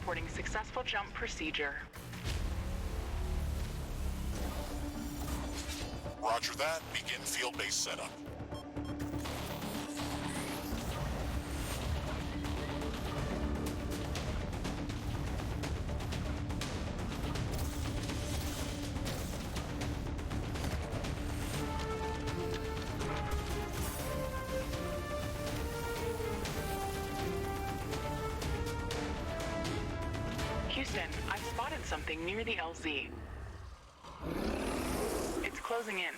reporting successful jump procedure. Roger that. Begin field-based setup. Houston, I've spotted something near the LZ. It's closing in.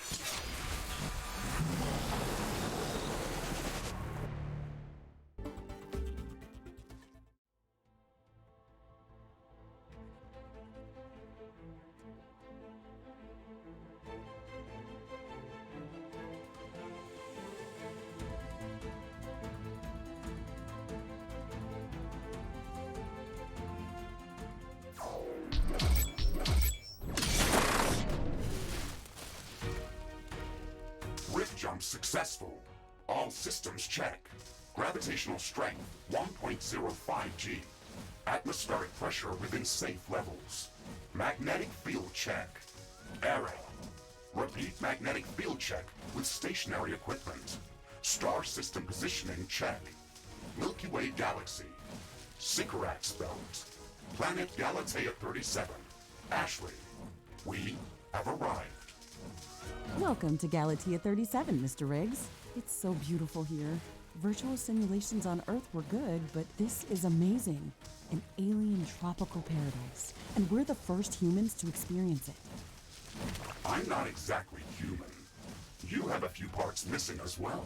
Jump successful. All systems check. Gravitational strength 1.05 G. Atmospheric pressure within safe levels. Magnetic field check. Error. Repeat magnetic field check with stationary equipment. Star system positioning check. Milky Way galaxy. Sycorax belt. Planet Galatea 37. Ashley, we have arrived. Welcome to Galatea 37, Mr. Riggs. It's so beautiful here. Virtual simulations on Earth were good, but this is amazing. An alien tropical paradise, and we're the first humans to experience it. I'm not exactly human. You have a few parts missing as well.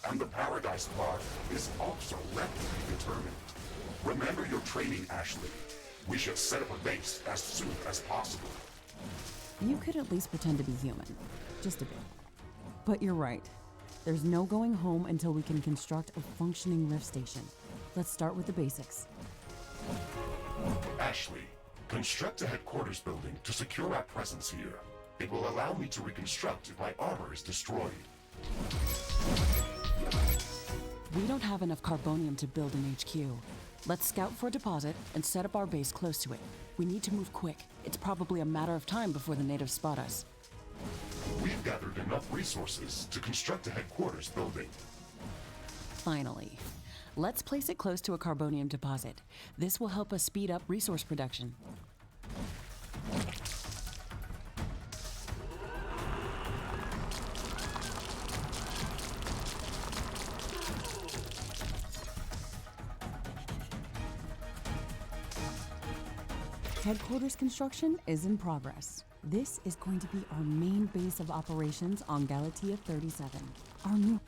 And the paradise part is also left to be determined. Remember your training, Ashley. We should set up a base as soon as possible. You could at least pretend to be human. Just a bit. But you're right. There's no going home until we can construct a functioning lift station. Let's start with the basics. Ashley, construct a headquarters building to secure our presence here. It will allow me to reconstruct if my armor is destroyed. We don't have enough carbonium to build an HQ. Let's scout for a deposit and set up our base close to it. We need to move quick. It's probably a matter of time before the natives spot us. We've gathered enough resources to construct a headquarters building. Finally. Let's place it close to a carbonium deposit. This will help us speed up resource production. Headquarters construction is in progress. This is going to be our main base of operations on Galatea 37. Our new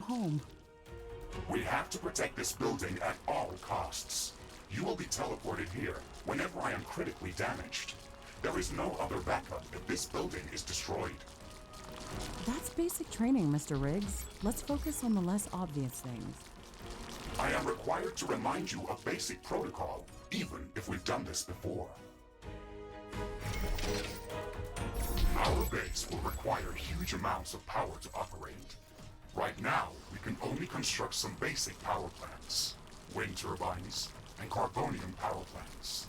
home. We have to protect this building at all costs. You will be teleported here whenever I am critically damaged. There is no other backup if this building is destroyed. That's basic training, Mr. Riggs. Let's focus on the less obvious things. I am required to remind you of basic protocol, even if we've done this before. Our base will require huge amounts of power to operate. Right now, we can only construct some basic power plants. Wind turbines and carbonium power plants.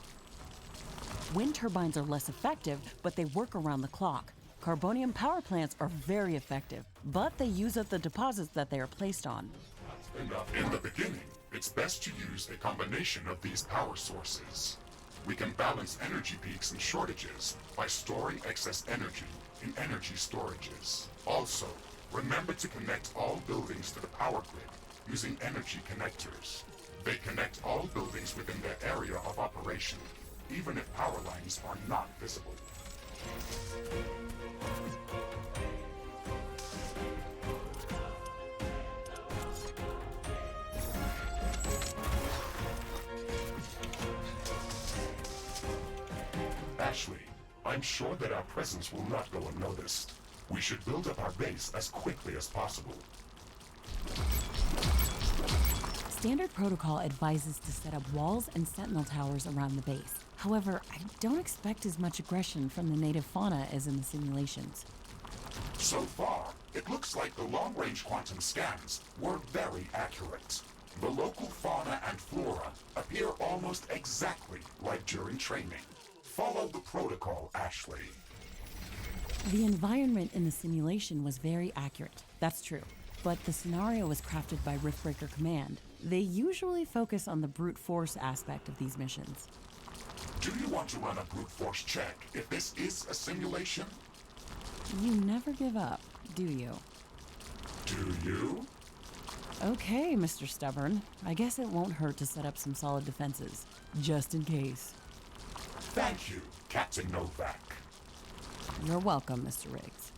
Wind turbines are less effective, but they work around the clock. Carbonium power plants are very effective, but they use up the deposits that they are placed on. In the beginning, it's best to use a combination of these power sources. We can balance energy peaks and shortages by storing excess energy in energy storages. Also, remember to connect all buildings to the power grid using energy connectors. They connect all buildings within their area of operation, even if power lines are not visible. Ashley, I'm sure that our presence will not go unnoticed. We should build up our base as quickly as possible. Standard protocol advises to set up walls and sentinel towers around the base. However, I don't expect as much aggression from the native fauna as in the simulations. So far, it looks like the long-range quantum scans were very accurate. The local fauna and flora appear almost exactly like during training. Follow the protocol, Ashley. The environment in the simulation was very accurate, that's true. But the scenario was crafted by Riftbreaker Command. They usually focus on the brute force aspect of these missions. Do you want to run a brute force check if this is a simulation? You never give up, do you? Do you? Okay, Mr. Stubborn. I guess it won't hurt to set up some solid defenses, just in case. Thank you, Captain Novak. You're welcome, Mr. Riggs.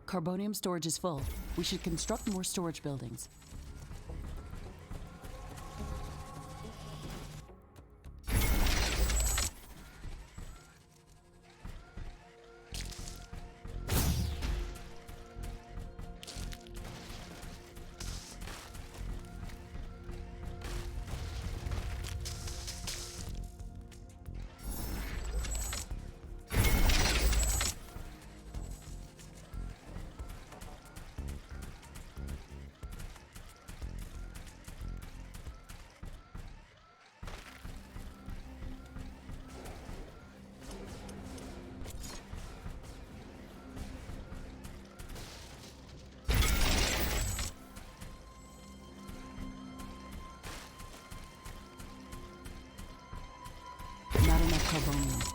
Carbonium storage is full. We should construct more storage buildings. Not enough carbonium.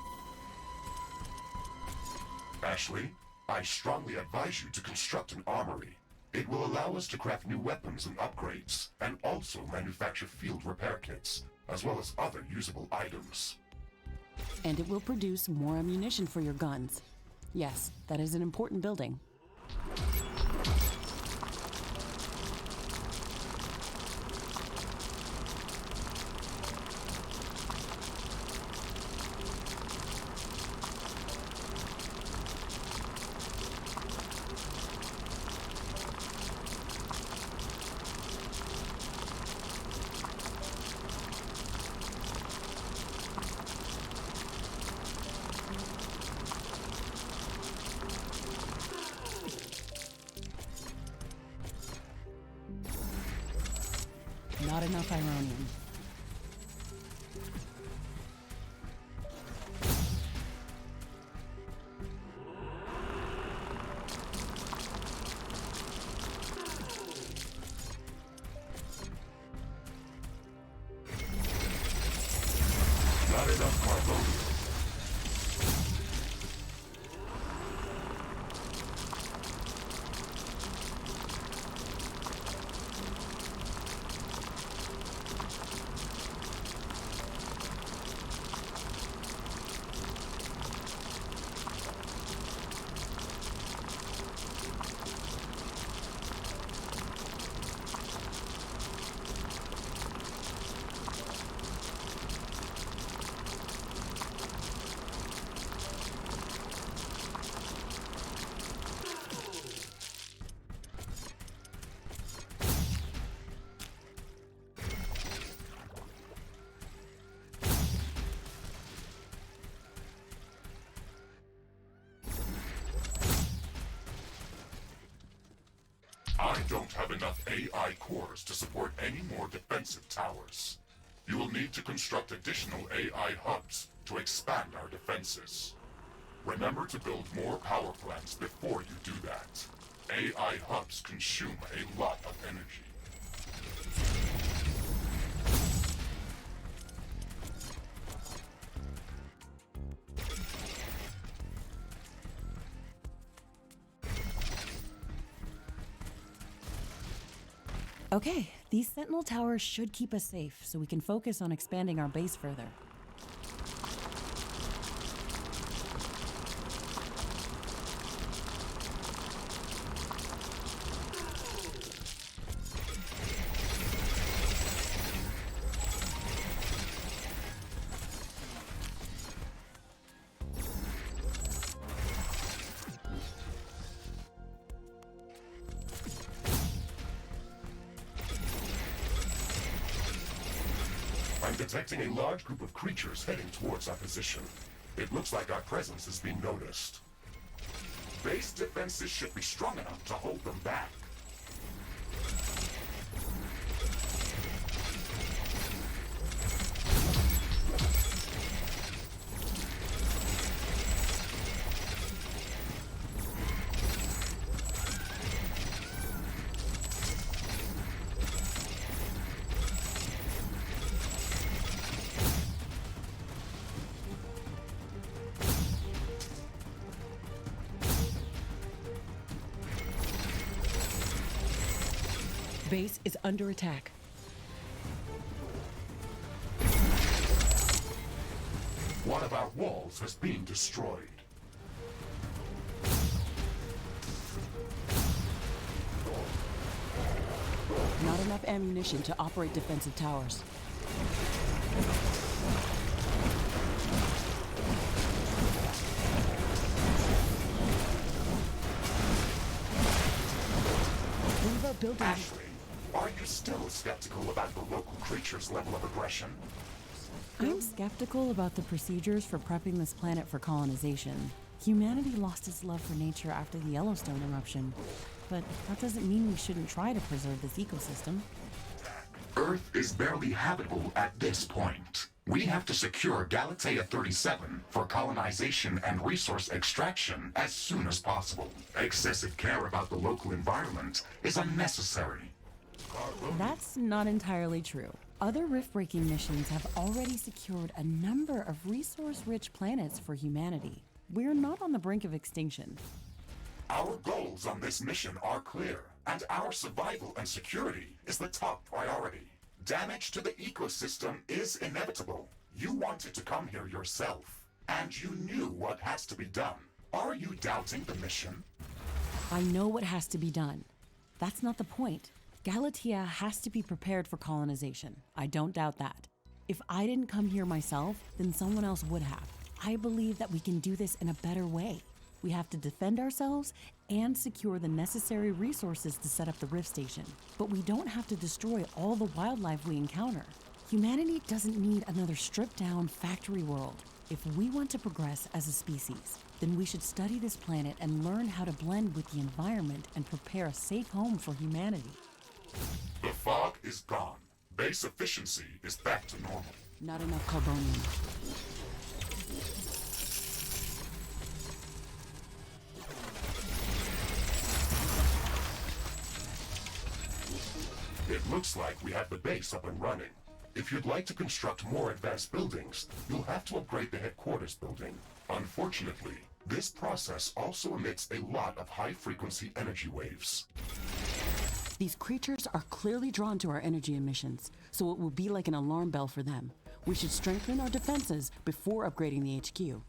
Ashley, I strongly advise you to construct an armory. It will allow us to craft new weapons and upgrades, and also manufacture field repair kits, as well as other usable items. And it will produce more ammunition for your guns. Yes, that is an important building. Not enough ironium. don't have enough AI cores to support any more defensive towers. You will need to construct additional AI hubs to expand our defenses. Remember to build more power plants before you do that. AI hubs consume a lot of energy. Okay, these Sentinel towers should keep us safe so we can focus on expanding our base further. I'm detecting a large group of creatures heading towards our position. It looks like our presence is being noticed. Base defenses should be strong enough to hold them back. Base is under attack. One of our walls has been destroyed. Not enough ammunition to operate defensive towers. One of our buildings. Ashley, are you still skeptical about the local creature's level of aggression? I'm skeptical about the procedures for prepping this planet for colonization. Humanity lost its love for nature after the Yellowstone eruption, but that doesn't mean we shouldn't try to preserve this ecosystem. Earth is barely habitable at this point. We have to secure Galatea 37 for colonization and resource extraction as soon as possible. Excessive care about the local environment is unnecessary. That's not entirely true. Other rift-breaking missions have already secured a number of resource-rich planets for humanity. We're not on the brink of extinction. Our goals on this mission are clear, and our survival and security is the top priority. Damage to the ecosystem is inevitable. You wanted to come here yourself, and you knew what has to be done. Are you doubting the mission? I know what has to be done. That's not the point. Galatea has to be prepared for colonization. I don't doubt that. If I didn't come here myself, then someone else would have. I believe that we can do this in a better way. We have to defend ourselves and secure the necessary resources to set up the Rift Station. But we don't have to destroy all the wildlife we encounter. Humanity doesn't need another stripped-down factory world. If we want to progress as a species, then we should study this planet and learn how to blend with the environment and prepare a safe home for humanity. The fog is gone. Base efficiency is back to normal. Not enough carbonium. It looks like we have the base up and running. If you'd like to construct more advanced buildings, you'll have to upgrade the headquarters building. Unfortunately, this process also emits a lot of high-frequency energy waves. These creatures are clearly drawn to our energy emissions, so it will be like an alarm bell for them. We should strengthen our defenses before upgrading the HQ.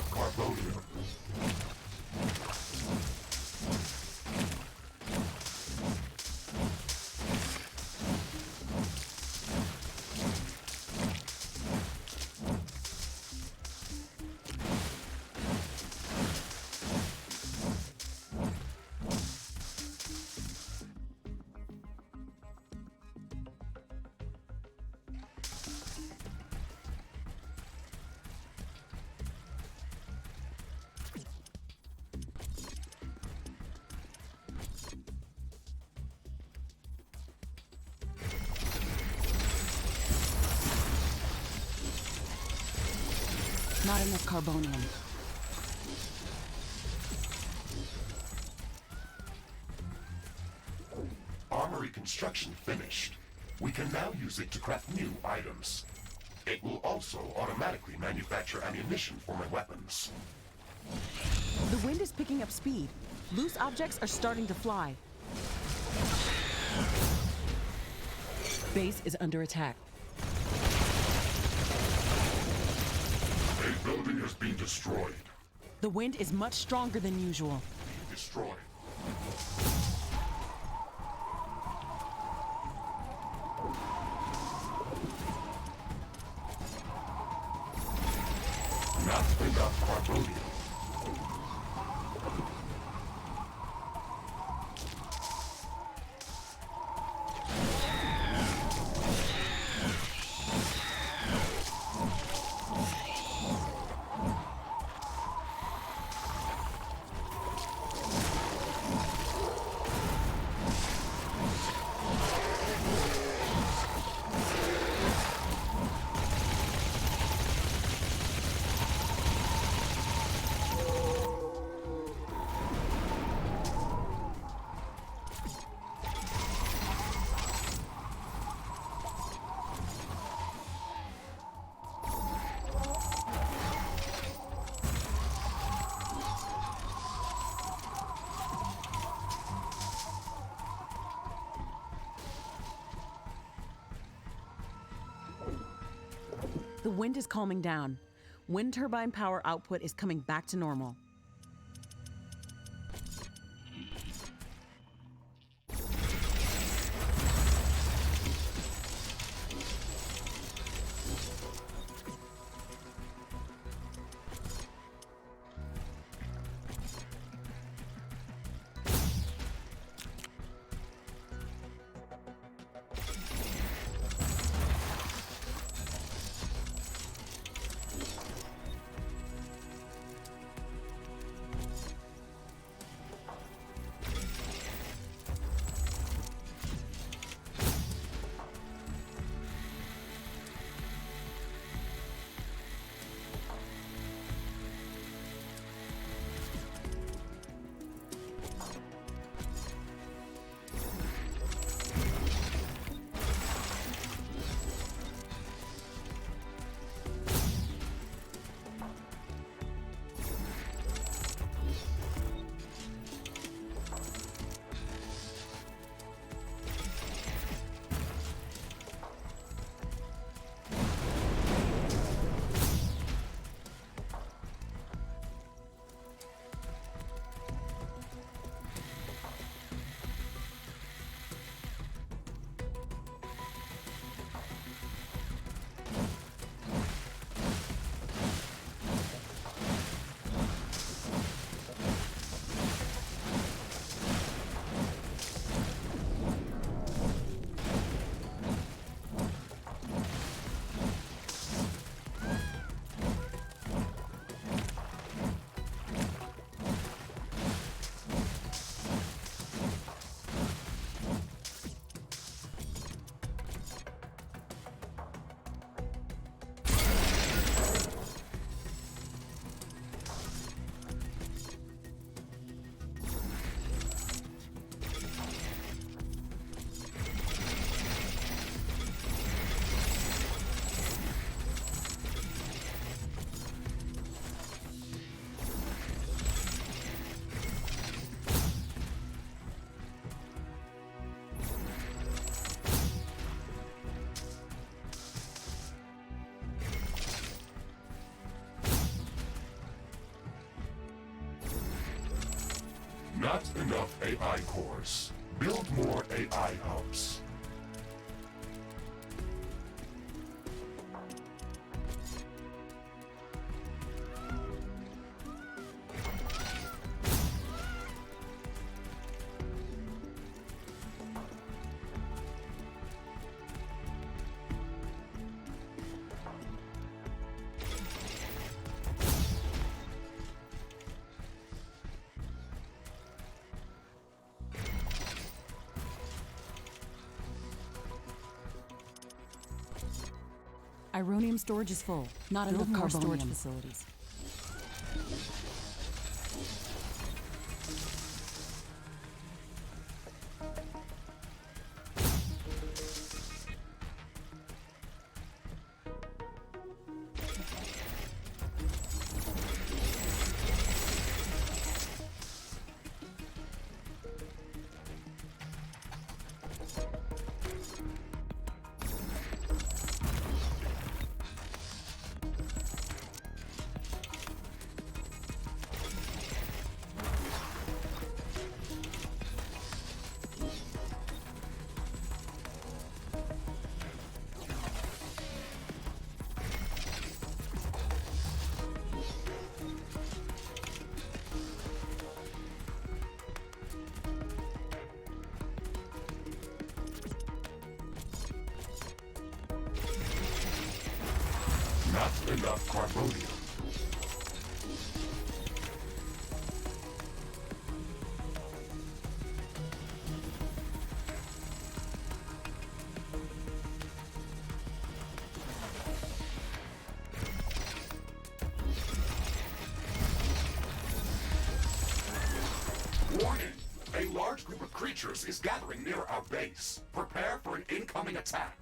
up carbonium. Not enough carbonium. Armory construction finished. We can now use it to craft new items. It will also automatically manufacture ammunition for my weapons. The wind is picking up speed. Loose objects are starting to fly. Base is under attack. A building has been destroyed. The wind is much stronger than usual. Destroyed. Not enough carbonium. The wind is calming down. Wind turbine power output is coming back to normal. Not enough AI cores. Build more AI hubs. Ironium storage is full. Not enough more storage facilities. Not enough carbonium. Warning! A large group of creatures is gathering near our base. Prepare for an incoming attack.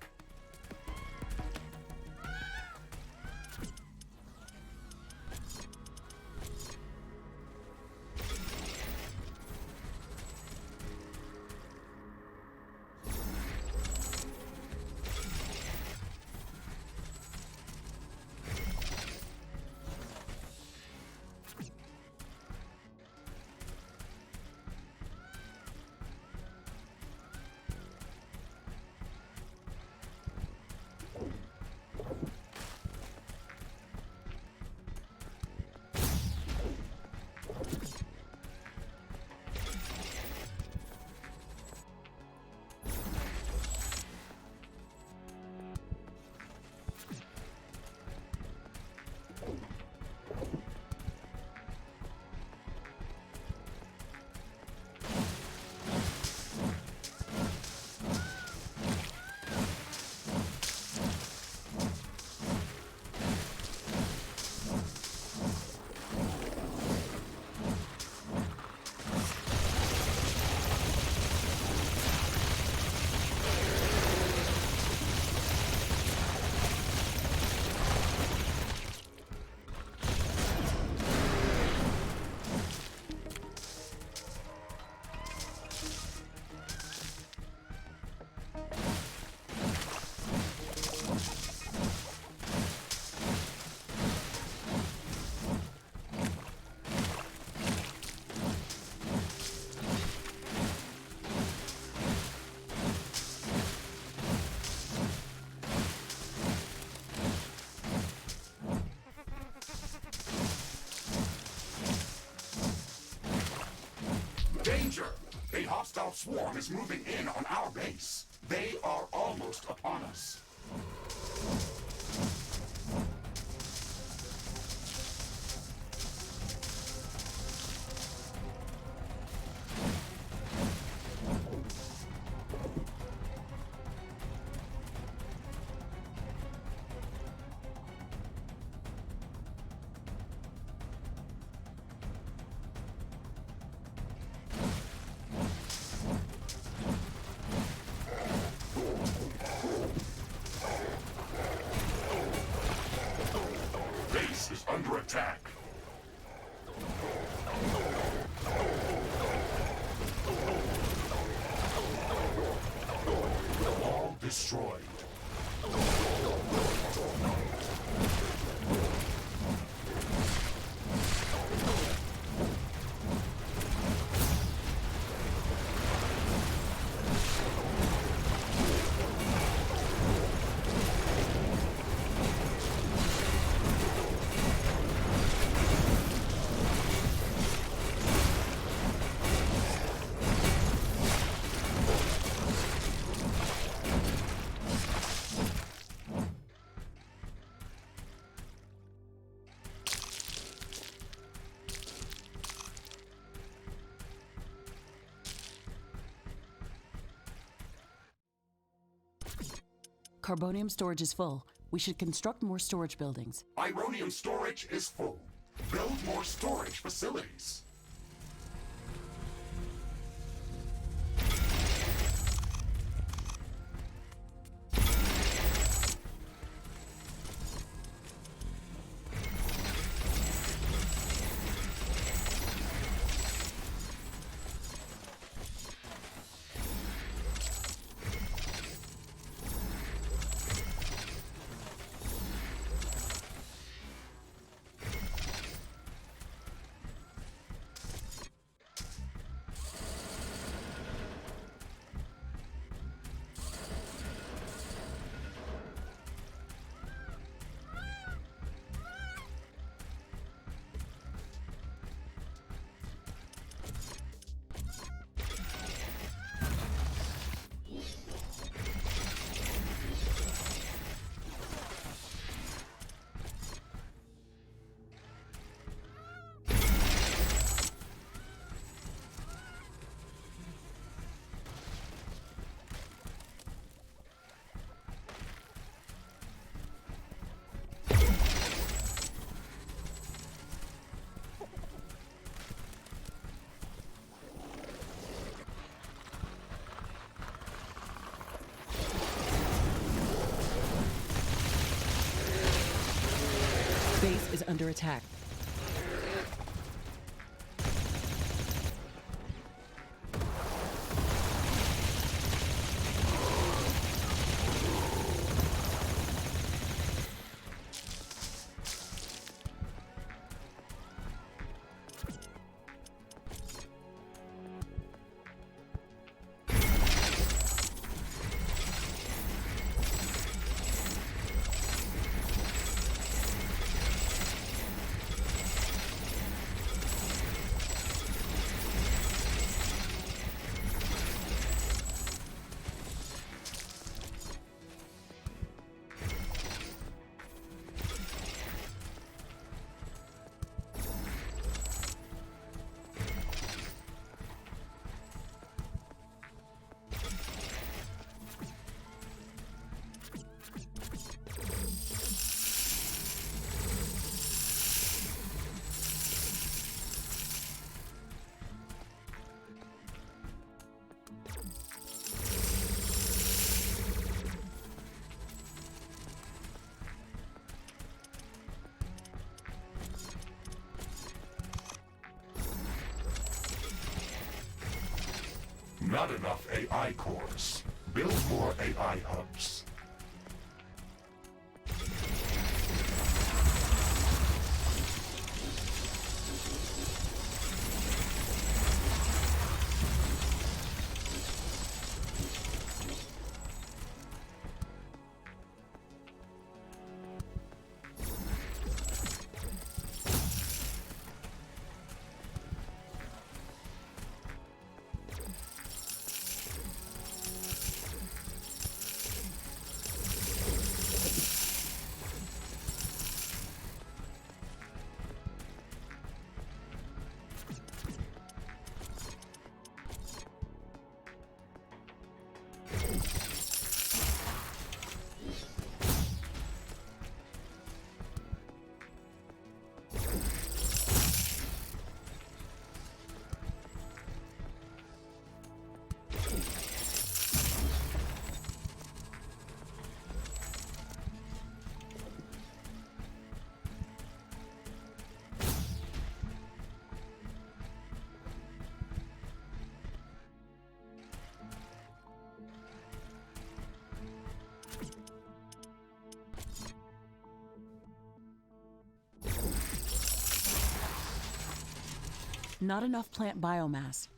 Danger! A hostile swarm is moving in on our base. They are almost upon us. Base is under attack. All destroyed. Carbonium storage is full. We should construct more storage buildings. Ironium storage is full. Build more storage facilities. Base is under attack. Not enough AI cores. Build more AI hubs. Not enough plant biomass.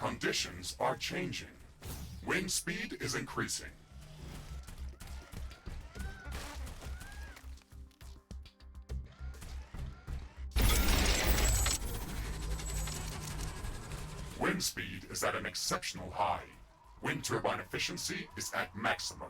Conditions are changing. Wind speed is increasing. Wind speed is at an exceptional high. Wind turbine efficiency is at maximum.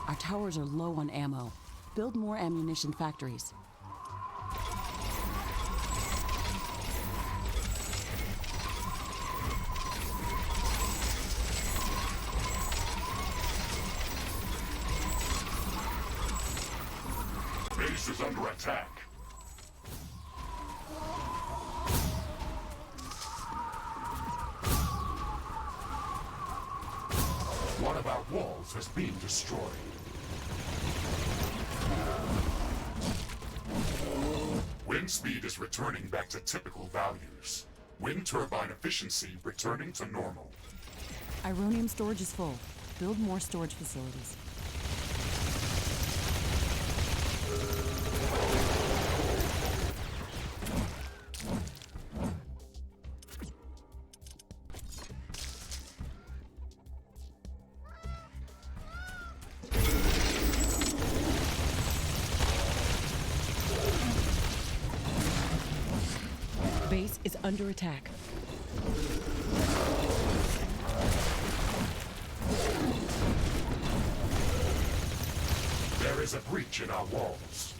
Our towers are low on ammo. Build more ammunition factories. Base is under attack. One of our walls has been destroyed. Wind speed is returning back to typical values. Wind turbine efficiency returning to normal. Ironium storage is full. Build more storage facilities. Base is under attack. There is a breach in our walls.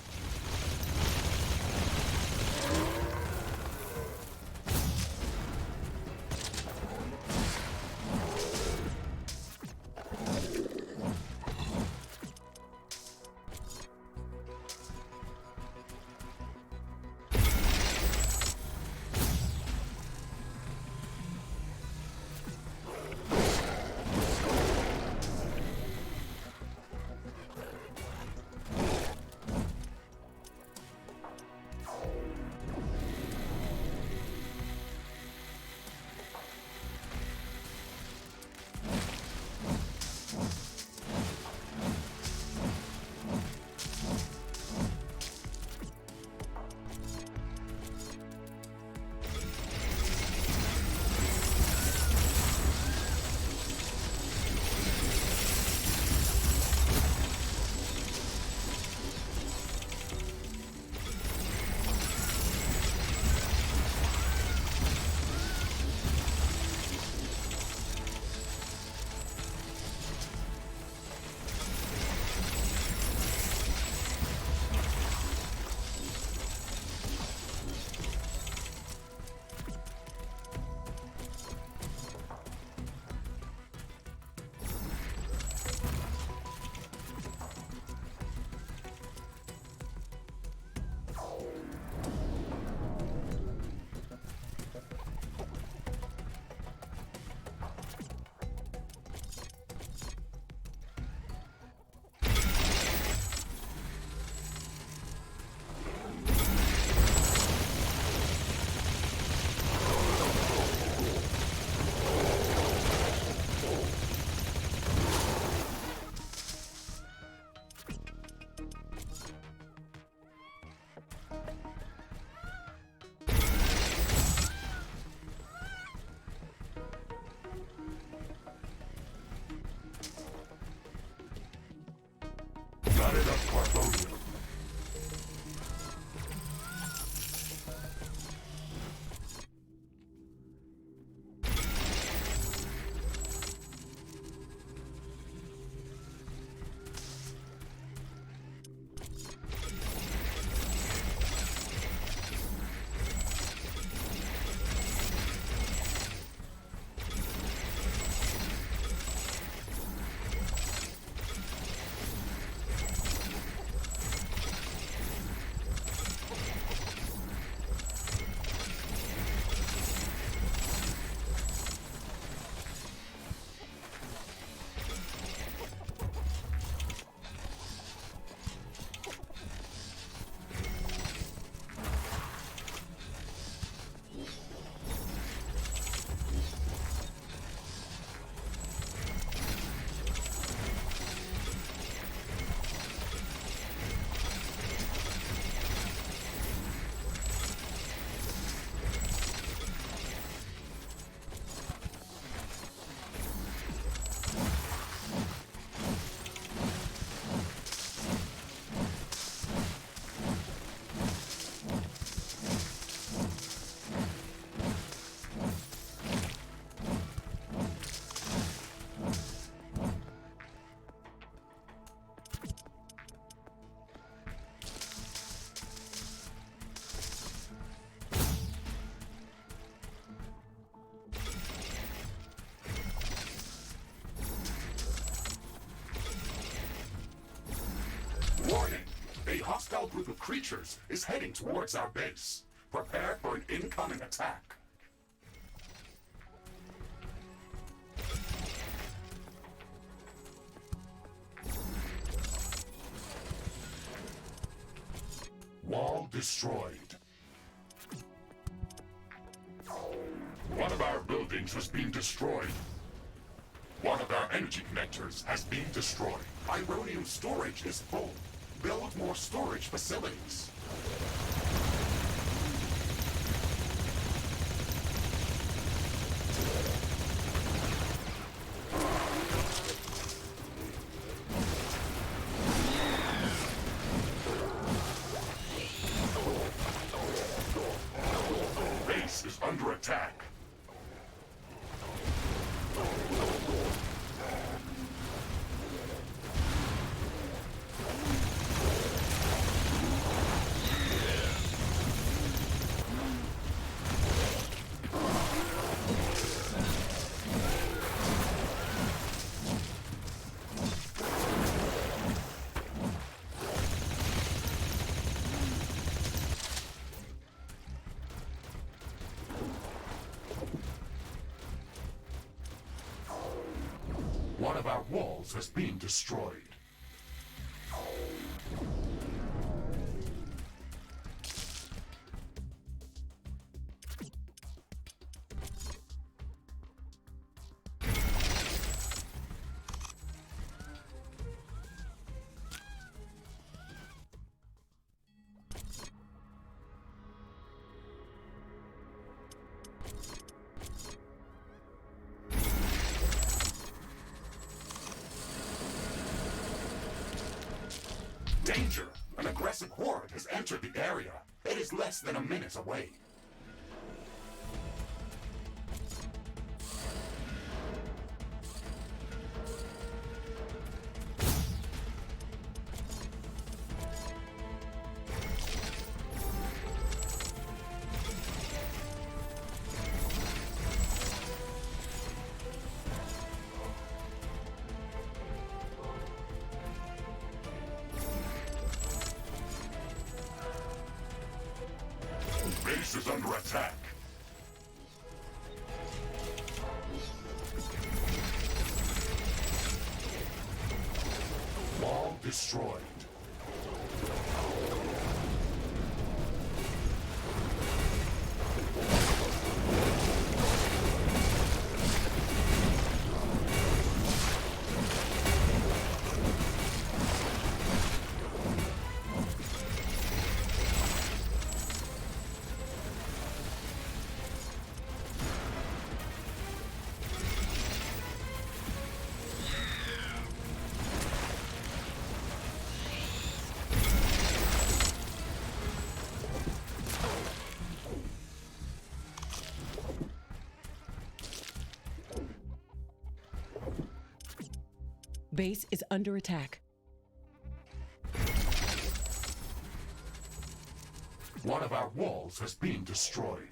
Not enough carbonium. hostile group of creatures is heading towards our base. Prepare for an incoming attack. Wall destroyed. One of our buildings has been destroyed. One of our energy connectors has been destroyed. Ironium storage is full. Build more storage facilities. Base is under attack. One of our walls has been destroyed. Danger! An aggressive horde has entered the area. It is less than a minute away. Base is under attack. Wall destroyed. Base is under attack. One of our walls has been destroyed.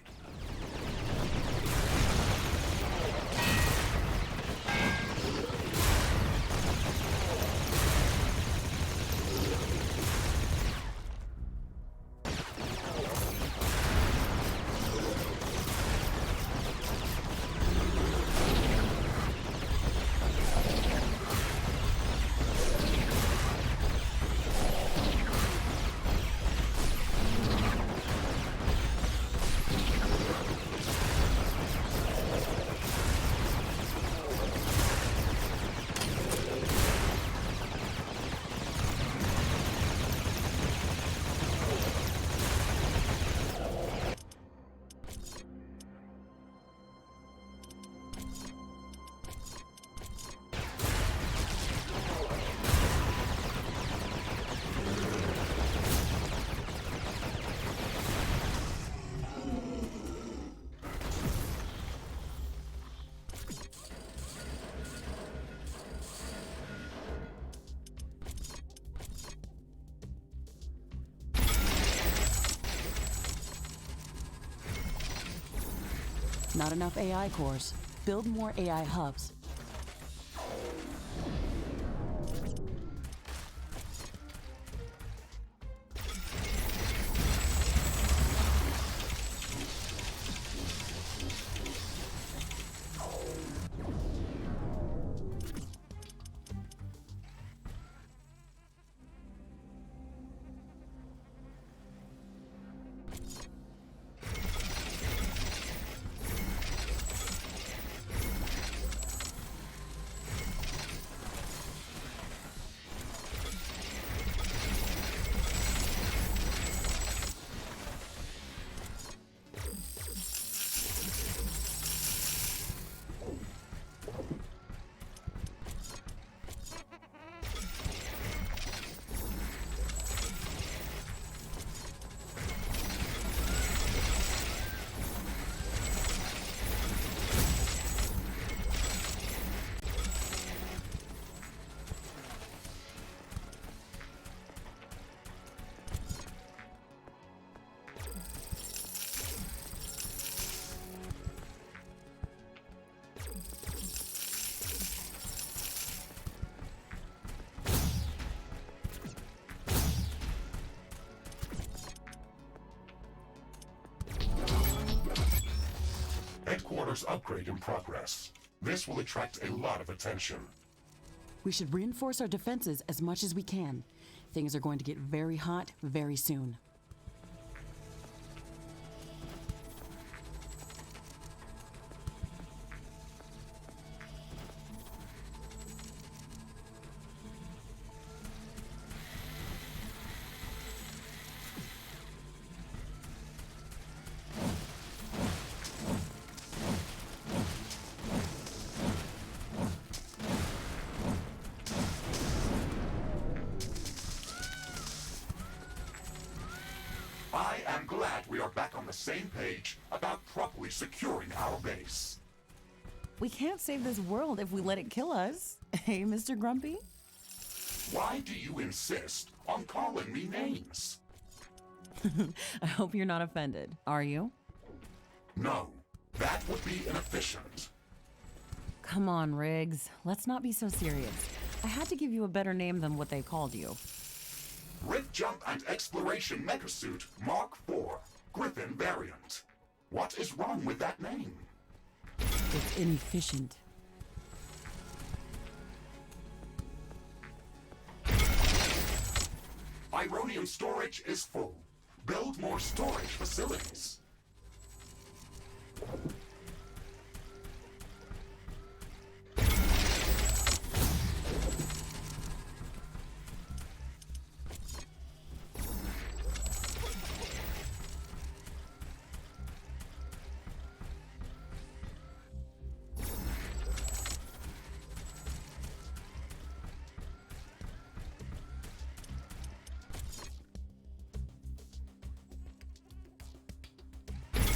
Not enough AI cores. Build more AI hubs. headquarters upgrade in progress. This will attract a lot of attention. We should reinforce our defenses as much as we can. Things are going to get very hot very soon. I am glad we are back on the same page about properly securing our base. We can't save this world if we let it kill us. Hey, Mr. Grumpy? Why do you insist on calling me names? I hope you're not offended. Are you? No, that would be inefficient. Come on, Riggs. Let's not be so serious. I had to give you a better name than what they called you. Rift Jump and Exploration Megasuit Mark IV, Griffin variant. What is wrong with that name? It's inefficient. Ironium storage is full. Build more storage facilities.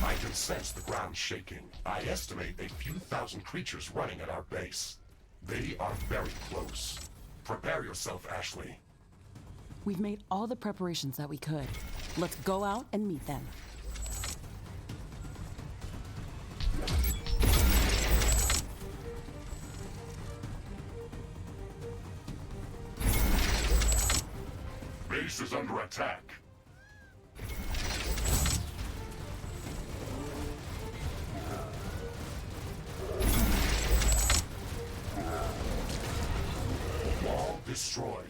I can sense the ground shaking. I estimate a few thousand creatures running at our base. They are very close. Prepare yourself, Ashley. We've made all the preparations that we could. Let's go out and meet them. Base is under attack. Wall destroyed.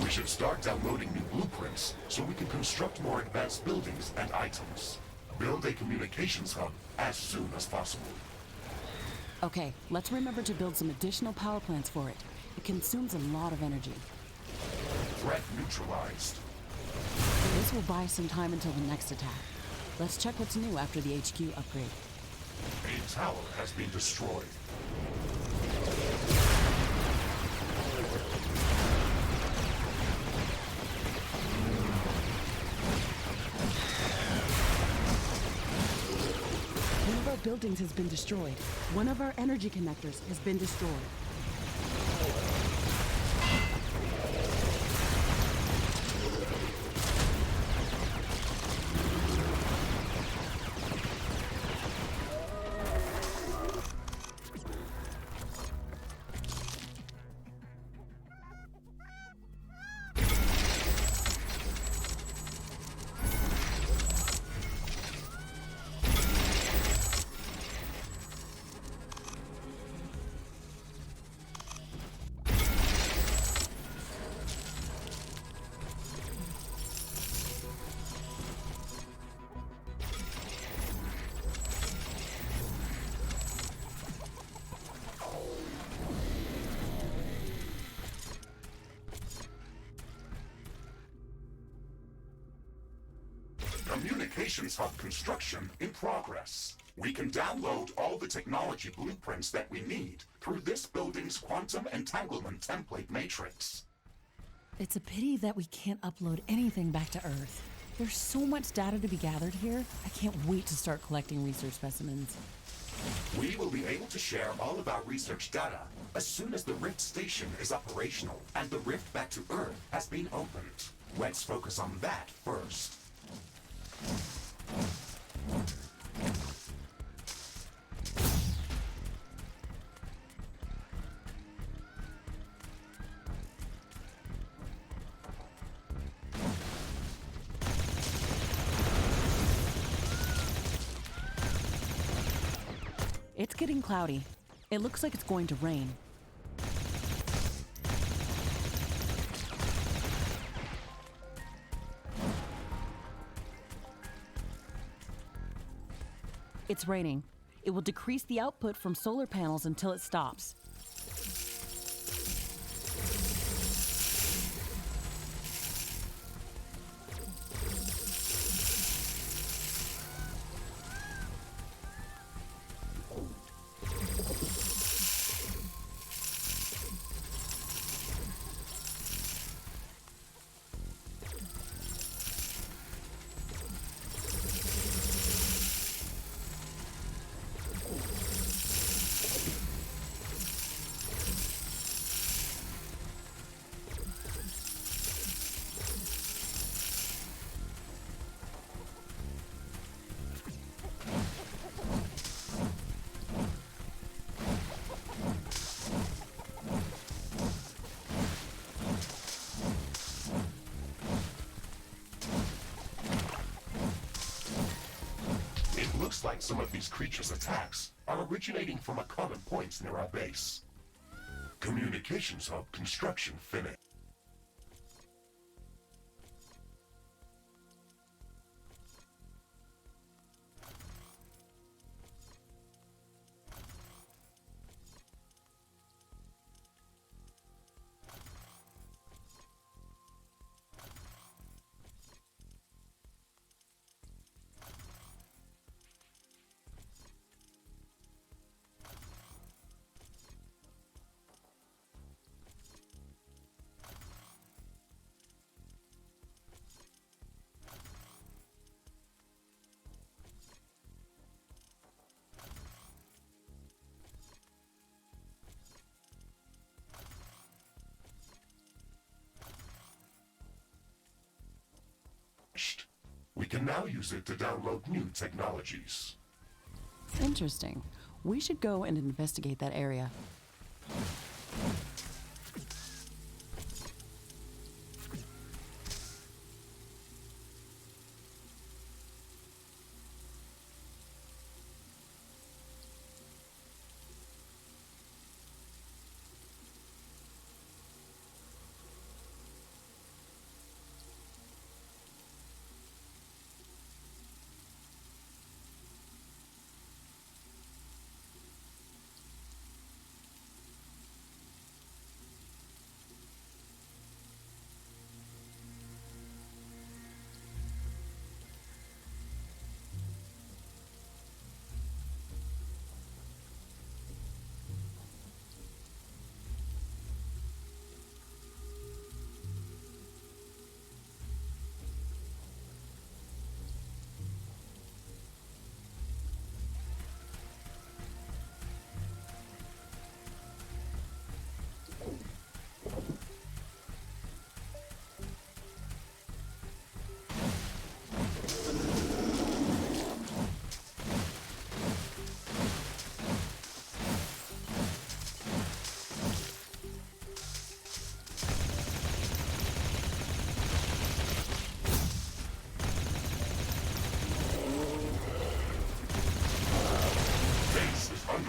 We should start downloading new blueprints so we can construct more advanced buildings and items. Build a communications hub as soon as possible. Okay, let's remember to build some additional power plants for it. It consumes a lot of energy. Threat neutralized. This will buy some time until the next attack. Let's check what's new after the HQ upgrade. A tower has been destroyed. One of our buildings has been destroyed. One of our energy connectors has been destroyed. Communications hub construction in progress. We can download all the technology blueprints that we need through this building's quantum entanglement template matrix. It's a pity that we can't upload anything back to Earth. There's so much data to be gathered here. I can't wait to start collecting research specimens. We will be able to share all of our research data as soon as the Rift Station is operational and the rift back to Earth has been opened. Let's focus on that first. It's getting cloudy. It looks like it's going to rain. It's raining. It will decrease the output from solar panels until it stops. Looks like some of these creatures' attacks are originating from a common point near our base. Communications hub construction finished. We can now use it to download new technologies. Interesting. We should go and investigate that area.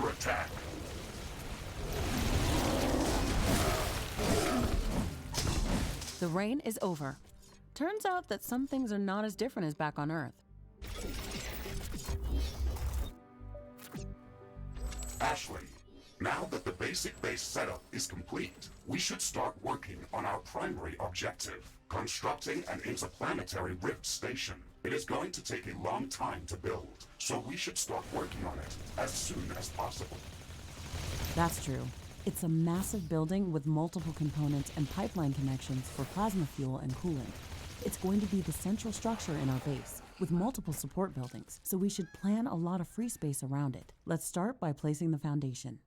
Attack. The rain is over. Turns out that some things are not as different as back on Earth. Ashley, now that the basic base setup is complete, we should start working on our primary objective, constructing an interplanetary rift station. It is going to take a long time to build, so we should start working on it as soon as possible. That's true. It's a massive building with multiple components and pipeline connections for plasma fuel and coolant. It's going to be the central structure in our base, with multiple support buildings, so we should plan a lot of free space around it. Let's start by placing the foundation.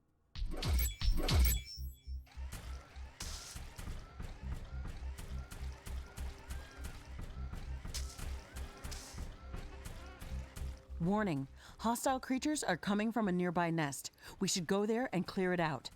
Warning, hostile creatures are coming from a nearby nest. We should go there and clear it out.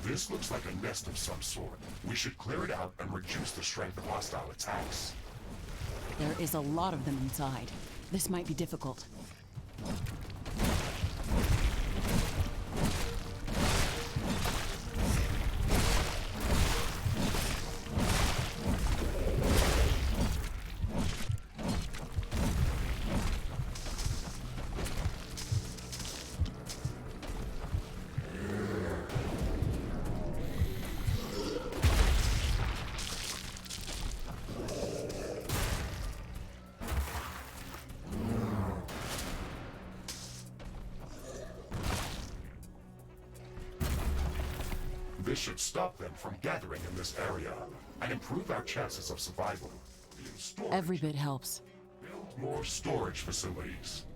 This looks like a nest of some sort. We should clear it out and reduce the strength of hostile attacks. There is a lot of them inside. This might be difficult. This should stop them from gathering in this area and improve our chances of survival. Every bit helps. Build more storage facilities.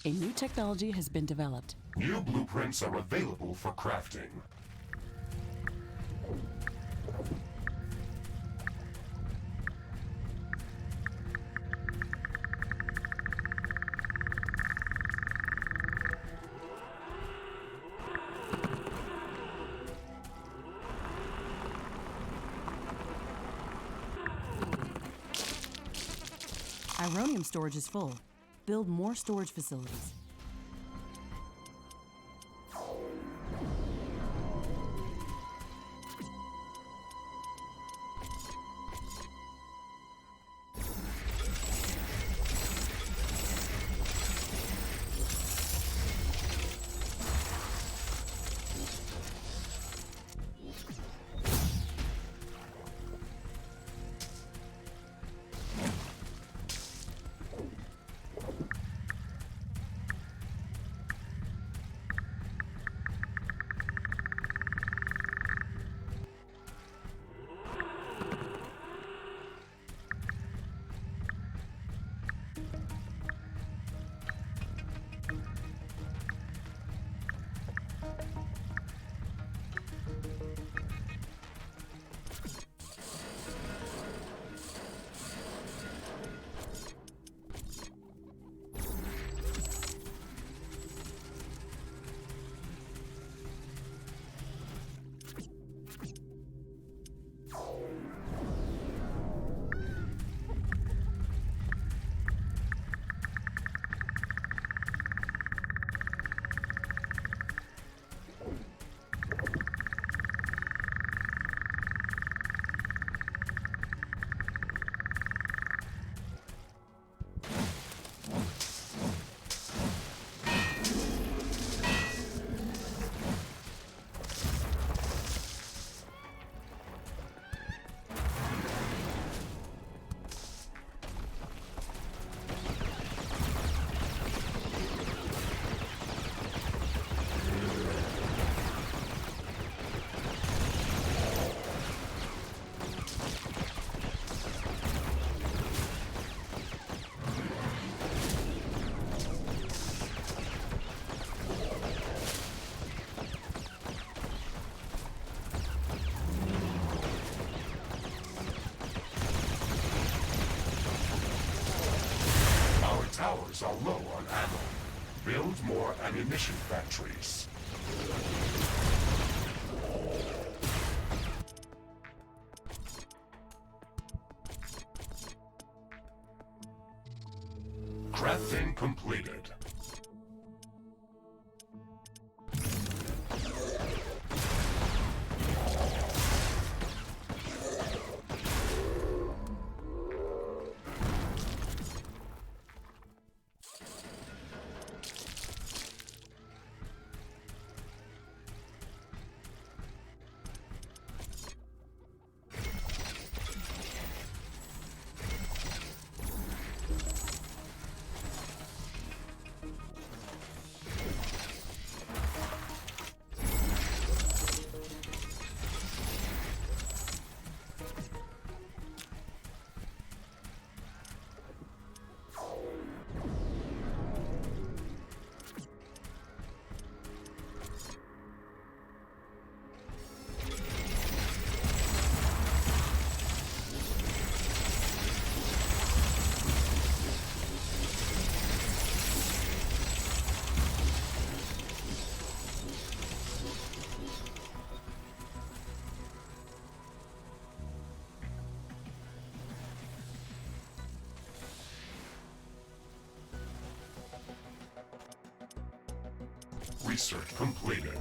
A new technology has been developed. New blueprints are available for crafting. Ironium storage is full. Build more storage facilities. Towers are low on ammo. Build more ammunition factories. Crafting completed. Research completed.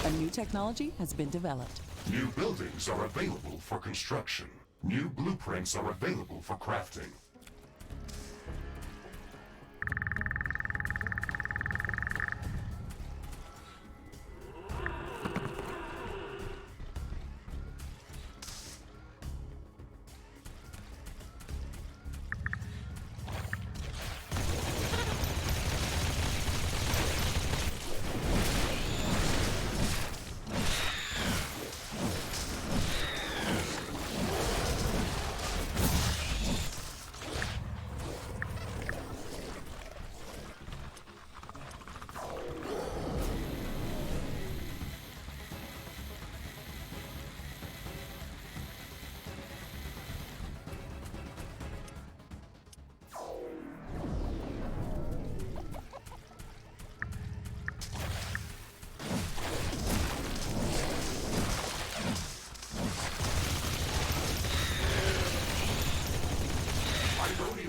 A new technology has been developed. New buildings are available for construction. New blueprints are available for crafting.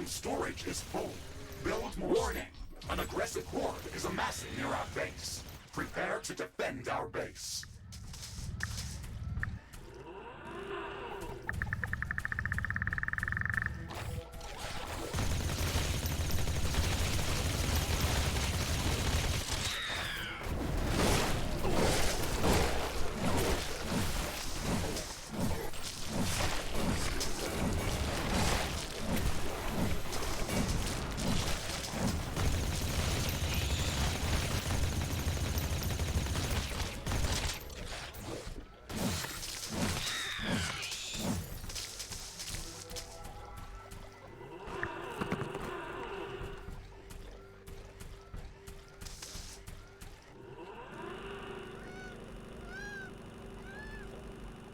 Storage is full. Build more. Warning! An aggressive horde is amassing near our base. Prepare to defend our base.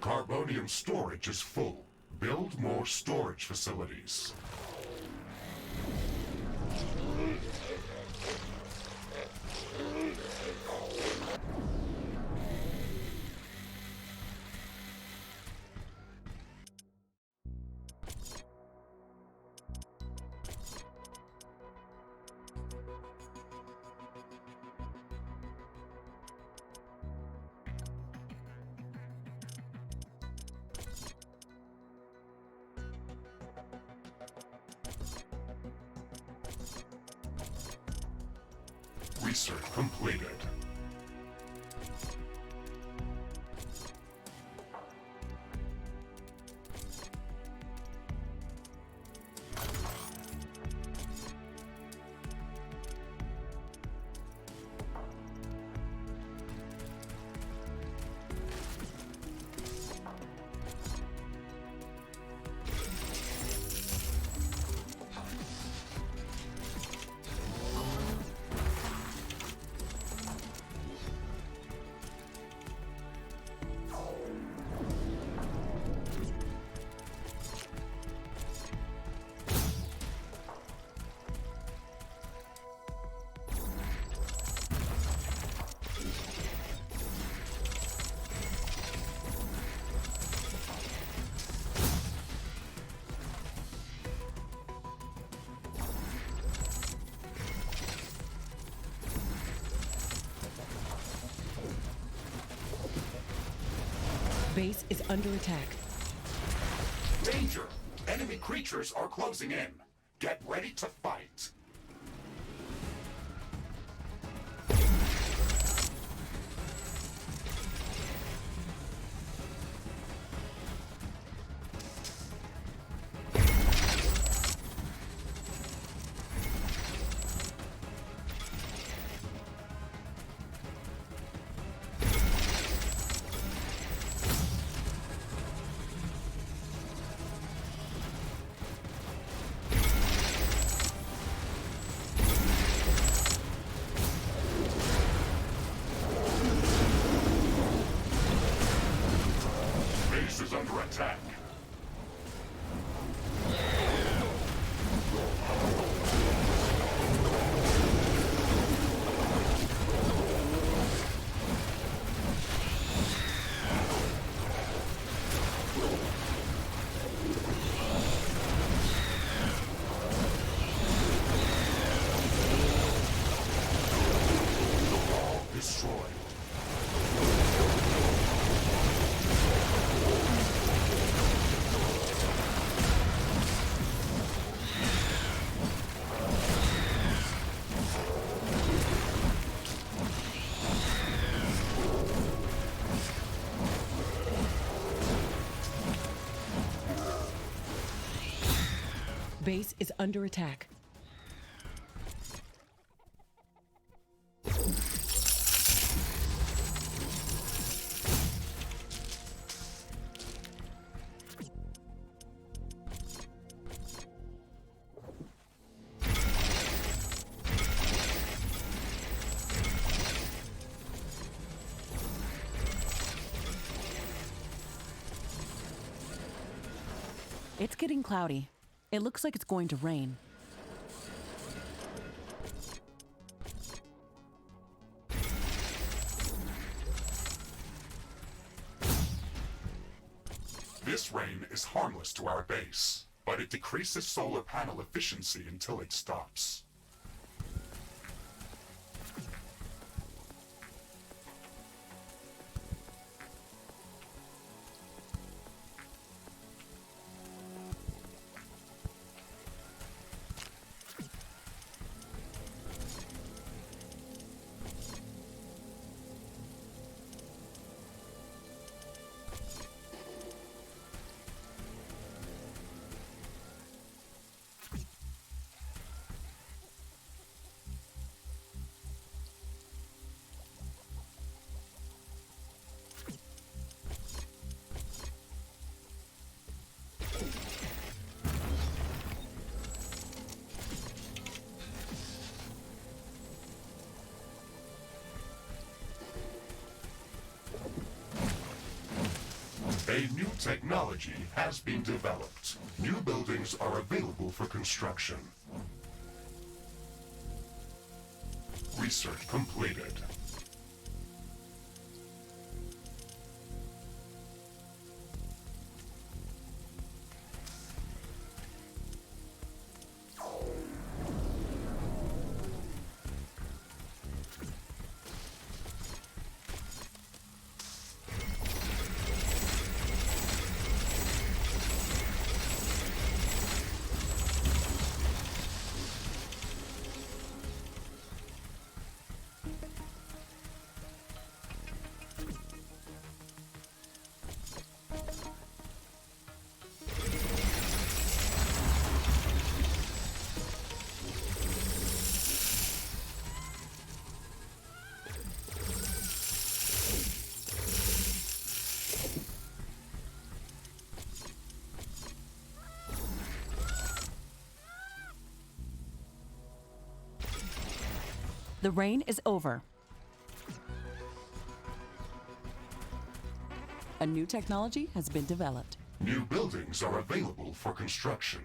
Carbonium storage is full. Build more storage facilities. Research completed. Base is under attack. Danger! Enemy creatures are closing in. Get ready to fight. Base is under attack. Destroyed. Base is under attack. It's getting cloudy. It looks like it's going to rain. This rain is harmless to our base, but it decreases solar panel efficiency until it stops. A new technology has been developed. New buildings are available for construction. Research completed. The rain is over. A new technology has been developed. New buildings are available for construction.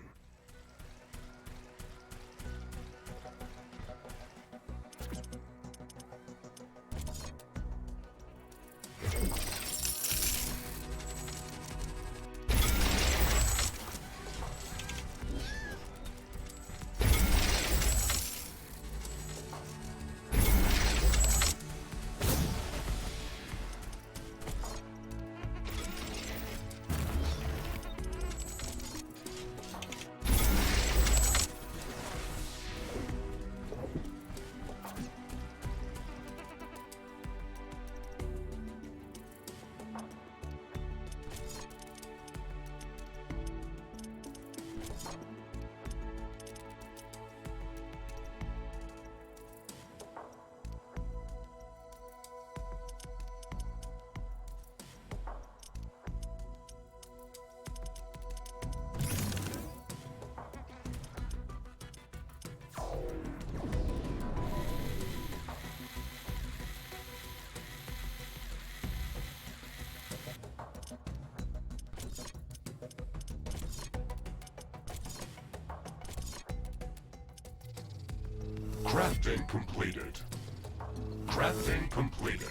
Crafting completed. Crafting completed.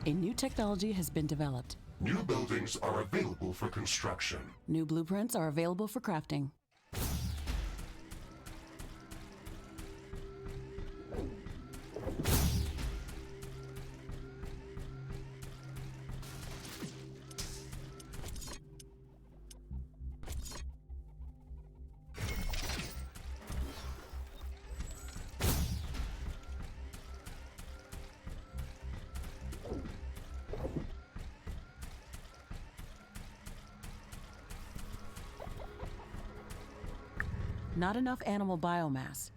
A new technology has been developed. New buildings are available for construction. New blueprints are available for crafting. Not enough animal biomass.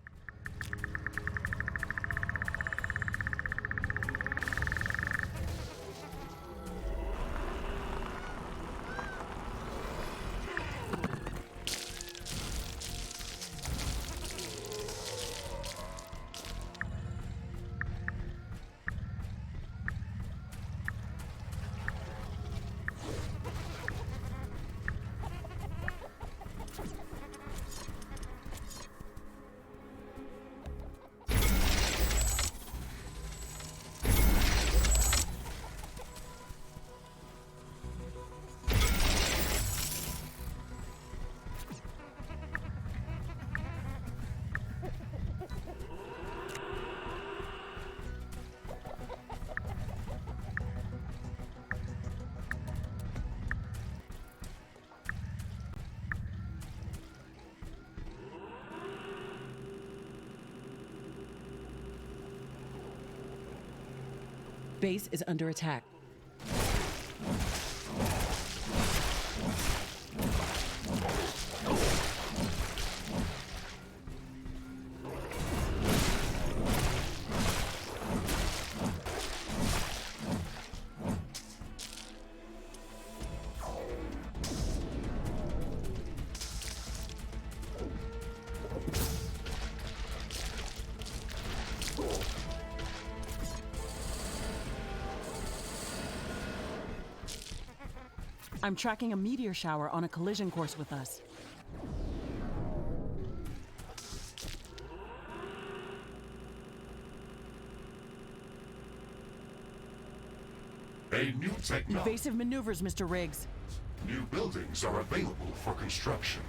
Base is under attack. I'm tracking a meteor shower on a collision course with us. A new technology. Evasive maneuvers, Mr. Riggs. New buildings are available for construction.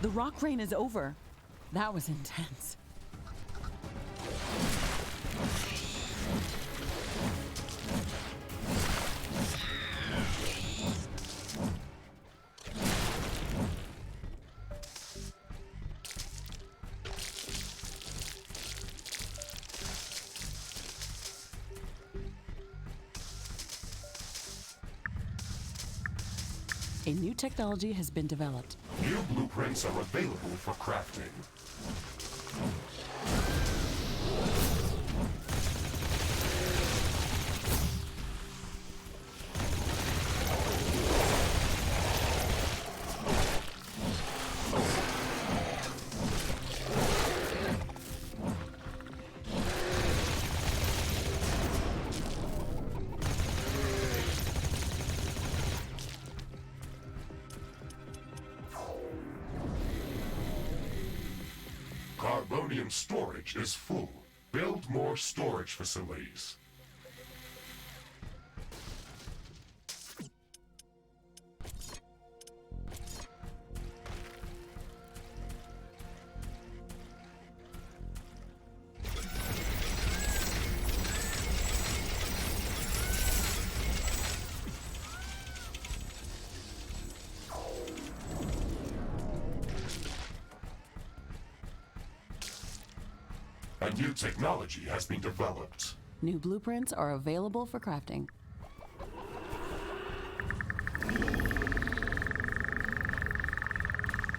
The rock rain is over. That was intense. A new technology has been developed. New blueprints are available for crafting. Carbonium storage is full. Build more storage facilities. A new technology has been developed. New blueprints are available for crafting.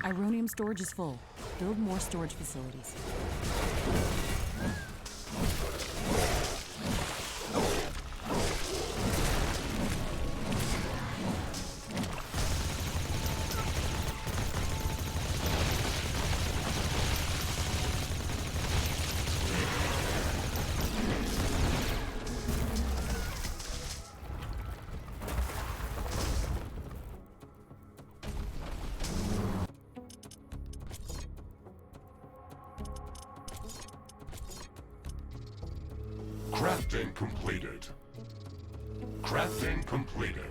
Ironium storage is full. Build more storage facilities. Crafting completed. Crafting completed.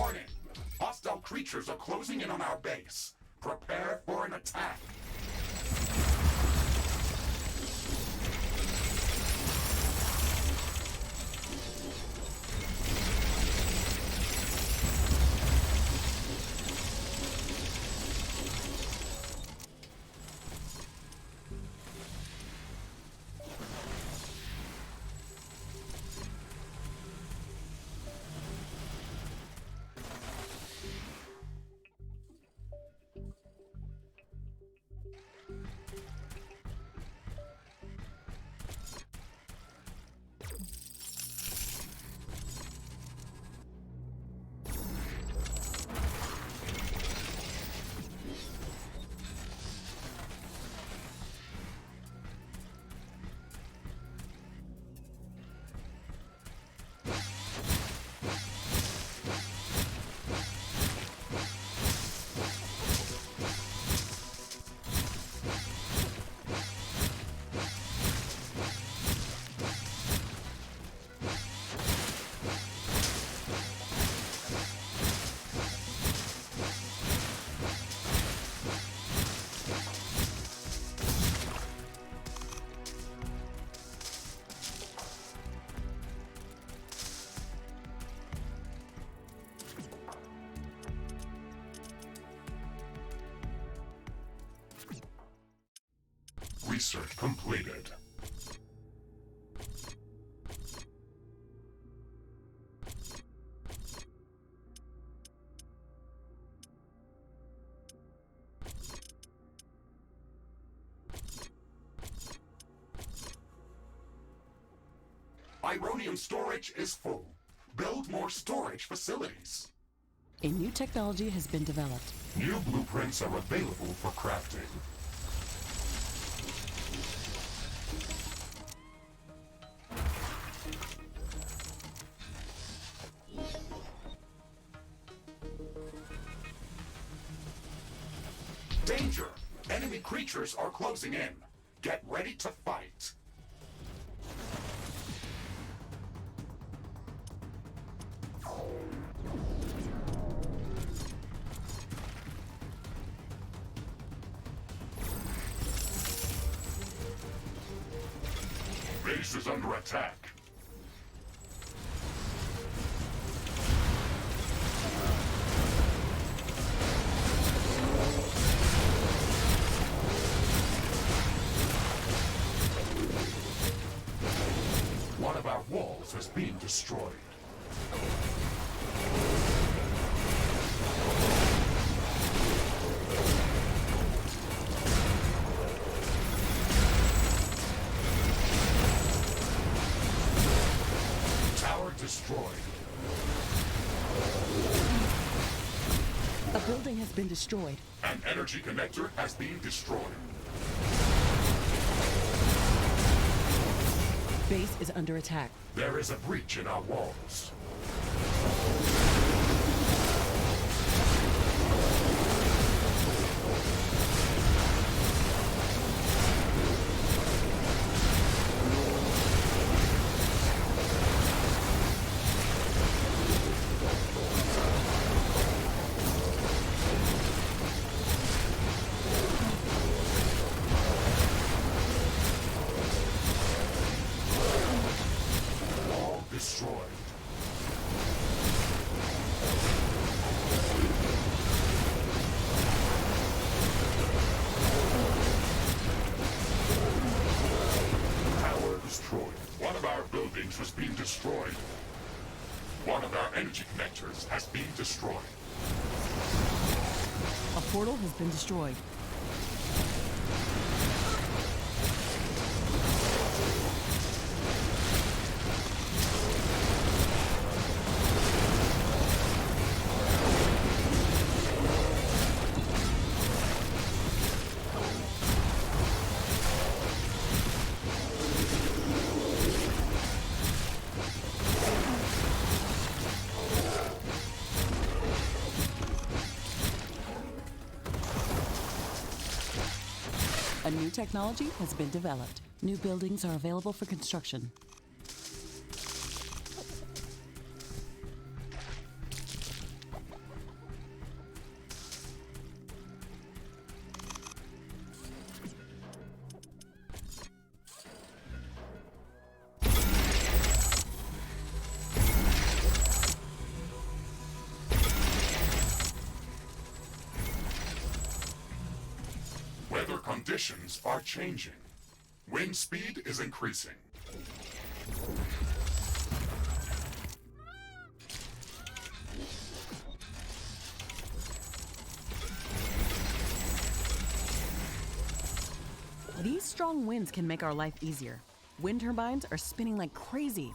Warning! Hostile creatures are closing in on our base. Prepare for an attack. Research completed. Ironium storage is full. Build more storage facilities. A new technology has been developed. New blueprints are available for crafting. Danger! Enemy creatures are closing in. Get ready to fight. Base is under attack. One of our walls has been destroyed. Tower destroyed. A building has been destroyed. An energy connector has been destroyed. Base is under attack. There is a breach in our walls. Wall destroyed. Tower destroyed. One of our buildings was being destroyed. One of our energy connectors has been destroyed. A portal has been destroyed. A new technology has been developed. New buildings are available for construction. conditions are changing. Wind speed is increasing. These strong winds can make our life easier. Wind turbines are spinning like crazy.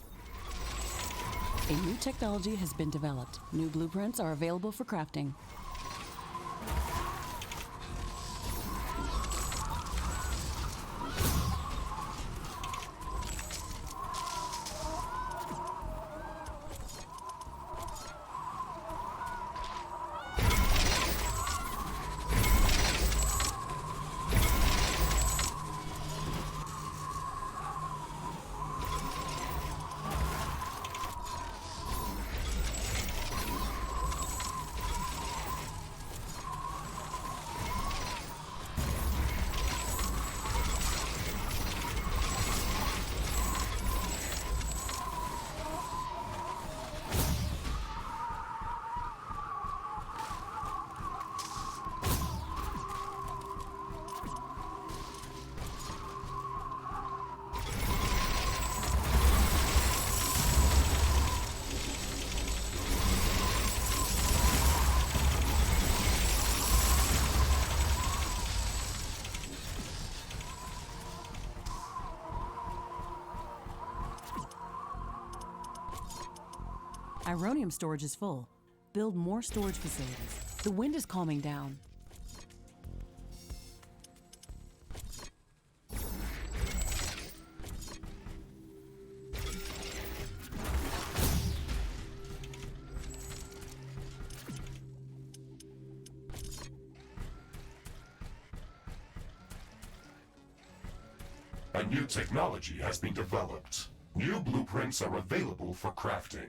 A new technology has been developed. New blueprints are available for crafting. Ironium storage is full. Build more storage facilities. The wind is calming down. A new technology has been developed. New blueprints are available for crafting.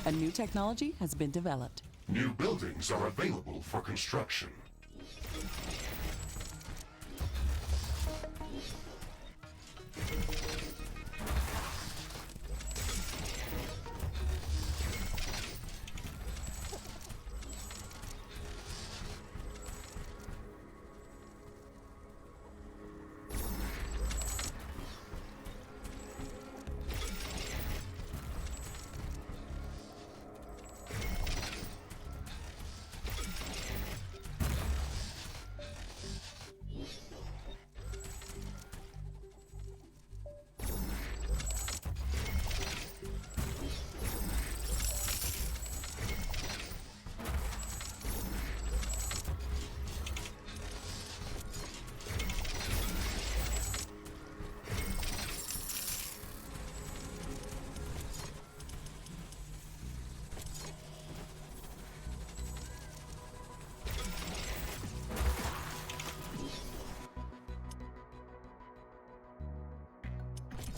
A new technology has been developed. New buildings are available for construction.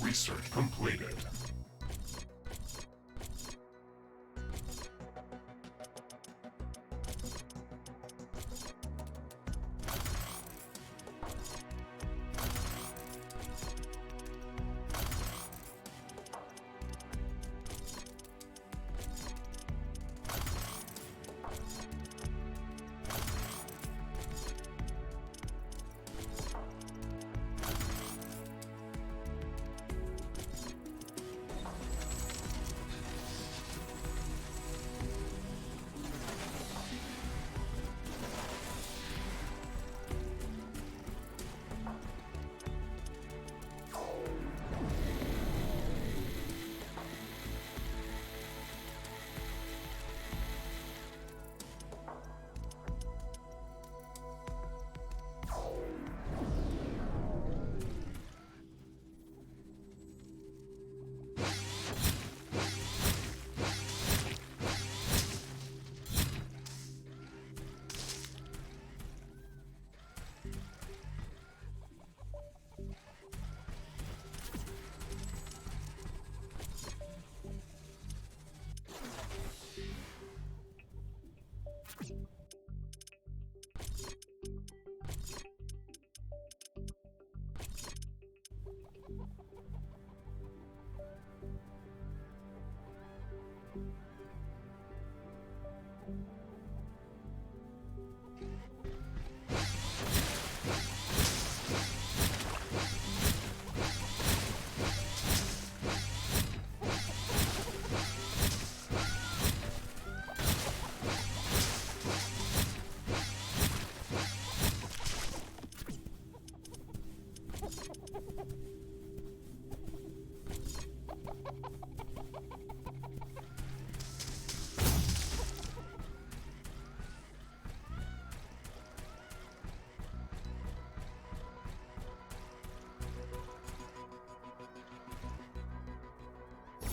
Research completed.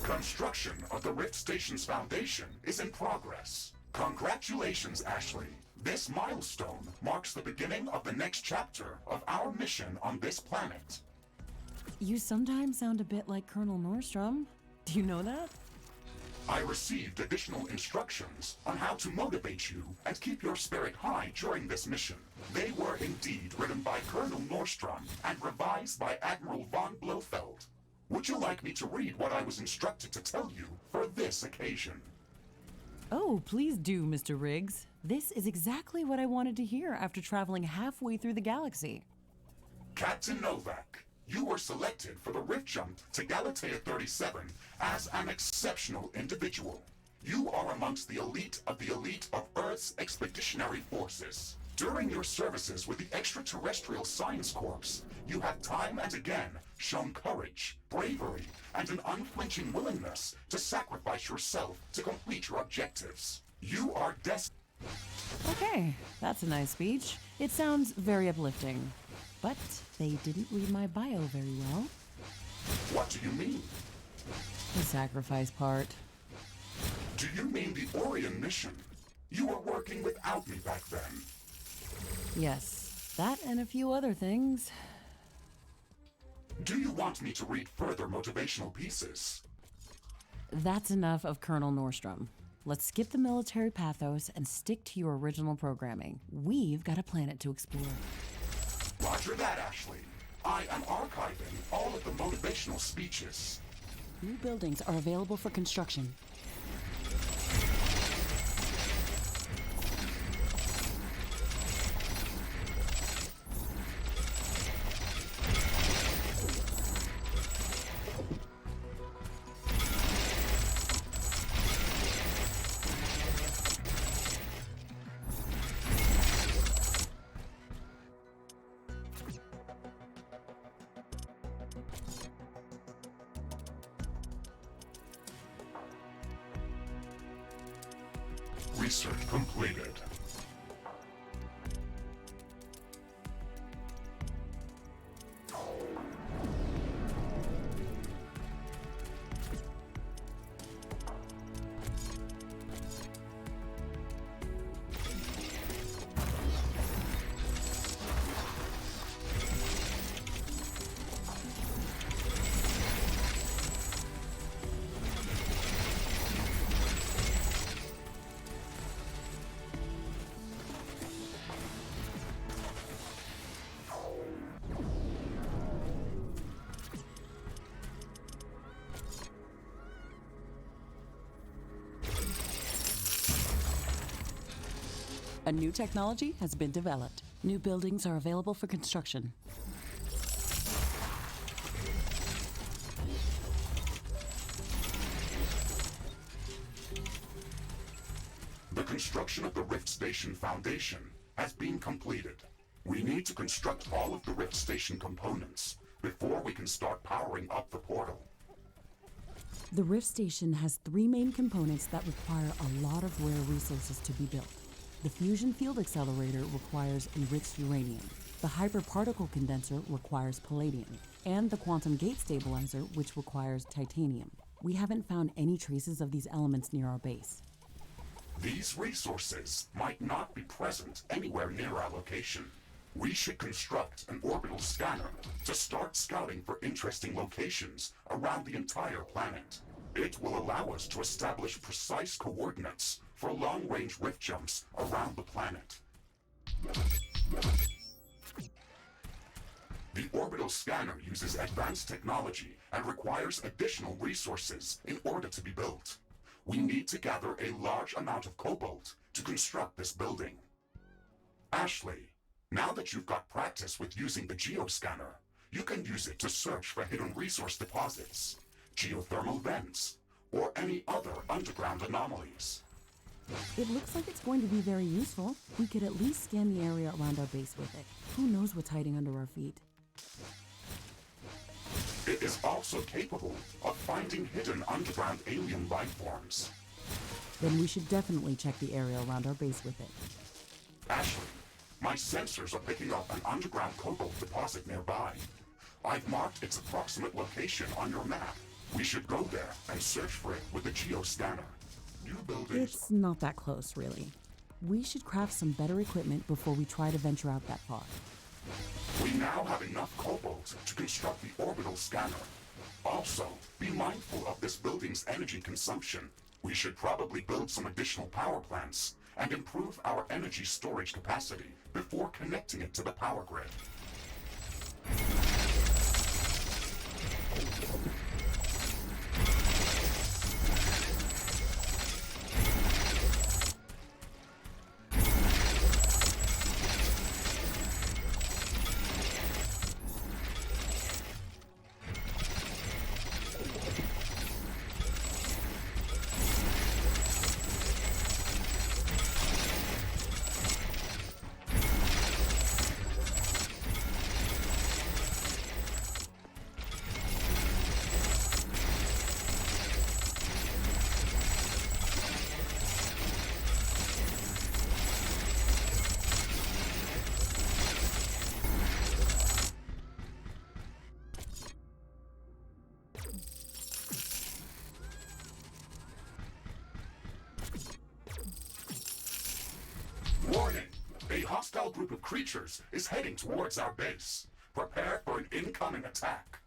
Construction of the Rift Station's foundation is in progress. Congratulations, Ashley. This milestone marks the beginning of the next chapter of our mission on this planet. You sometimes sound a bit like Colonel Nordstrom. Do you know that? I received additional instructions on how to motivate you and keep your spirit high during this mission. They were indeed written by Colonel Nordstrom and revised by Admiral von Blofeld. Would you like me to read what I was instructed to tell you for this occasion? Oh, please do, Mr. Riggs. This is exactly what I wanted to hear after traveling halfway through the galaxy. Captain Novak, you were selected for the Rift Jump to Galatea 37 as an exceptional individual. You are amongst the elite of Earth's expeditionary forces. During your services with the Extraterrestrial Science Corps, you have time and again shown courage, bravery, and an unflinching willingness to sacrifice yourself to complete your objectives. You are Okay, that's a nice speech. It sounds very uplifting. But they didn't read my bio very well. What do you mean? The sacrifice part. Do you mean the Orion mission? You were working without me back then. Yes, that and a few other things. Do you want me to read further motivational pieces? That's enough of Colonel Nordstrom. Let's skip the military pathos and stick to your original programming. We've got a planet to explore. Roger that, Ashley. I am archiving all of the motivational speeches. New buildings are available for construction. Research completed. A new technology has been developed. New buildings are available for construction. The construction of the Rift Station Foundation has been completed. We need to construct all of the Rift Station components before we can start powering up the portal. The Rift Station has three main components that require a lot of rare resources to be built. The fusion field accelerator requires enriched uranium. The hyperparticle condenser requires palladium. And the quantum gate stabilizer, which requires titanium. We haven't found any traces of these elements near our base. These resources might not be present anywhere near our location. We should construct an orbital scanner to start scouting for interesting locations around the entire planet. It will allow us to establish precise coordinates for long-range rift jumps around the planet. The orbital scanner uses advanced technology and requires additional resources in order to be built. We need to gather a large amount of cobalt to construct this building. Ashley, now that you've got practice with using the geoscanner, you can use it to search for hidden resource deposits, geothermal vents, or any other underground anomalies. It looks like it's going to be very useful. We could at least scan the area around our base with it. Who knows what's hiding under our feet? It is also capable of finding hidden underground alien life forms. Then we should definitely check the area around our base with it. Ashley, my sensors are picking up an underground cobalt deposit nearby. I've marked its approximate location on your map. We should go there and search for it with the geoscanner. New buildings. It's not that close, really. We should craft some better equipment before we try to venture out that far. We now have enough cobalt to construct the orbital scanner. Also, be mindful of this building's energy consumption. We should probably build some additional power plants and improve our energy storage capacity before connecting it to the power grid. Warning! A hostile group of creatures is heading towards our base. Prepare for an incoming attack.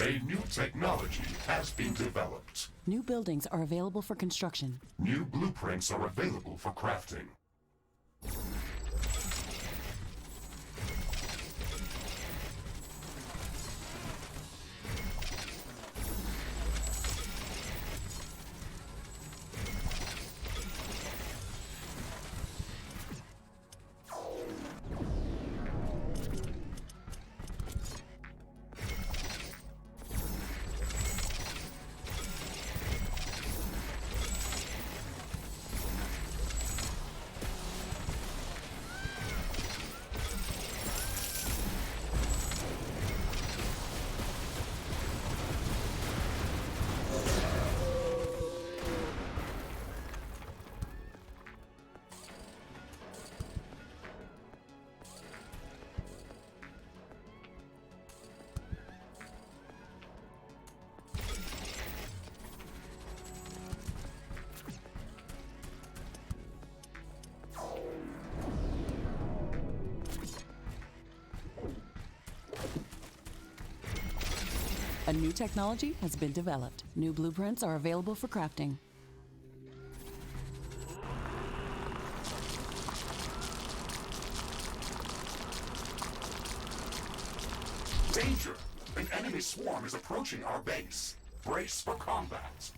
A new technology has been developed. New buildings are available for construction. New blueprints are available for crafting. A new technology has been developed. New blueprints are available for crafting. Danger! An enemy swarm is approaching our base. Brace for combat.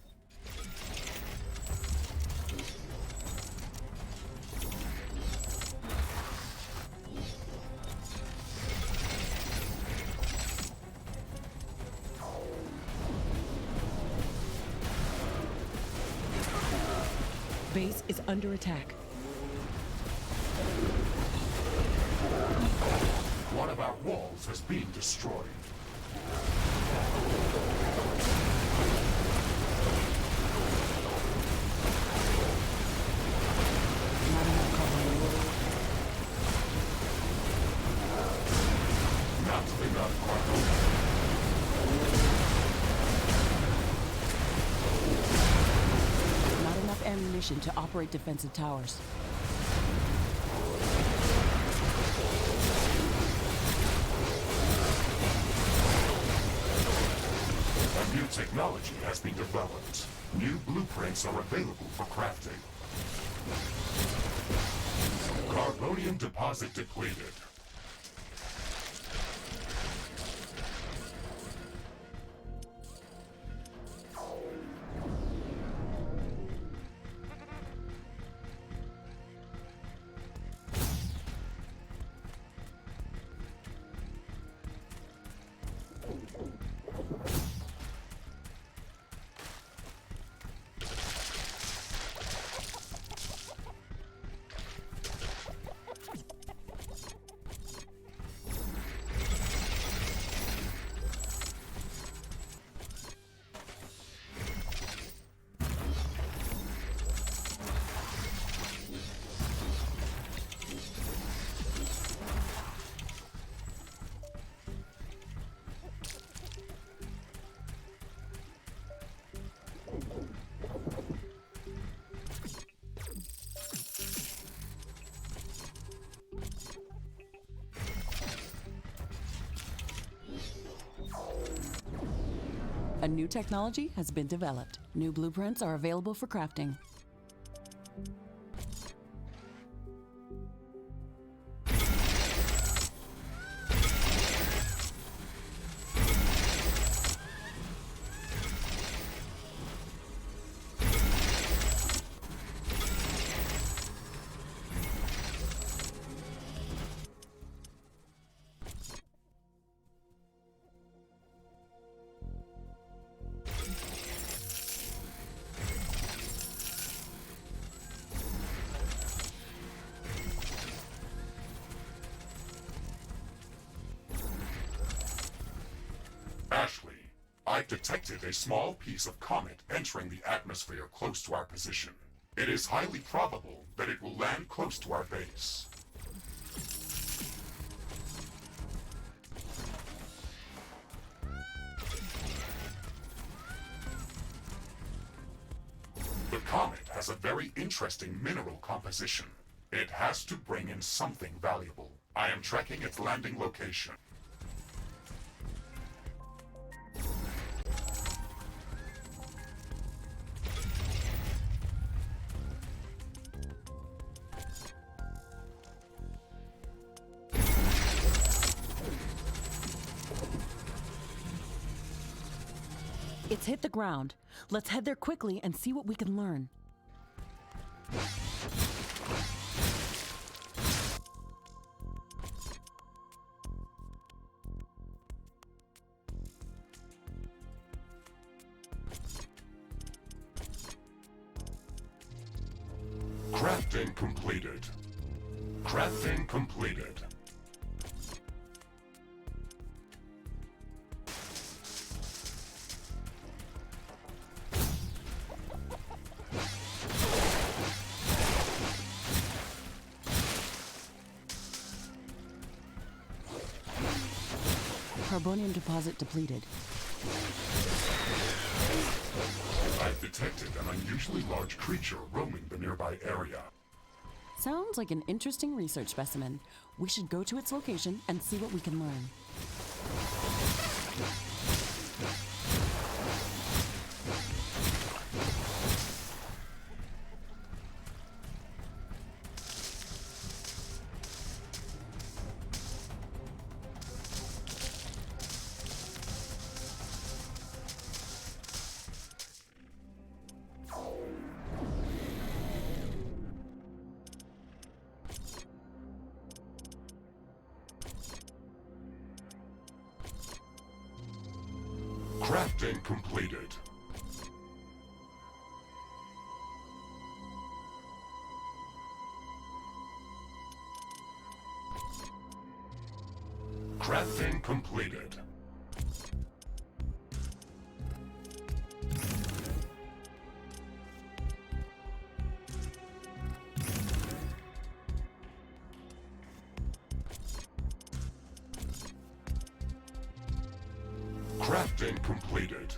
Base is under attack. One of our walls has been destroyed. Not enough cover. Not enough cargo. Not enough ammunition to operate defensive towers. A new technology has been developed. New blueprints are available for crafting. Carbonium deposit depleted. A new technology has been developed. New blueprints are available for crafting. Ashley, I've detected a small piece of comet entering the atmosphere close to our position. It is highly probable that it will land close to our base. The comet has a very interesting mineral composition. It has to bring in something valuable. I am tracking its landing location. It's hit the ground. Let's head there quickly and see what we can learn. Crafting completed. Crafting completed. Carbonium deposit depleted. I've detected an unusually large creature roaming the nearby area. Sounds like an interesting research specimen. We should go to its location and see what we can learn. Crafting completed. Crafting completed. Crafting completed.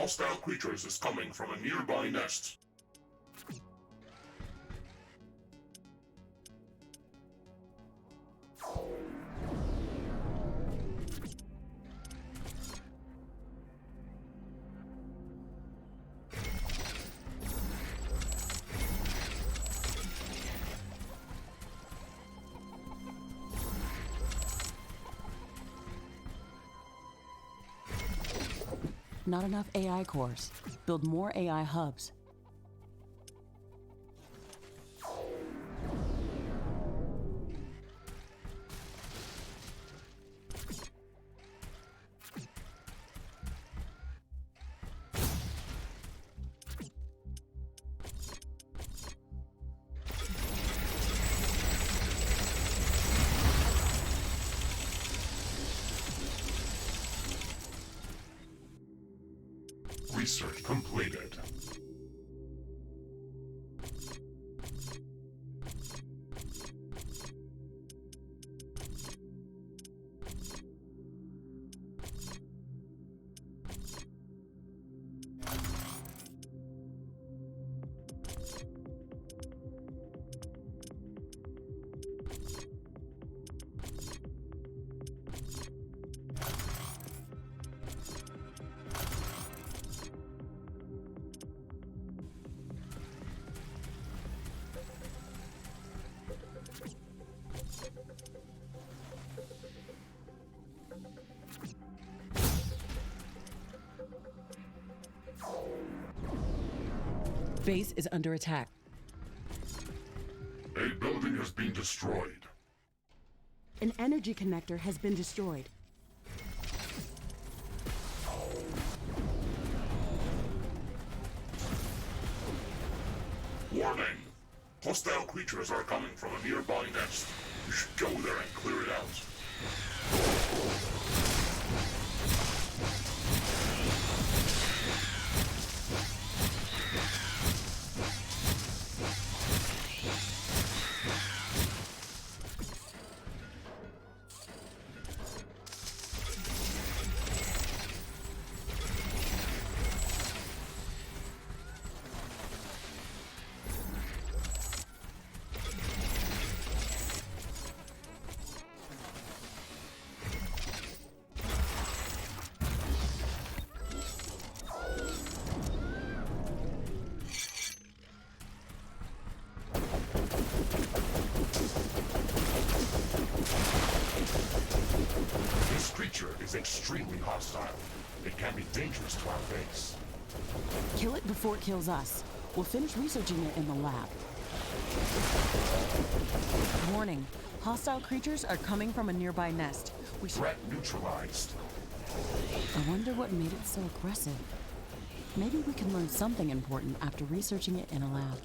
Hostile creatures is coming from a nearby nest. Not enough AI cores. Build more AI hubs. Research completed. Base is under attack. A building has been destroyed. An energy connector has been destroyed. Warning! Hostile creatures are coming from a nearby nest. You should go there and clear it out. This creature is extremely hostile. It can be dangerous to our base. Kill it before it kills us. We'll finish researching it in the lab. Warning. Hostile creatures are coming from a nearby nest. We should... Threat neutralized. I wonder what made it so aggressive. Maybe we can learn something important after researching it in a lab.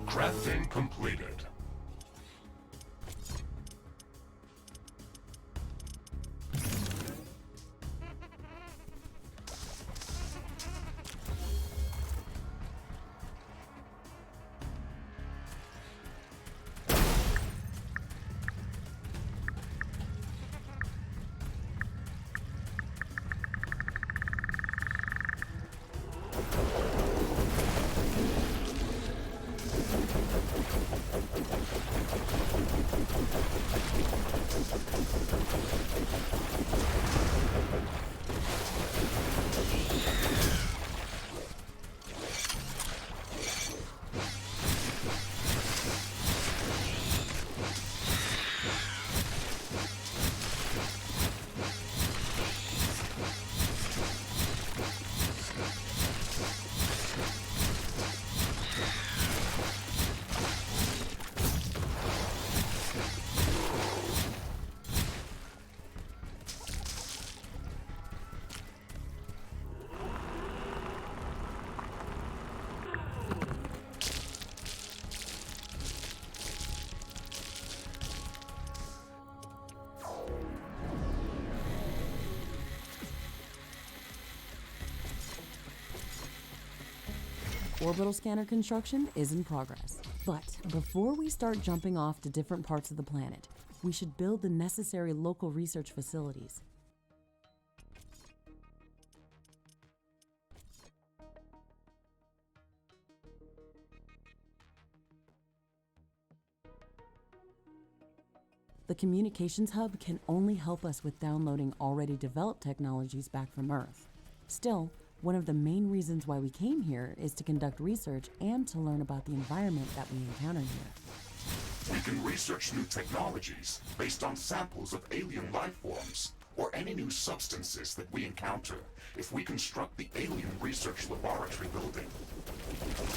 Crafting completed. Orbital scanner construction is in progress. But before we start jumping off to different parts of the planet, we should build the necessary local research facilities. The communications hub can only help us with downloading already developed technologies back from Earth. Still, one of the main reasons why we came here is to conduct research and to learn about the environment that we encounter here. We can research new technologies based on samples of alien life forms or any new substances that we encounter if we construct the Alien Research Laboratory building.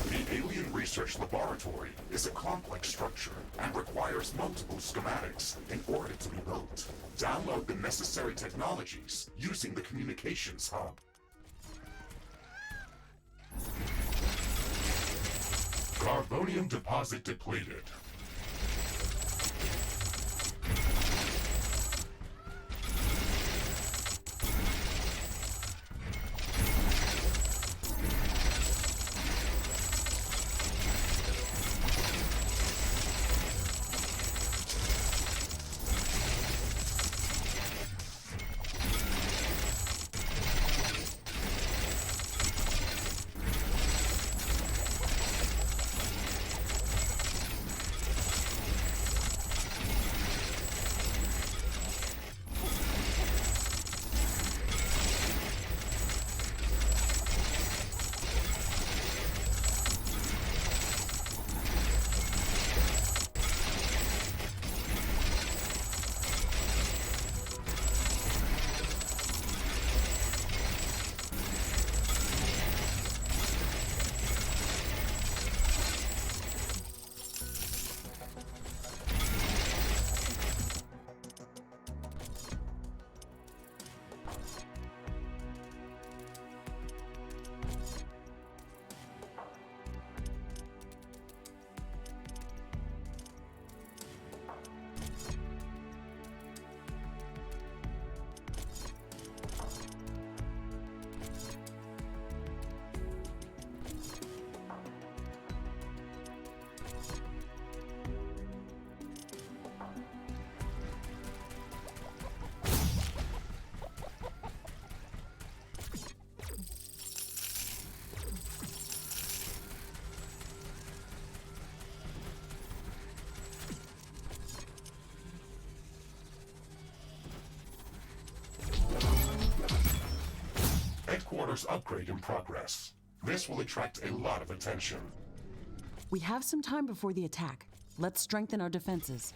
The Alien Research Laboratory is a complex structure and requires multiple schematics in order to be built. Download the necessary technologies using the communications hub. Carbonium deposit depleted. Headquarters upgrade in progress. This will attract a lot of attention. We have some time before the attack. Let's strengthen our defenses.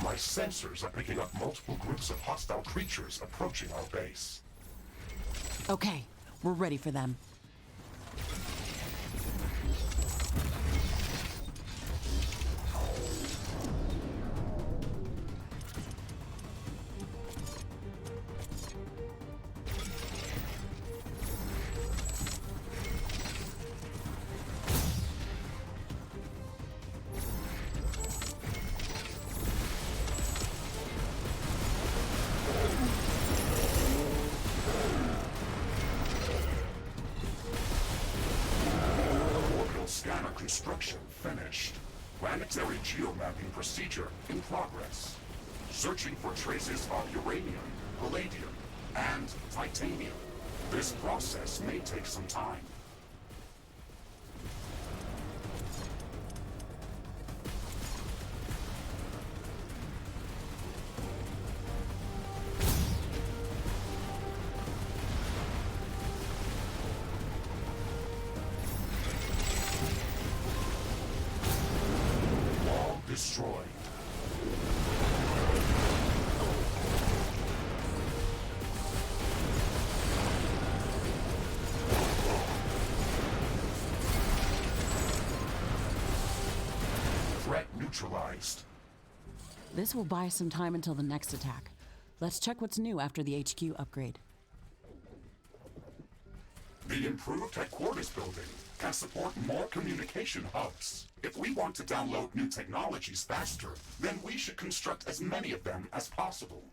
My sensors are picking up multiple groups of hostile creatures approaching our base. Okay, we're ready for them. Scanner construction finished. Planetary geomapping procedure in progress. Searching for traces of uranium, palladium, and titanium. This process may take some time. Destroyed. Threat neutralized. This will buy us some time until the next attack. Let's check what's new after the HQ upgrade. The improved headquarters building can support more communication hubs. If we want to download new technologies faster, then we should construct as many of them as possible.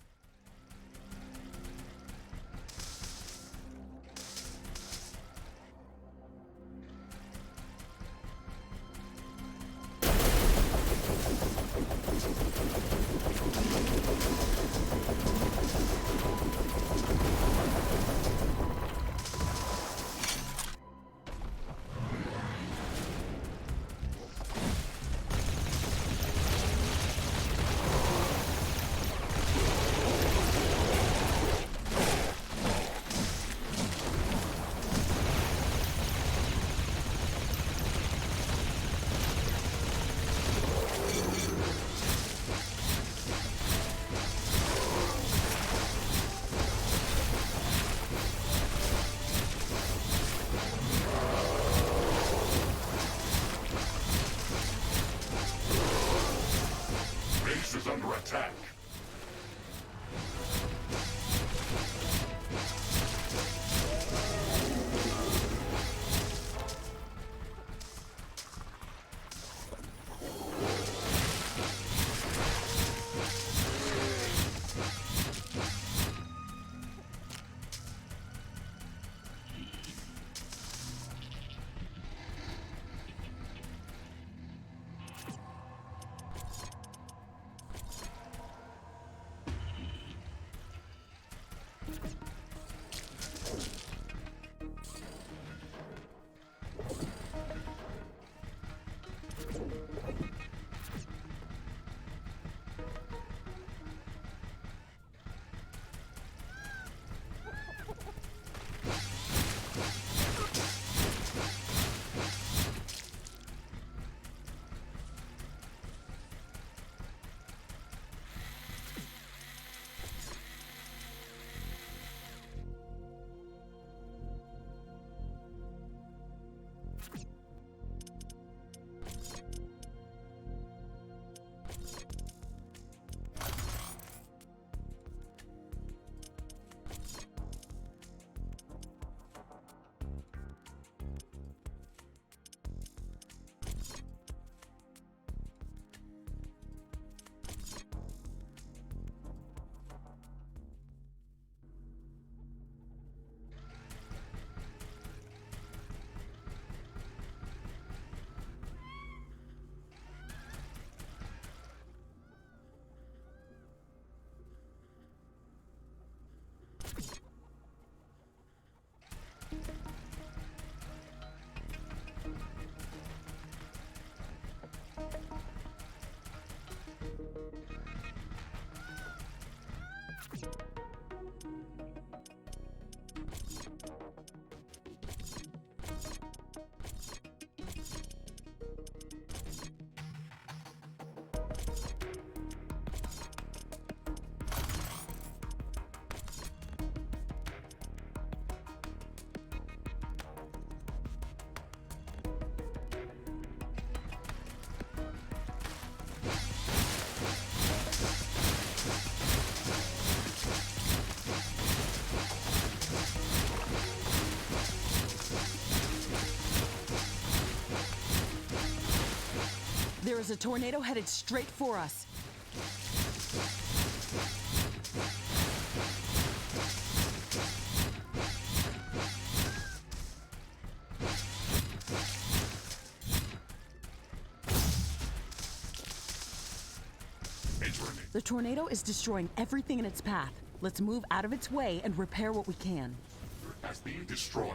Is under attack. There's a tornado headed straight for us. The tornado is destroying everything in its path. Let's move out of its way and repair what we can. Has been destroyed.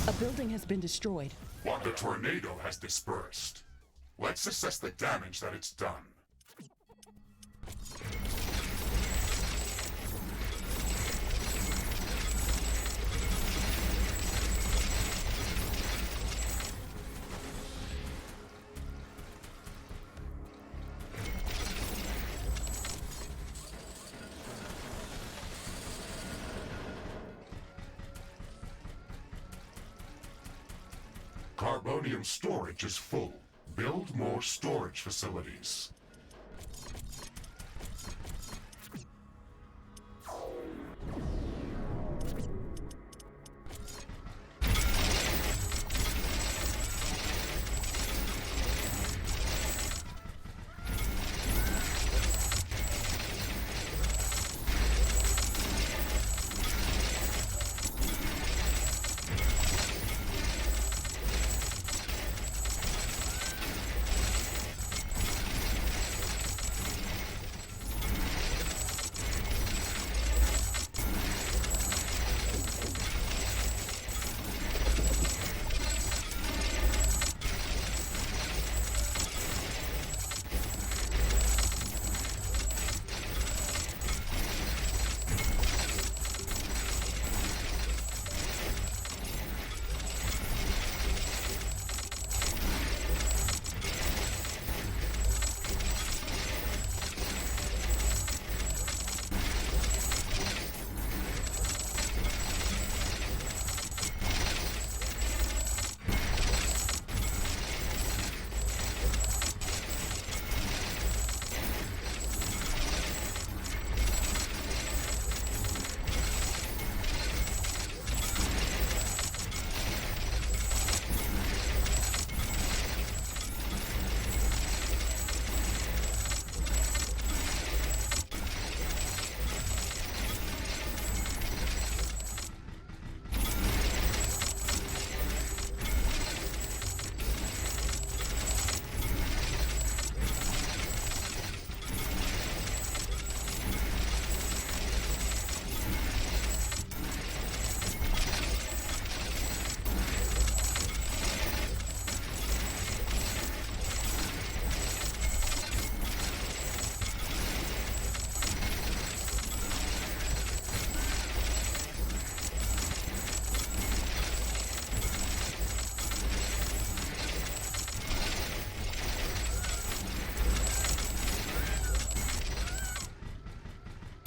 A building has been destroyed. While the tornado has dispersed, let's assess the damage that it's done. Carbonium storage is full. Build more storage facilities.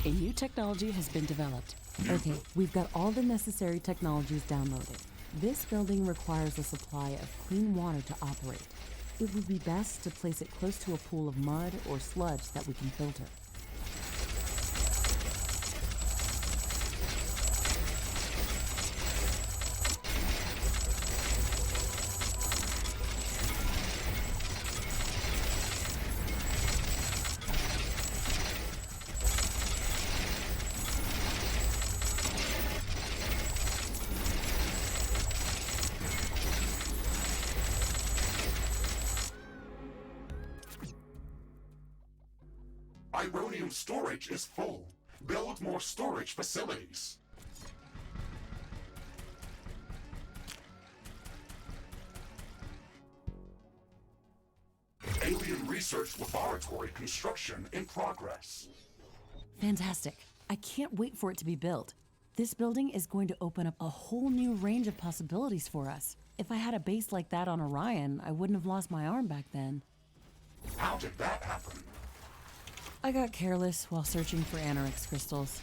A new technology has been developed. Okay, we've got all the necessary technologies downloaded. This building requires a supply of clean water to operate. It would be best to place it close to a pool of mud or sludge that we can filter. Ironium storage is full. Build more storage facilities. Alien research laboratory construction in progress. Fantastic. I can't wait for it to be built. This building is going to open up a whole new range of possibilities for us. If I had a base like that on Orion, I wouldn't have lost my arm back then. How did that happen? I got careless while searching for Anorix crystals.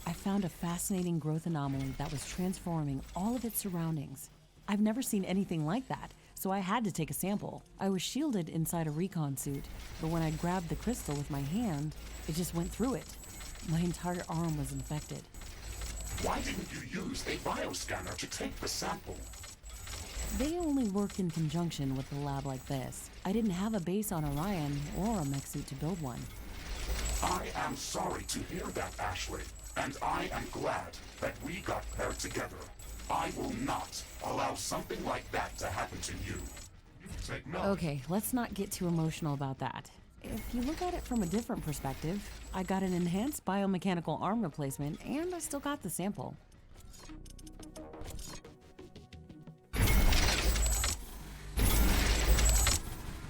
I found a fascinating growth anomaly that was transforming all of its surroundings. I've never seen anything like that, so I had to take a sample. I was shielded inside a recon suit, but when I grabbed the crystal with my hand, it just went through it. My entire arm was infected. Why didn't you use a bioscanner to take the sample? They only work in conjunction with a lab like this. I didn't have a base on Orion or a mech suit to build one. I am sorry to hear that, Ashley, and I am glad that we got paired together. I will not allow something like that to happen to you. You take note. Okay, let's not get too emotional about that. If you look at it from a different perspective, I got an enhanced biomechanical arm replacement and I still got the sample.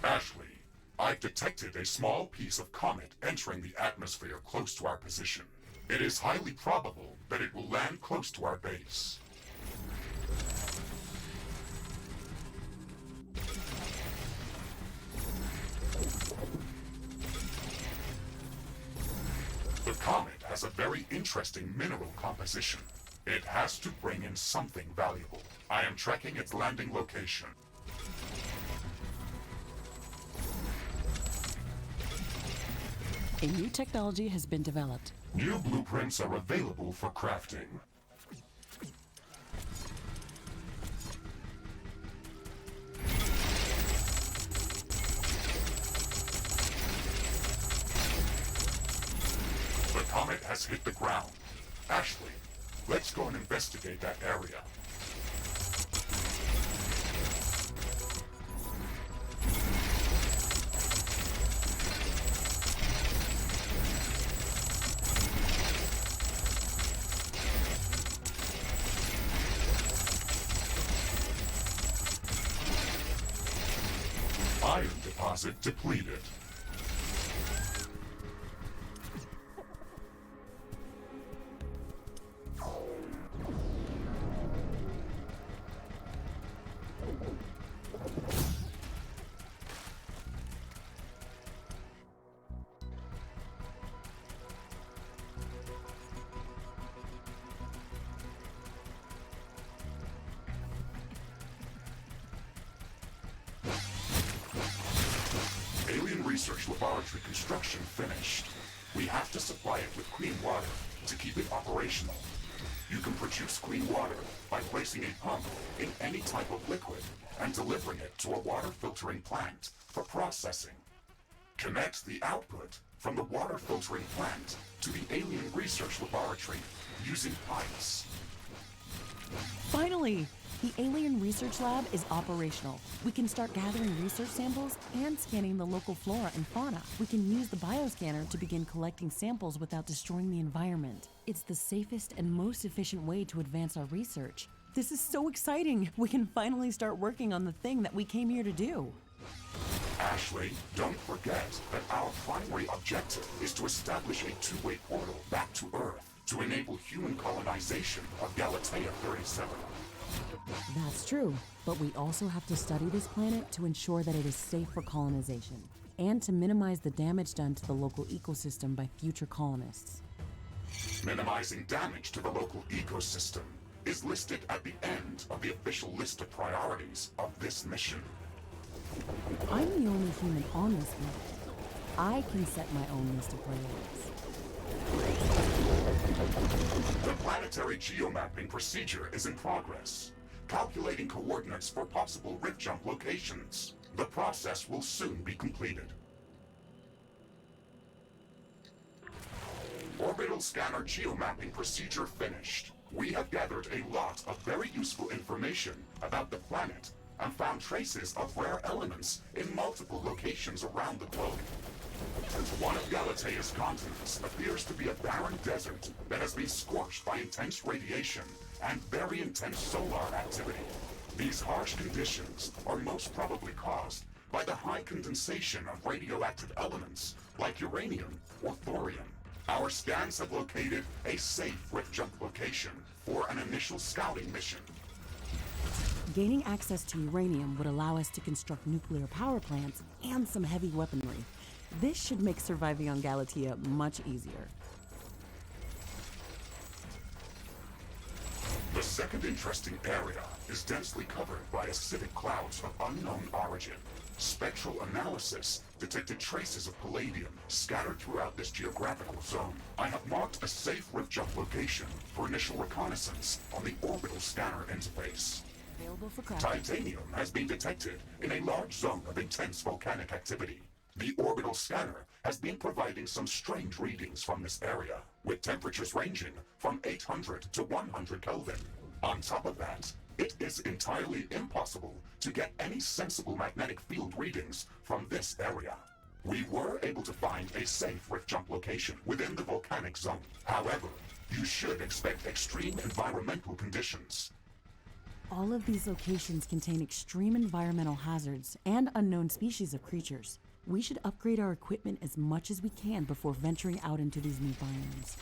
Ashley, I've detected a small piece of comet entering the atmosphere close to our position. It is highly probable that it will land close to our base. The comet has a very interesting mineral composition. It has to bring in something valuable. I am tracking its landing location. A new technology has been developed. New blueprints are available for crafting. The comet has hit the ground. Ashley, let's go and investigate that area. Iron deposit depleted. Alien research laboratory construction finished. We have to supply it with clean water to keep it operational. You can produce clean water by placing a pump in any type of liquid and delivering it to a water filtering plant for processing. Connect the output from the water filtering plant to the alien research laboratory using pipes. Finally! The Alien Research Lab is operational. We can start gathering research samples and scanning the local flora and fauna. We can use the bioscanner to begin collecting samples without destroying the environment. It's the safest and most efficient way to advance our research. This is so exciting! We can finally start working on the thing that we came here to do. Ashley, don't forget that our primary objective is to establish a two-way portal back to Earth to enable human colonization of Galatea 37. That's true, but we also have to study this planet to ensure that it is safe for colonization, and to minimize the damage done to the local ecosystem by future colonists. Minimizing damage to the local ecosystem is listed at the end of the official list of priorities of this mission. I'm the only human on this planet. I can set my own list of priorities. The planetary geomapping procedure is in progress, calculating coordinates for possible rift jump locations. The process will soon be completed. Orbital scanner geomapping procedure finished. We have gathered a lot of very useful information about the planet and found traces of rare elements in multiple locations around the globe. One of Galatea's continents appears to be a barren desert that has been scorched by intense radiation and very intense solar activity. These harsh conditions are most probably caused by the high condensation of radioactive elements like uranium or thorium. Our scans have located a safe rift jump location for an initial scouting mission. Gaining access to uranium would allow us to construct nuclear power plants and some heavy weaponry. This should make surviving on Galatea much easier. The second interesting area is densely covered by acidic clouds of unknown origin. Spectral analysis detected traces of palladium scattered throughout this geographical zone. I have marked a safe rift jump location for initial reconnaissance on the orbital scanner interface. Available for crafting. Titanium has been detected in a large zone of intense volcanic activity. The orbital scanner has been providing some strange readings from this area, with temperatures ranging from 800 to 100 Kelvin. On top of that, it is entirely impossible to get any sensible magnetic field readings from this area. We were able to find a safe rift jump location within the volcanic zone. However, you should expect extreme environmental conditions. All of these locations contain extreme environmental hazards and unknown species of creatures. We should upgrade our equipment as much as we can before venturing out into these new biomes.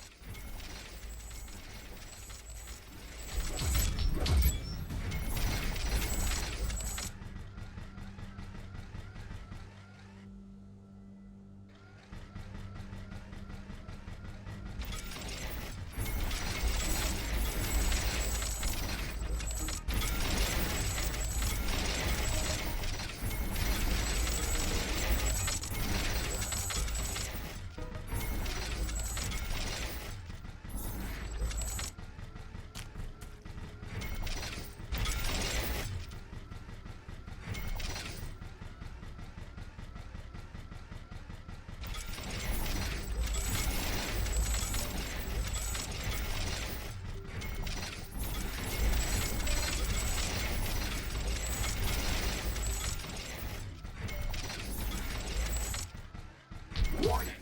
Warning!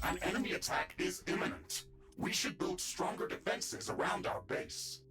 An enemy attack is imminent. We should build stronger defenses around our base.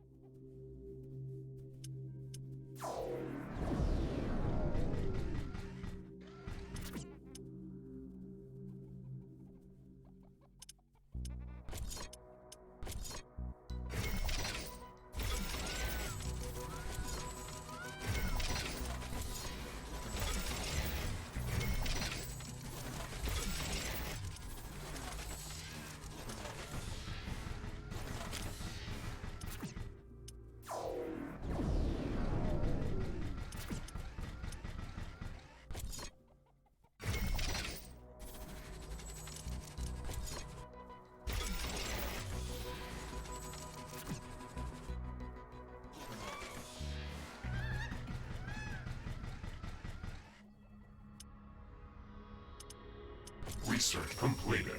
Research completed.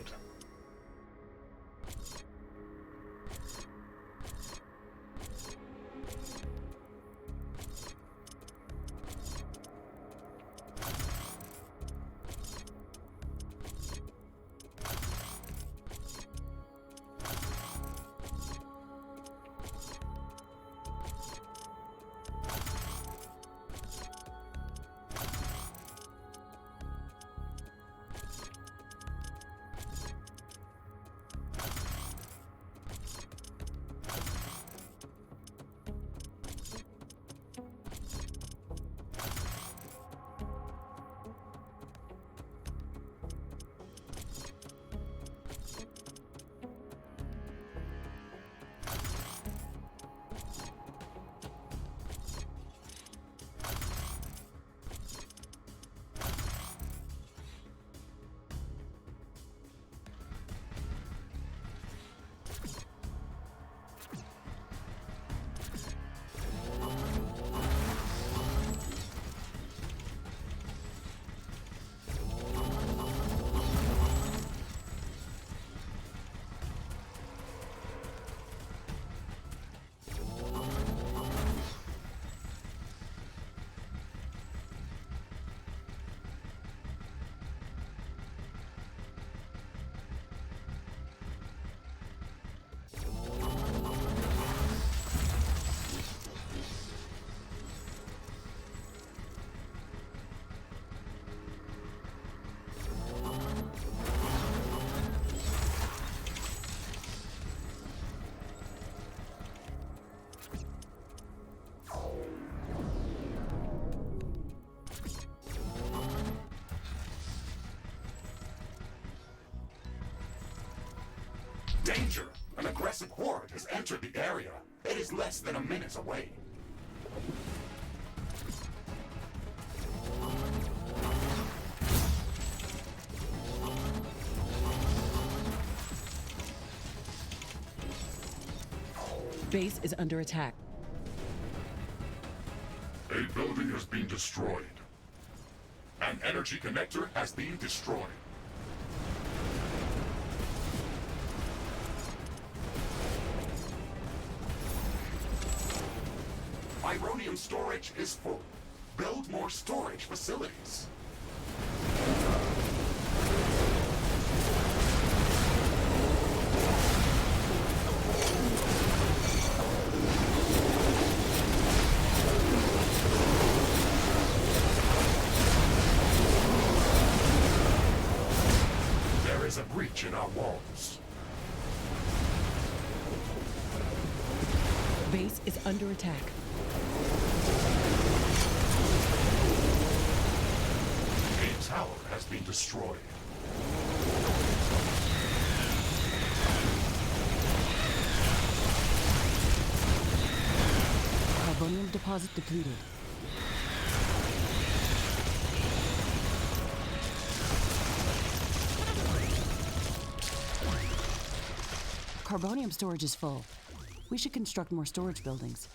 Danger! An aggressive horde has entered the area. It is less than a minute away. Base is under attack. A building has been destroyed. An energy connector has been destroyed. Ironium storage is full. Build more storage facilities. There is a breach in our walls. Base is under attack. A tower has been destroyed. Carbonium deposit depleted. Carbonium storage is full. We should construct more storage buildings.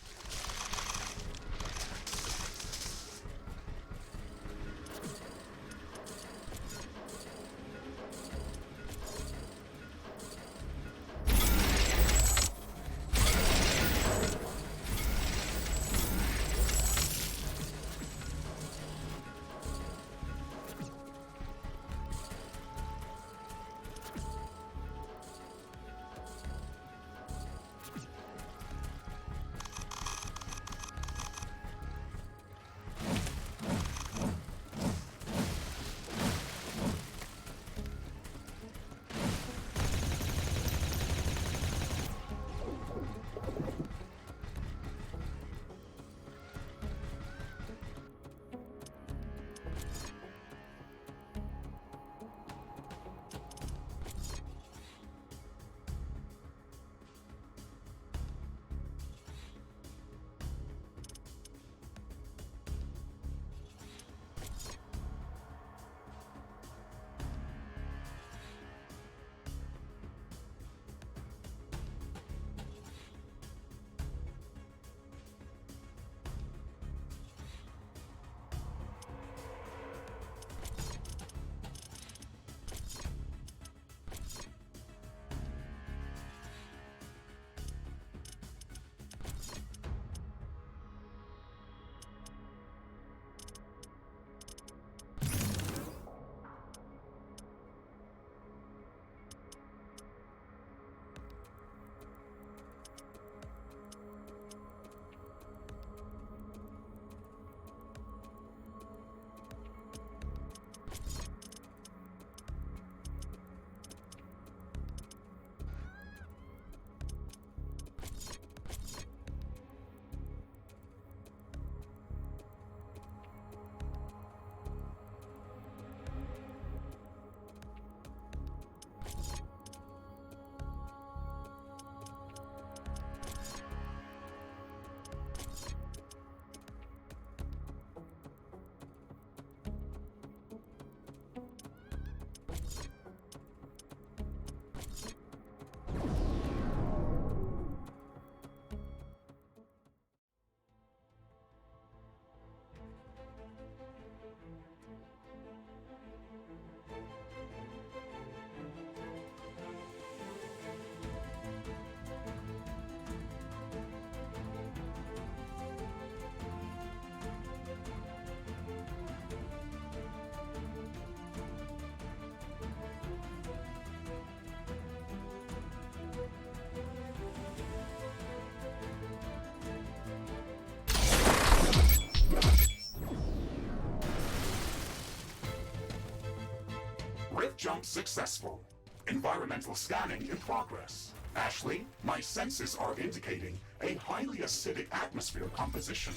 Rift jump successful. Environmental scanning in progress. Ashley, my senses are indicating a highly acidic atmosphere composition.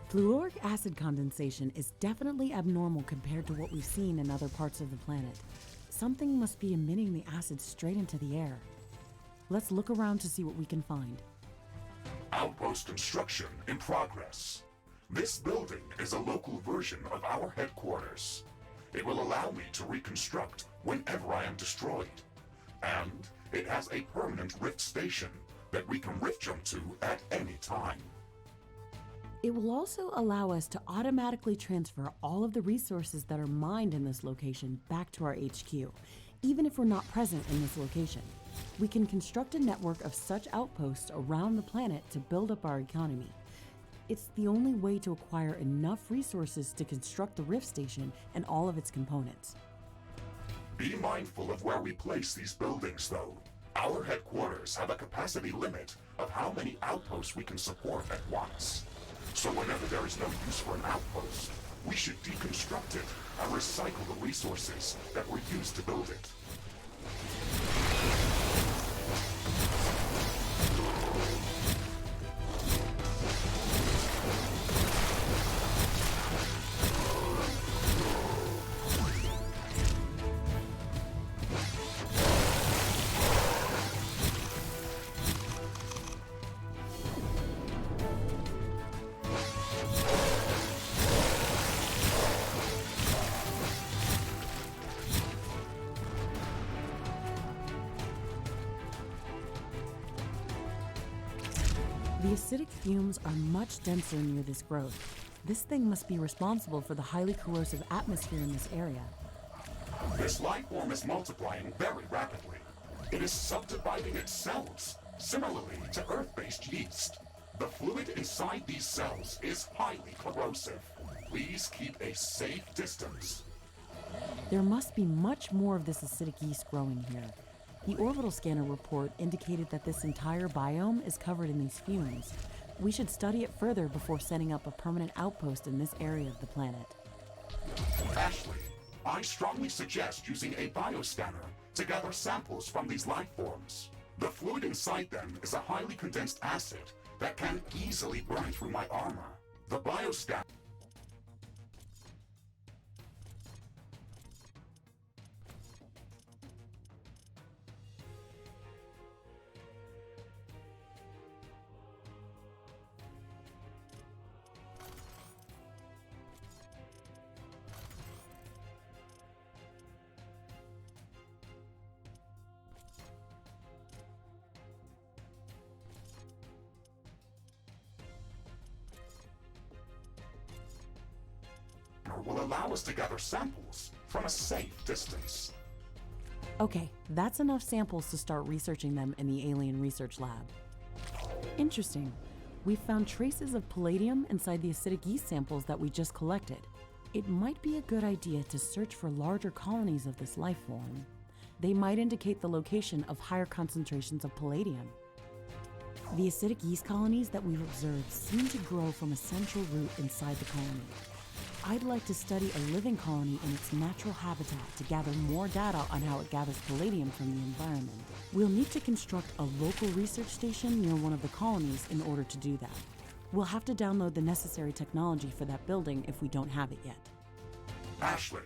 Fluoric acid condensation is definitely abnormal compared to what we've seen in other parts of the planet. Something must be emitting the acid straight into the air. Let's look around to see what we can find. Outpost construction in progress. This building is a local version of our headquarters. It will allow me to reconstruct whenever I am destroyed. And it has a permanent rift station that we can rift jump to at any time. It will also allow us to automatically transfer all of the resources that are mined in this location back to our HQ, even if we're not present in this location. We can construct a network of such outposts around the planet to build up our economy. It's the only way to acquire enough resources to construct the Rift Station and all of its components. Be mindful of where we place these buildings, though. Our headquarters have a capacity limit of how many outposts we can support at once. So whenever there is no use for an outpost, we should deconstruct it and recycle the resources that were used to build it. The acidic fumes are much denser near this growth. This thing must be responsible for the highly corrosive atmosphere in this area. This life form is multiplying very rapidly. It is subdividing its cells, similarly to Earth-based yeast. The fluid inside these cells is highly corrosive. Please keep a safe distance. There must be much more of this acidic yeast growing here. The orbital scanner report indicated that this entire biome is covered in these fumes. We should study it further before setting up a permanent outpost in this area of the planet. Ashley, I strongly suggest using a bioscanner to gather samples from these life forms. The fluid inside them is a highly condensed acid that can easily burn through my armor. The bioscanner will allow us to gather samples from a safe distance. Okay, that's enough samples to start researching them in the alien research lab. Interesting. We found traces of palladium inside the acidic yeast samples that we just collected. It might be a good idea to search for larger colonies of this life form. They might indicate the location of higher concentrations of palladium. The acidic yeast colonies that we've observed seem to grow from a central root inside the colony. I'd like to study a living colony in its natural habitat to gather more data on how it gathers palladium from the environment. We'll need to construct a local research station near one of the colonies in order to do that. We'll have to download the necessary technology for that building if we don't have it yet. Ashley,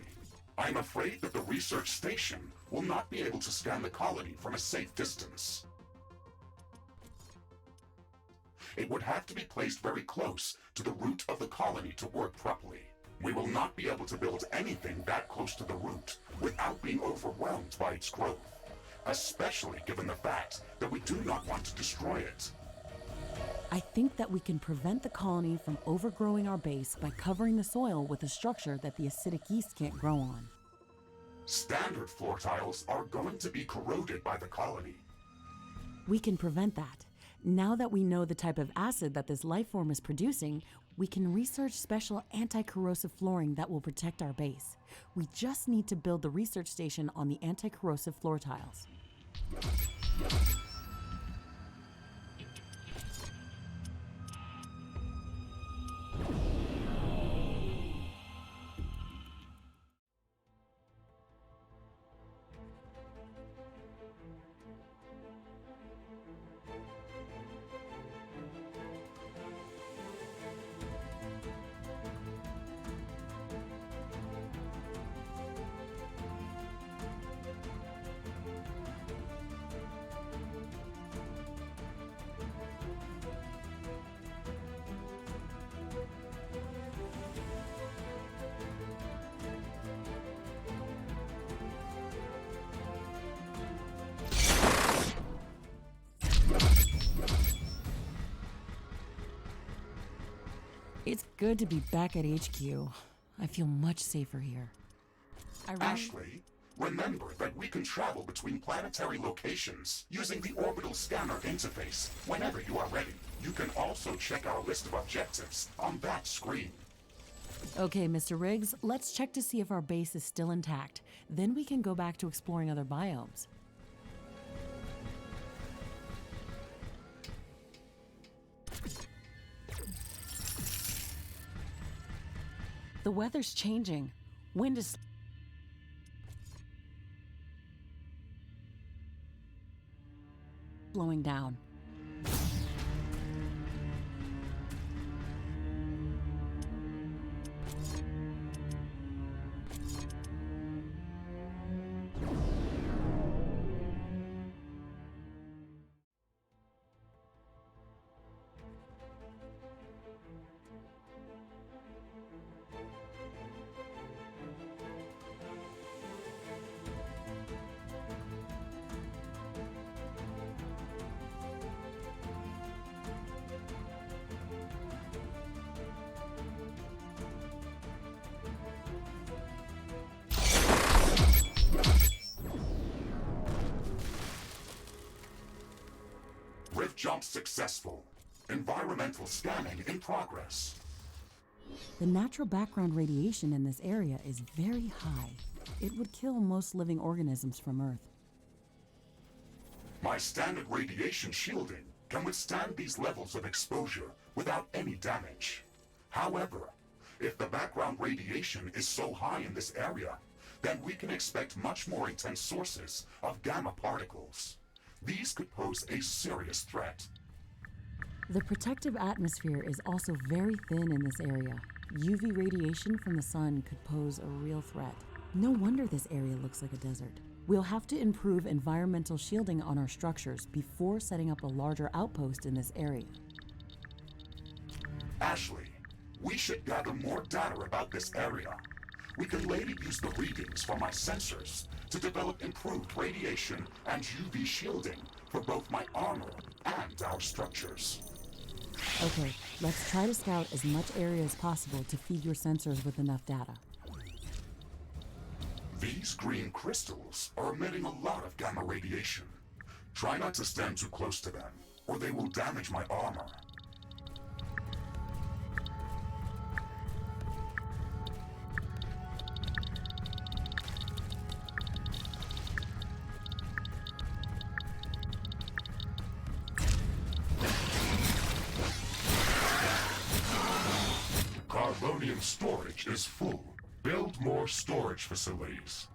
I'm afraid that the research station will not be able to scan the colony from a safe distance. It would have to be placed very close to the root of the colony to work properly. We will not be able to build anything that close to the root without being overwhelmed by its growth, especially given the fact that we do not want to destroy it. I think that we can prevent the colony from overgrowing our base by covering the soil with a structure that the acidic yeast can't grow on. Standard floor tiles are going to be corroded by the colony. We can prevent that. Now that we know the type of acid that this life form is producing, we can research special anti-corrosive flooring that will protect our base. We just need to build the research station on the anti-corrosive floor tiles. It's good to be back at HQ. I feel much safer here. Ashley, remember that we can travel between planetary locations using the orbital scanner interface whenever you are ready. You can also check our list of objectives on that screen. Okay, Mr. Riggs, let's check to see if our base is still intact. Then we can go back to exploring other biomes. The weather's changing. Wind is slowing down. Rift jump successful. Environmental scanning in progress. The natural background radiation in this area is very high. It would kill most living organisms from Earth. My standard radiation shielding can withstand these levels of exposure without any damage. However, if the background radiation is so high in this area, then we can expect much more intense sources of gamma particles. These could pose a serious threat. The protective atmosphere is also very thin in this area. UV radiation from the sun could pose a real threat. No wonder this area looks like a desert. We'll have to improve environmental shielding on our structures before setting up a larger outpost in this area. Ashley, we should gather more data about this area. We can later use the readings from my sensors to develop improved radiation and UV shielding for both my armor and our structures. Okay, let's try to scout as much area as possible to feed your sensors with enough data. These green crystals are emitting a lot of gamma radiation. Try not to stand too close to them, or they will damage my armor. Carbonium storage is full. Build more storage facilities.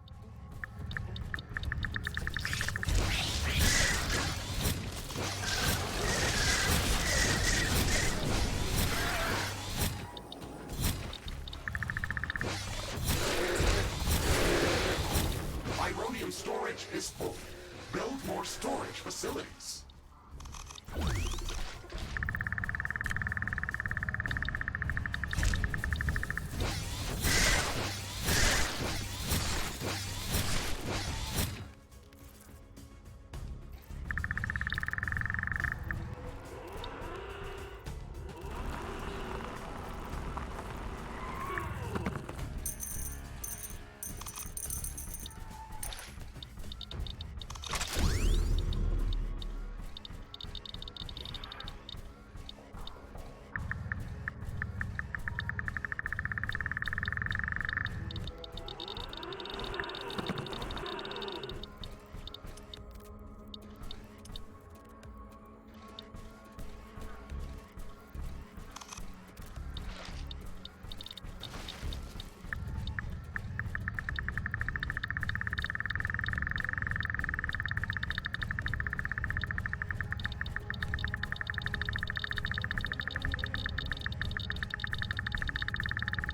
Ironium storage is full. Build more storage facilities.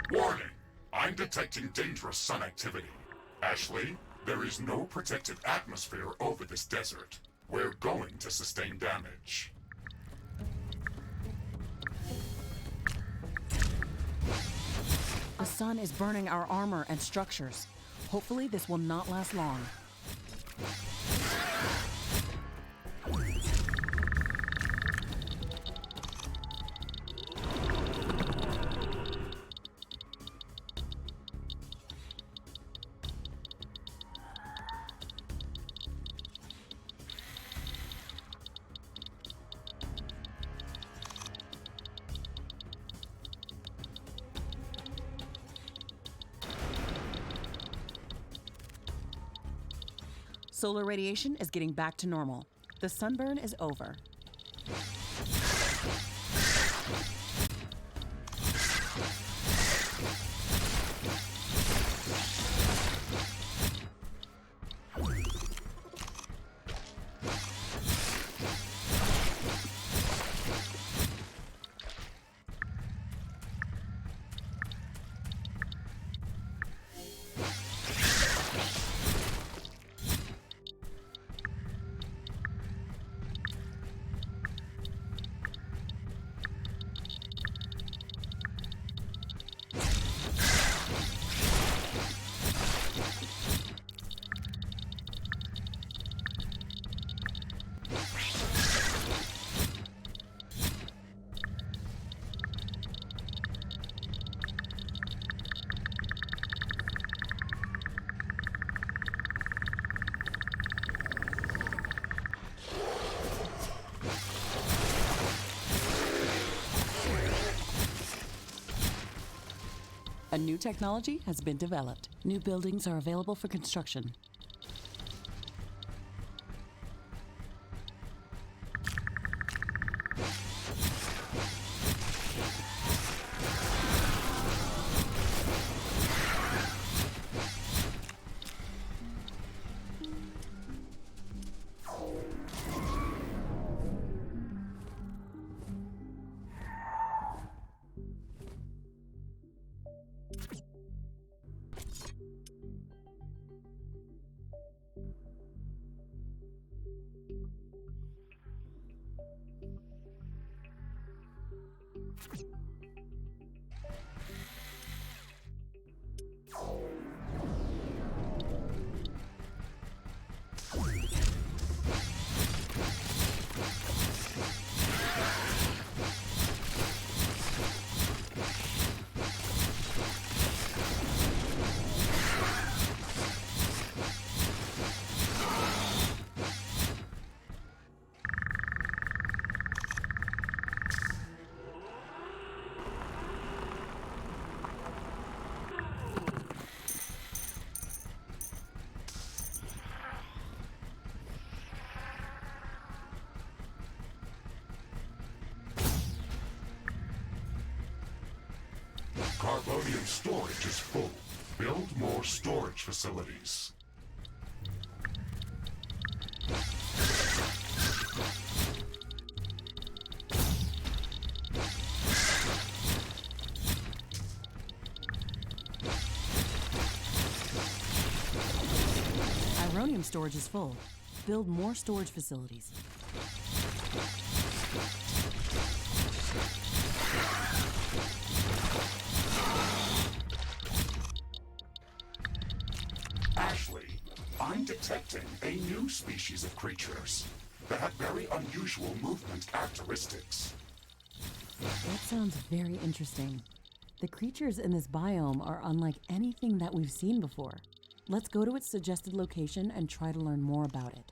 Warning! I'm detecting dangerous sun activity. Ashley, there is no protected atmosphere over this desert. We're going to sustain damage. The sun is burning our armor and structures. Hopefully this will not last long. Solar radiation is getting back to normal. The sunburn is over. A new technology has been developed. New buildings are available for construction. Carbonium storage is full. Build more storage facilities. Ironium storage is full. Build more storage facilities. Ashley, I'm detecting a new species of creatures that have very unusual movement characteristics. That sounds very interesting. The creatures in this biome are unlike anything that we've seen before. Let's go to its suggested location and try to learn more about it.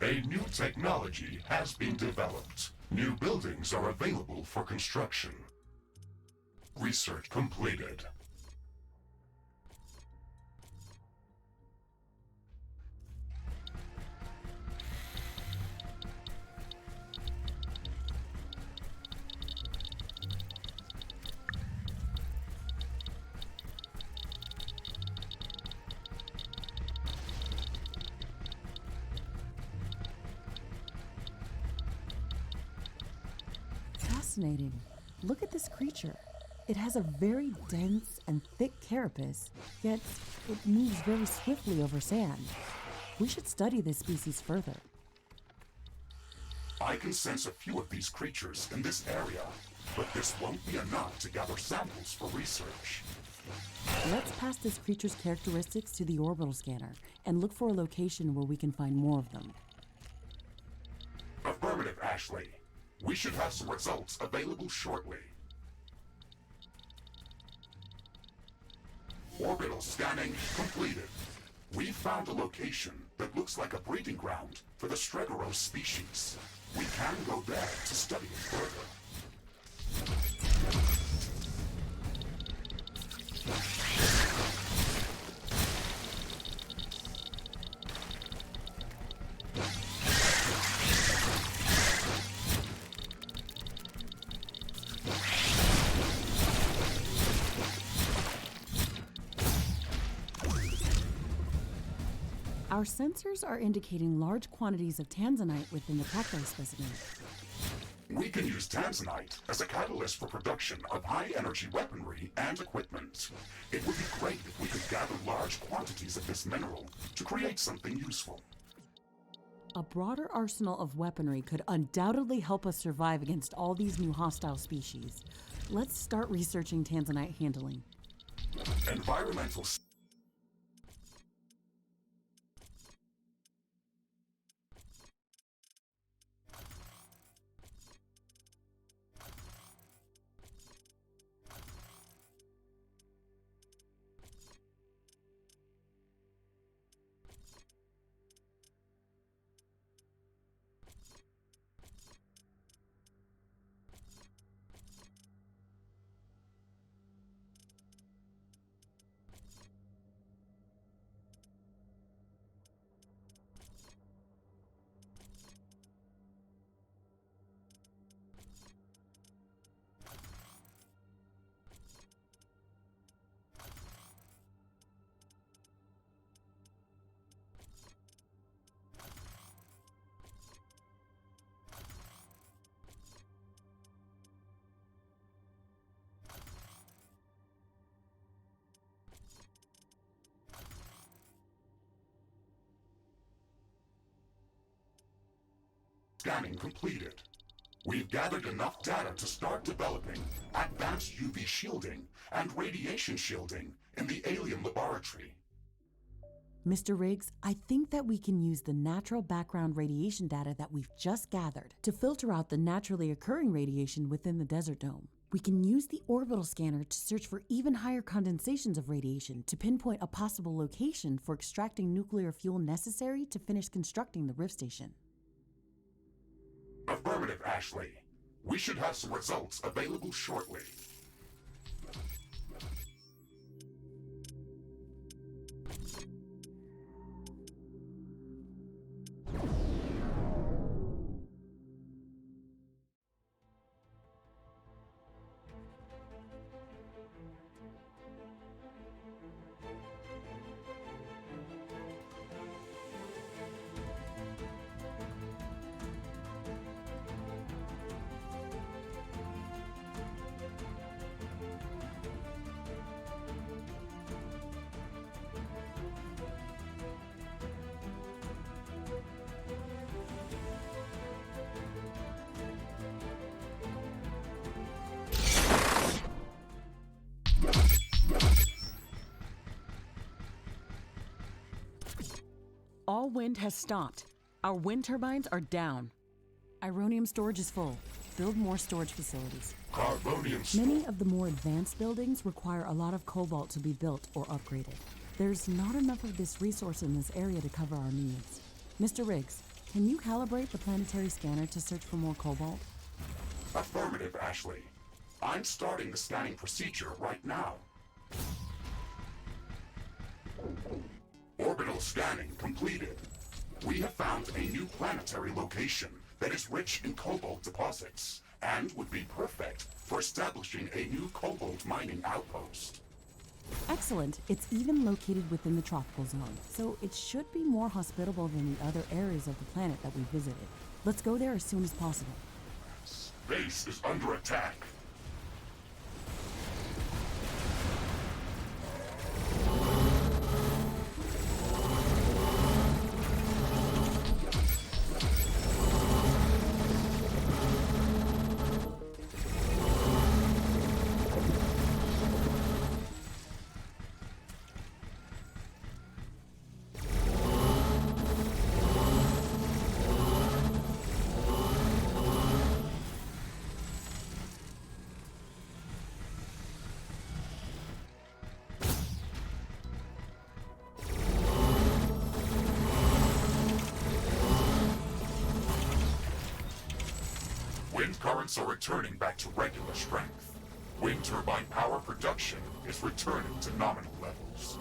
A new technology has been developed. New buildings are available for construction. Research completed. Fascinating. Look at this creature. It has a very dense and thick carapace, yet it moves very swiftly over sand. We should study this species further. I can sense a few of these creatures in this area, but this won't be enough to gather samples for research. Let's pass this creature's characteristics to the orbital scanner and look for a location where we can find more of them. Affirmative, Ashley. We should have some results available shortly. Orbital scanning completed. We found a location that looks like a breeding ground for the Stregoros species. We can go there to study it further. Our sensors are indicating large quantities of tanzanite within the cacti specimen. We can use tanzanite as a catalyst for production of high-energy weaponry and equipment. It would be great if we could gather large quantities of this mineral to create something useful. A broader arsenal of weaponry could undoubtedly help us survive against all these new hostile species. Let's start researching tanzanite handling. Environmental scanning completed. We've gathered enough data to start developing advanced UV shielding and radiation shielding in the alien laboratory. Mr. Riggs, I think that we can use the natural background radiation data that we've just gathered to filter out the naturally occurring radiation within the desert dome. We can use the orbital scanner to search for even higher condensations of radiation to pinpoint a possible location for extracting nuclear fuel necessary to finish constructing the Rift Station. Affirmative, Ashley. We should have some results available shortly. All wind has stopped. Our wind turbines are down. Ironium storage is full. Build more storage facilities. Carbonium Many of the more advanced buildings require a lot of cobalt to be built or upgraded. There's not enough of this resource in this area to cover our needs. Mr. Riggs, can you calibrate the planetary scanner to search for more cobalt? Affirmative, Ashley. I'm starting the scanning procedure right now. Orbital scanning completed. We have found a new planetary location that is rich in cobalt deposits and would be perfect for establishing a new cobalt mining outpost. Excellent. It's even located within the tropical zone, so it should be more hospitable than the other areas of the planet that we visited. Let's go there as soon as possible. Space is under attack. Wind currents are returning back to regular strength. Wind turbine power production is returning to nominal levels.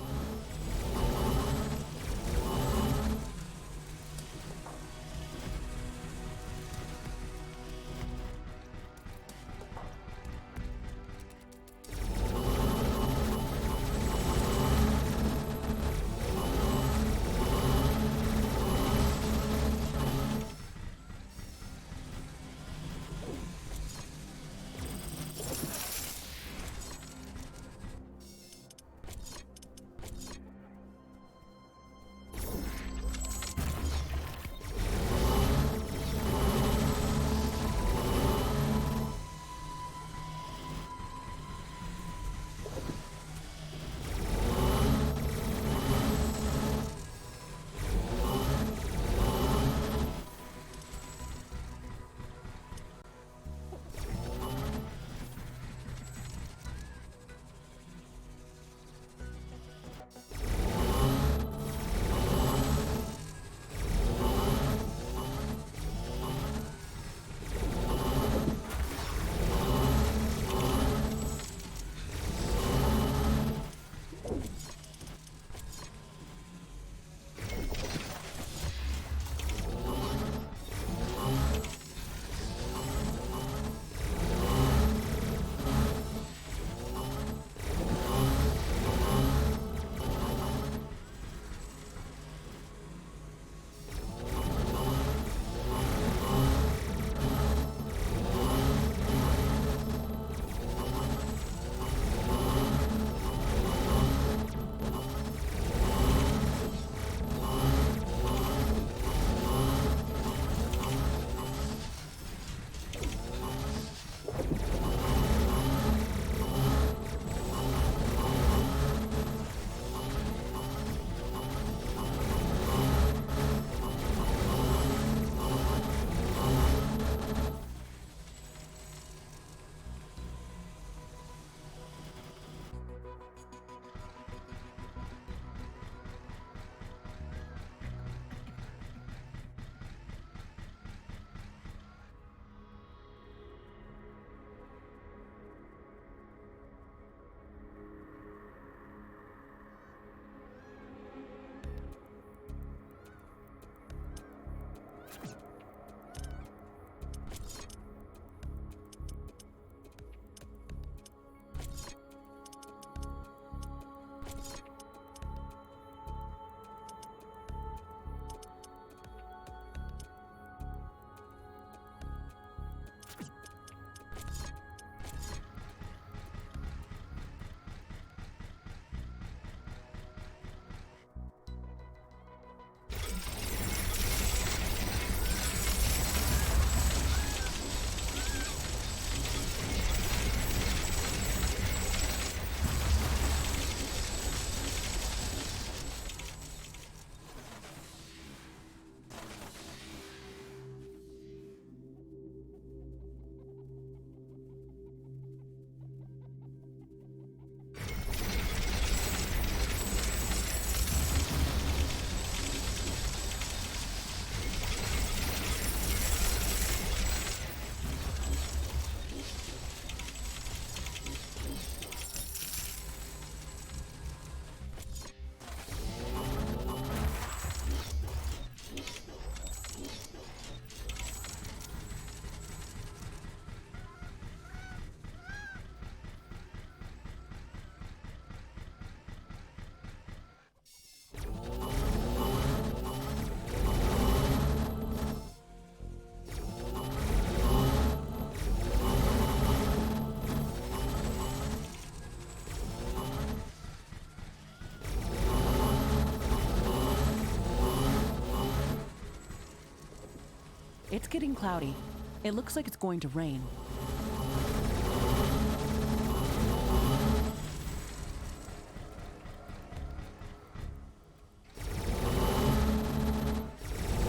It's getting cloudy. It looks like it's going to rain.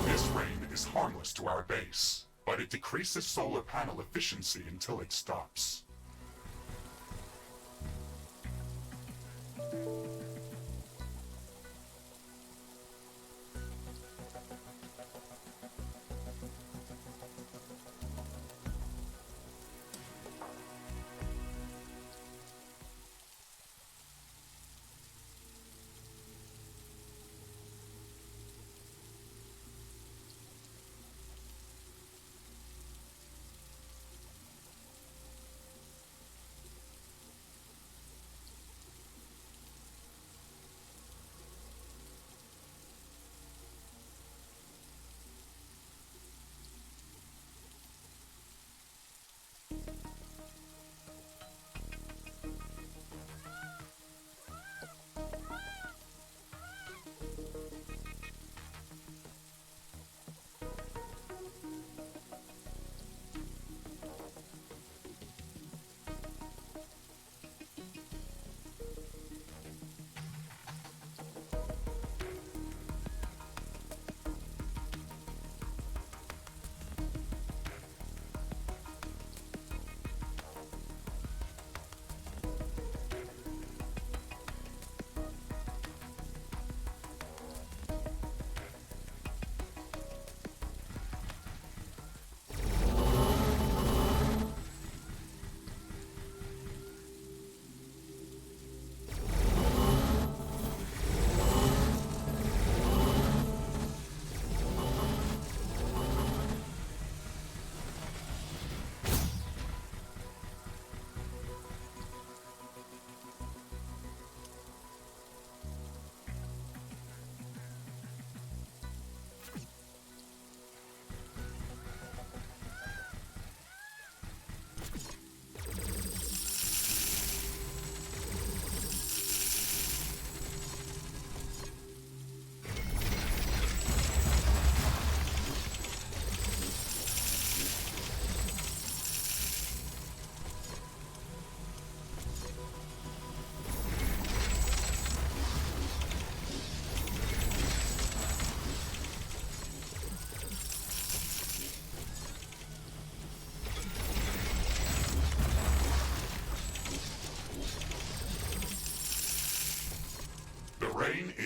This rain is harmless to our base, but it decreases solar panel efficiency until it stops.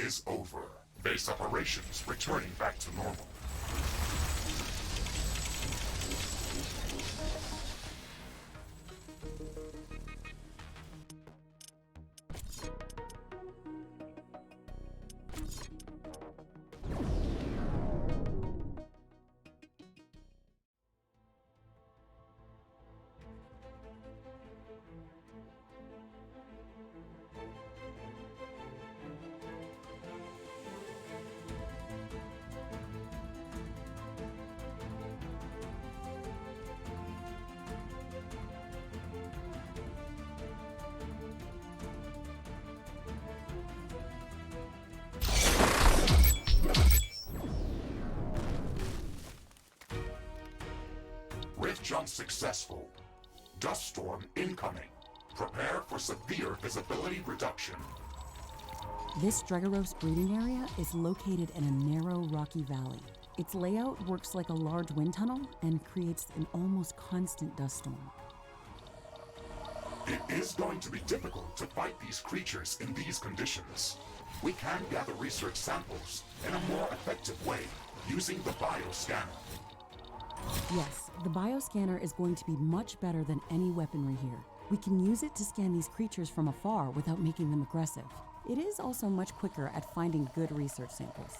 is over. Base operations returning back to normal. Rift jump successful. Dust storm incoming. Prepare for severe visibility reduction. This Dregaros breeding area is located in a narrow, rocky valley. Its layout works like a large wind tunnel and creates an almost constant dust storm. It is going to be difficult to fight these creatures in these conditions. We can gather research samples in a more effective way using the bioscanner. Yes, the bioscanner is going to be much better than any weaponry here. We can use it to scan these creatures from afar without making them aggressive. It is also much quicker at finding good research samples.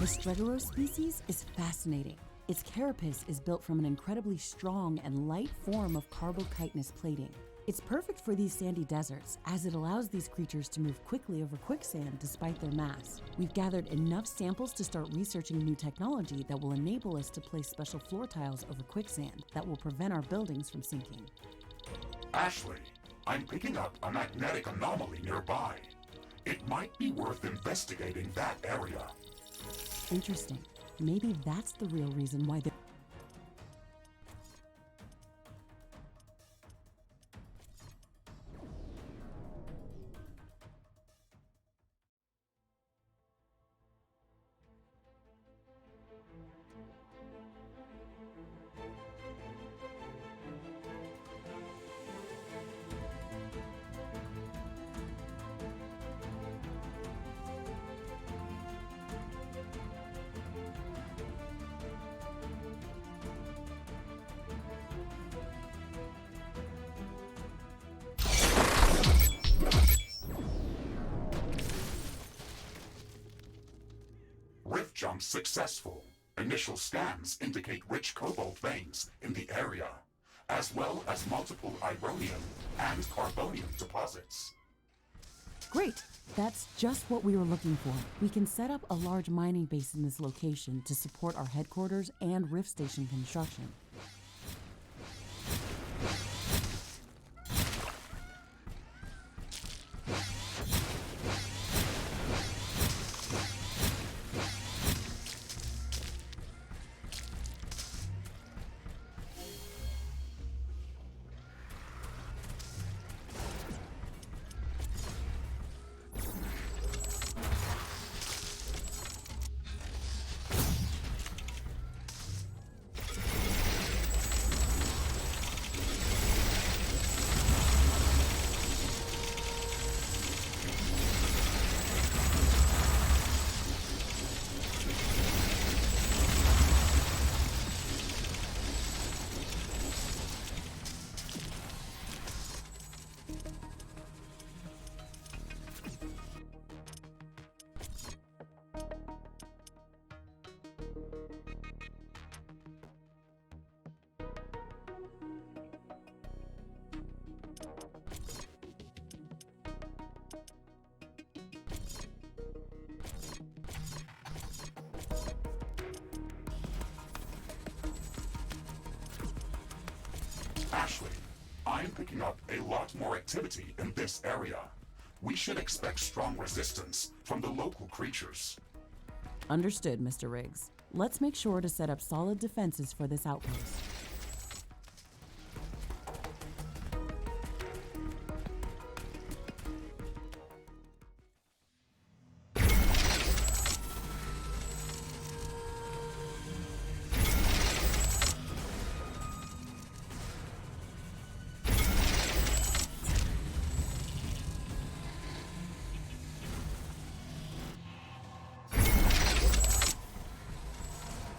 This Dregaros species is fascinating. Its carapace is built from an incredibly strong and light form of carbochitinous plating. It's perfect for these sandy deserts, as it allows these creatures to move quickly over quicksand despite their mass. We've gathered enough samples to start researching new technology that will enable us to place special floor tiles over quicksand that will prevent our buildings from sinking. Ashley, I'm picking up a magnetic anomaly nearby. It might be worth investigating that area. Interesting. Maybe that's the real reason why the Rift jump successful. Initial scans indicate rich cobalt veins in the area, as well as multiple ironium and carbonium deposits. Great! That's just what we were looking for. We can set up a large mining base in this location to support our headquarters and Rift Station construction. picking up a lot more activity in this area. We should expect strong resistance from the local creatures. Understood, Mr. Riggs. Let's make sure to set up solid defenses for this outpost.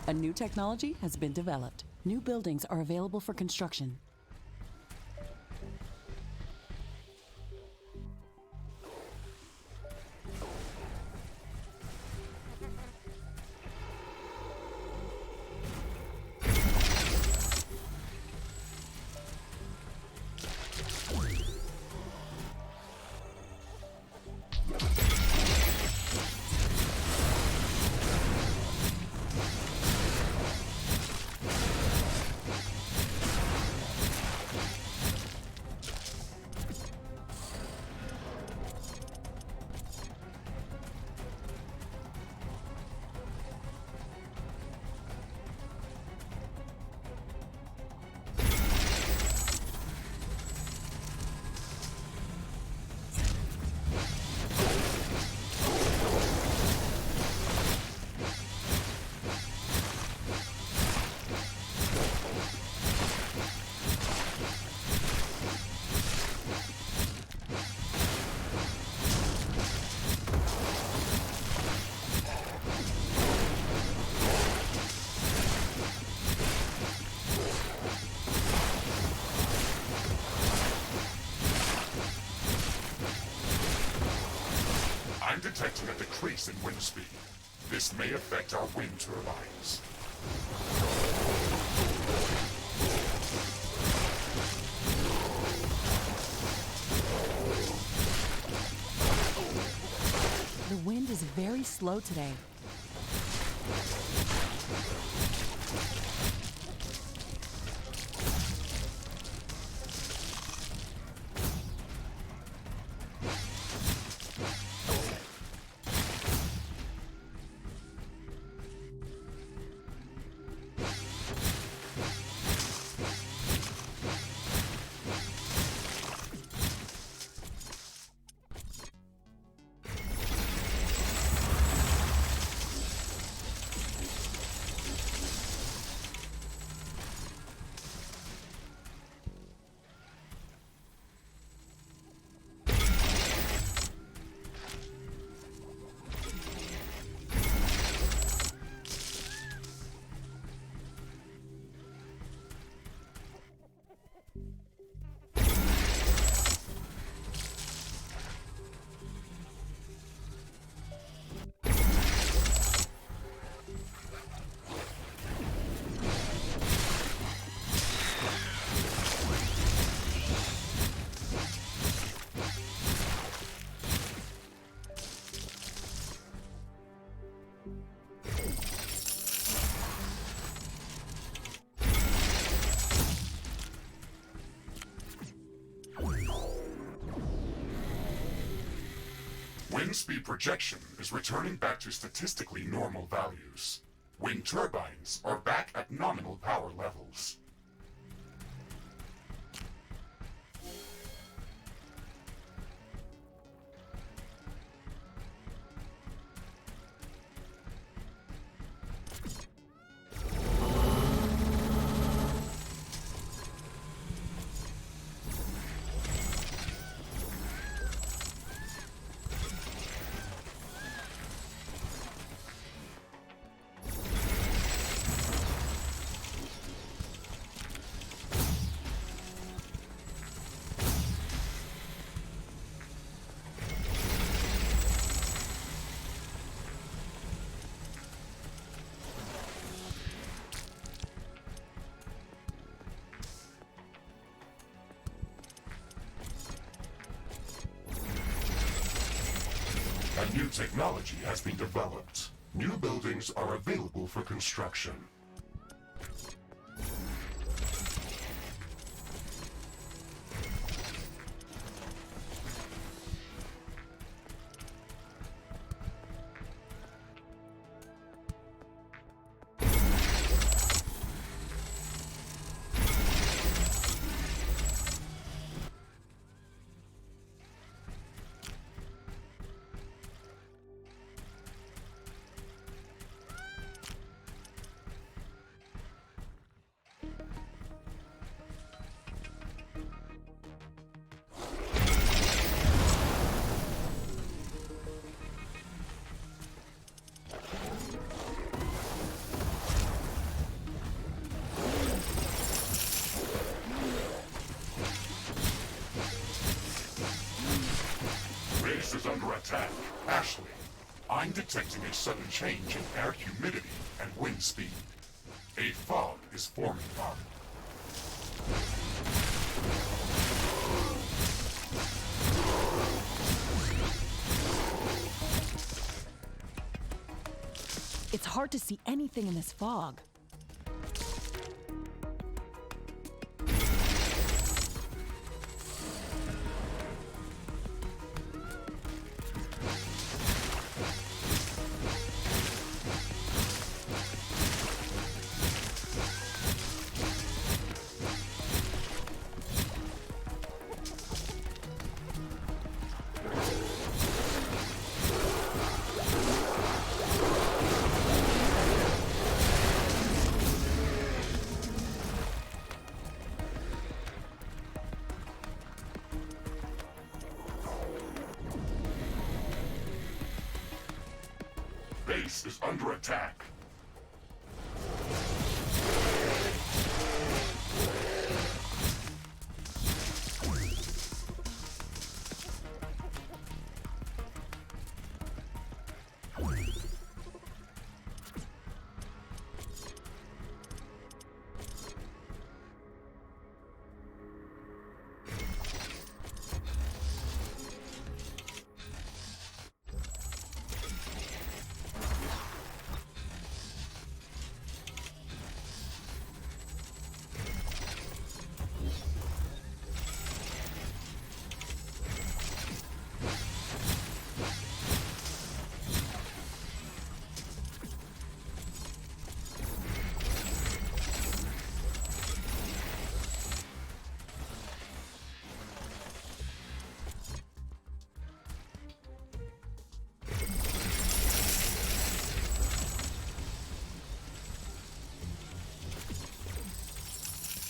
A new technology has been developed. New buildings are available for construction. I'm detecting a decrease in wind speed. This may affect our wind turbines. The wind is very slow today. Wind speed projection is returning back to statistically normal values. Wind turbines are back at nominal power levels. A new technology has been developed. New buildings are available for construction. detecting a sudden change in air humidity and wind speed. A fog is forming up. It's hard to see anything in this fog. Base is under attack.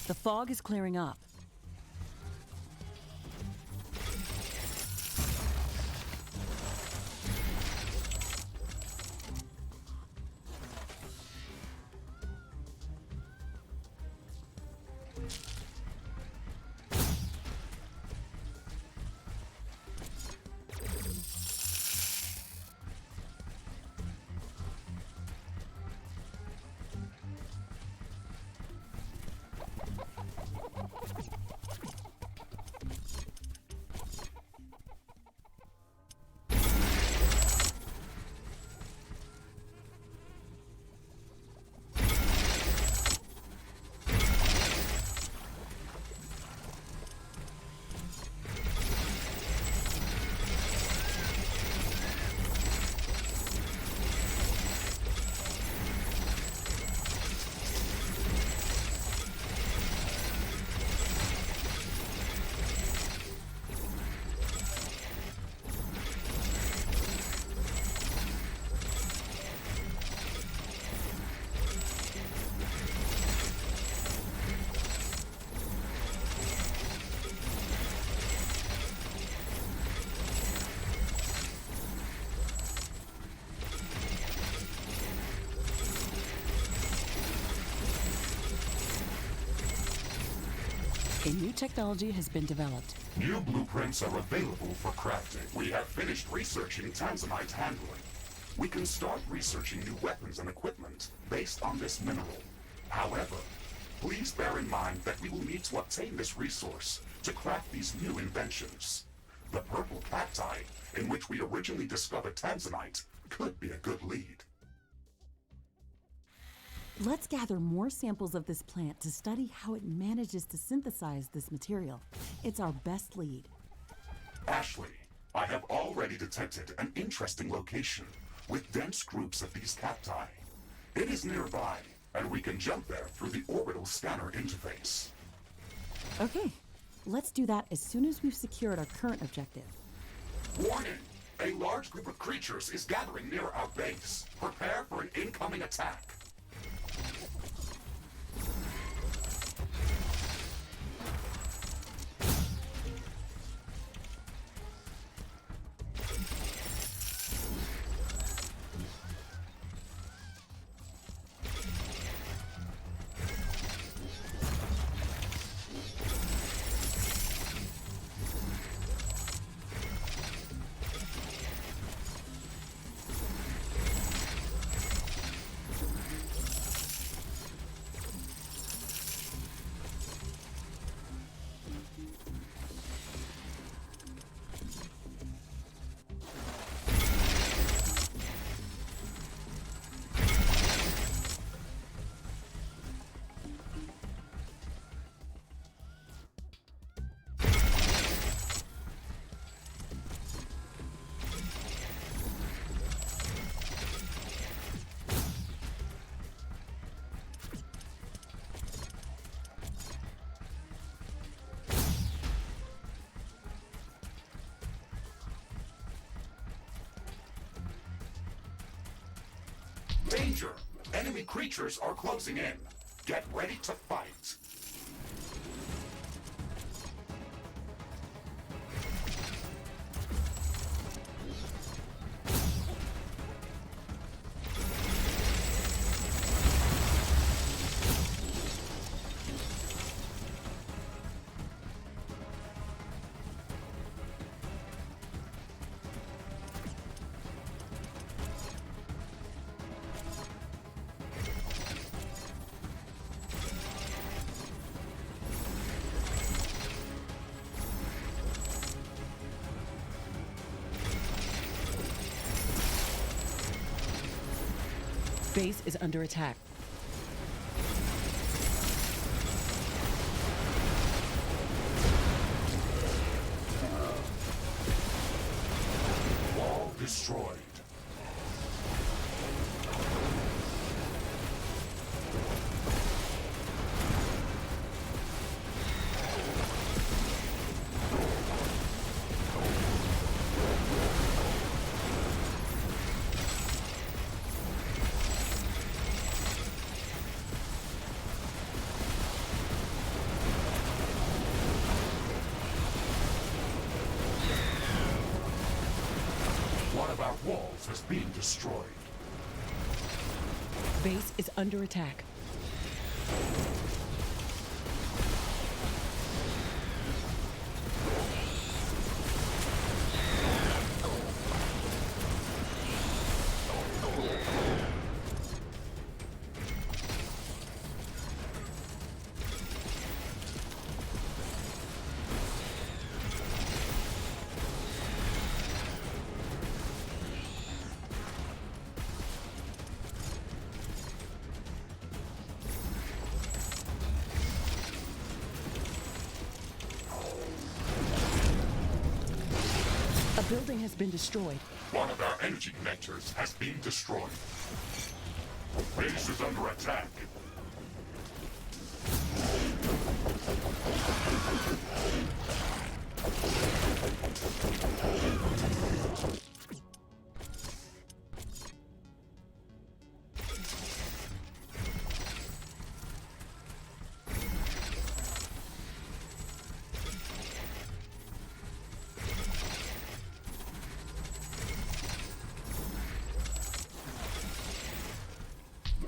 The fog is clearing up. A new technology has been developed. New blueprints are available for crafting. We have finished researching tanzanite handling. We can start researching new weapons and equipment based on this mineral. However, please bear in mind that we will need to obtain this resource to craft these new inventions. The purple cacti, in which we originally discovered tanzanite, could be a good lead. Let's gather more samples of this plant to study how it manages to synthesize this material. It's our best lead. Ashley, I have already detected an interesting location with dense groups of these cacti. It is nearby, and we can jump there through the orbital scanner interface. Okay, let's do that as soon as we've secured our current objective. Warning! A large group of creatures is gathering near our base. Prepare for an incoming attack. Danger! Enemy creatures are closing in. Get ready to fight. Base is under attack. Wall destroyed. One of our walls has been destroyed. Base is under attack. A building has been destroyed. One of our energy connectors has been destroyed. Base is under attack.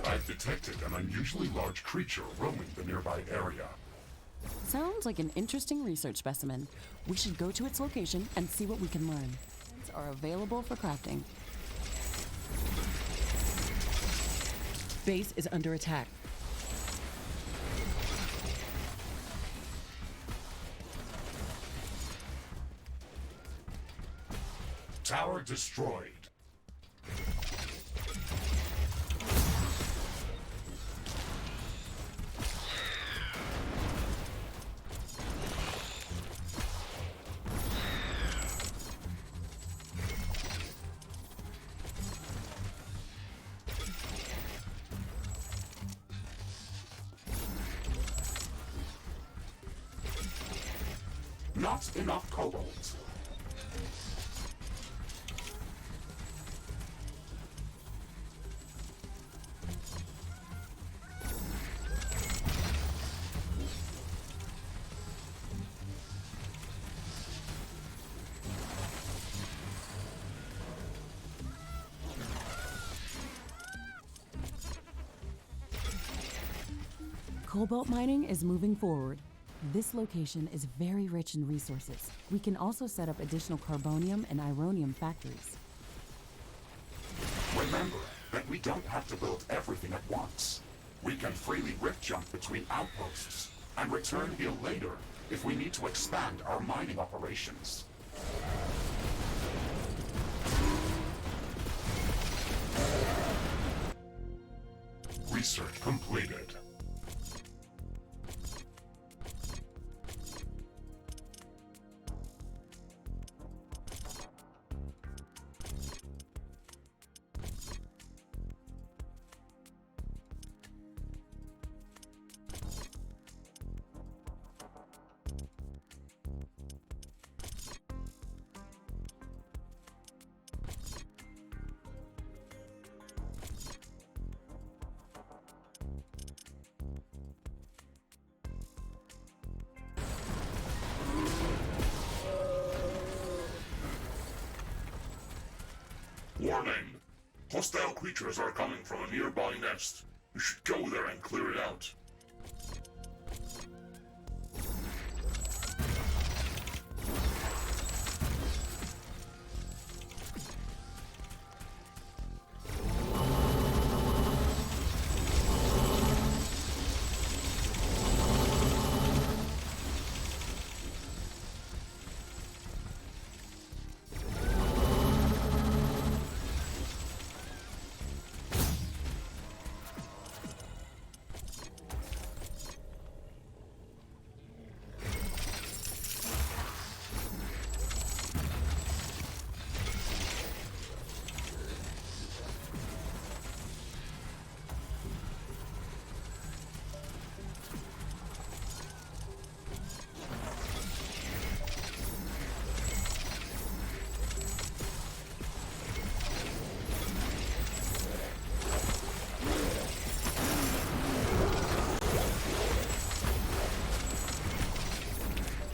I've detected an unusually large creature roaming the nearby area. Sounds like an interesting research specimen. We should go to its location and see what we can learn. Are available for crafting. Base is under attack. Tower destroyed. Not enough cobalt. Cobalt mining is moving forward. This location is very rich in resources. We can also set up additional carbonium and ironium factories. Remember that we don't have to build everything at once. We can freely rift jump between outposts and return here later if we need to expand our mining operations. Research completed. Hostile creatures are coming from a nearby nest. You should go there and clear it out.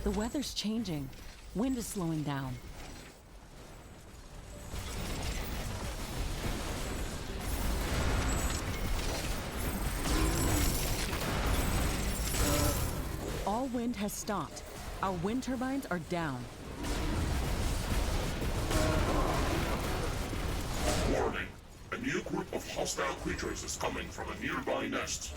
The weather's changing. Wind is slowing down. All wind has stopped. Our wind turbines are down. Warning! A new group of hostile creatures is coming from a nearby nest.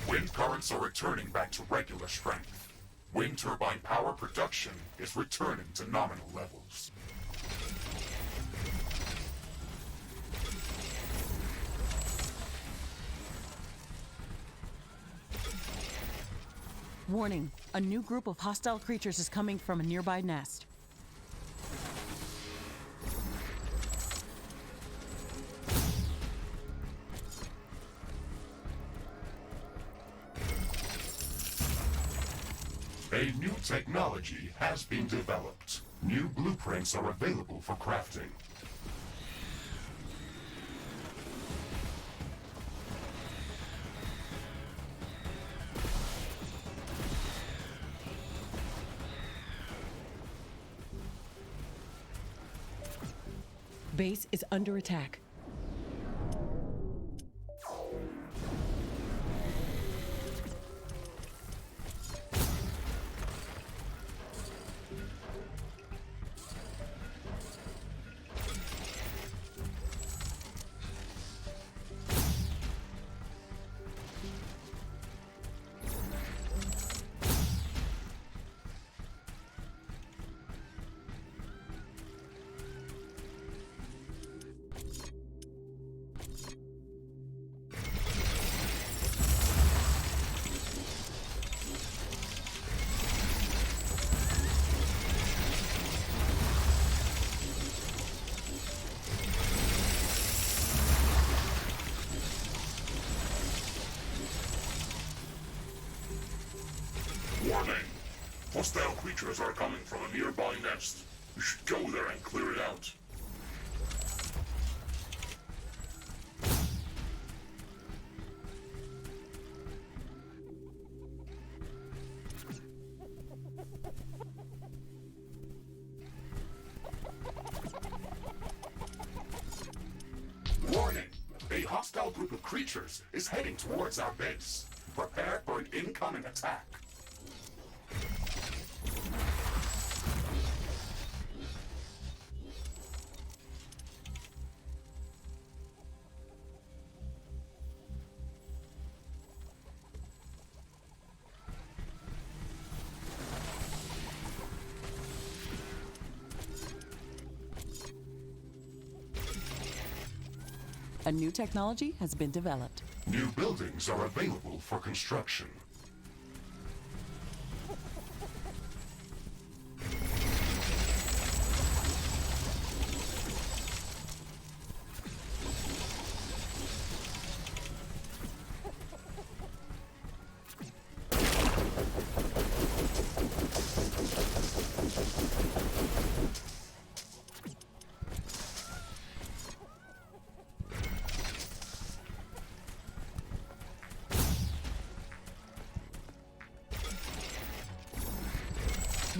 Wind currents are returning back to regular strength. Wind turbine power production is returning to nominal levels. Warning, a new group of hostile creatures is coming from a nearby nest. A new technology has been developed. New blueprints are available for crafting. Base is under attack. Warning! Hostile creatures are coming from a nearby nest. You should go there and clear it out. Warning! A hostile group of creatures is heading towards our base. Prepare for an incoming attack. A new technology has been developed. New buildings are available for construction.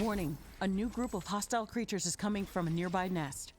Warning, a new group of hostile creatures is coming from a nearby nest.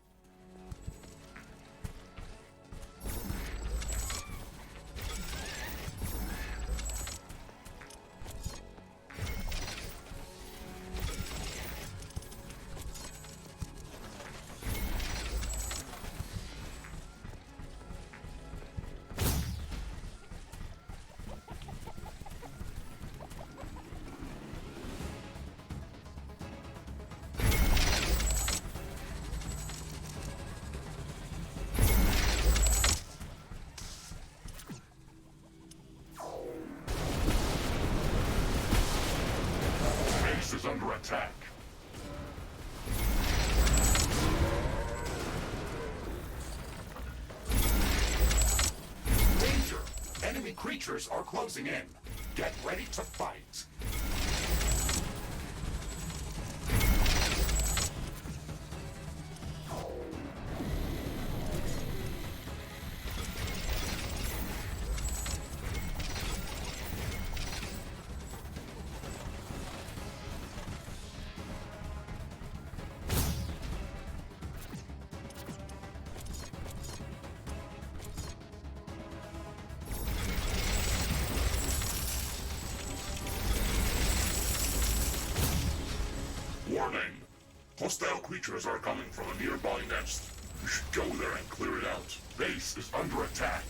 Base is under attack. Danger! Enemy creatures are closing in. Get ready to fight. Warning! Hostile creatures are coming from a nearby nest. You should go there and clear it out. Base is under attack.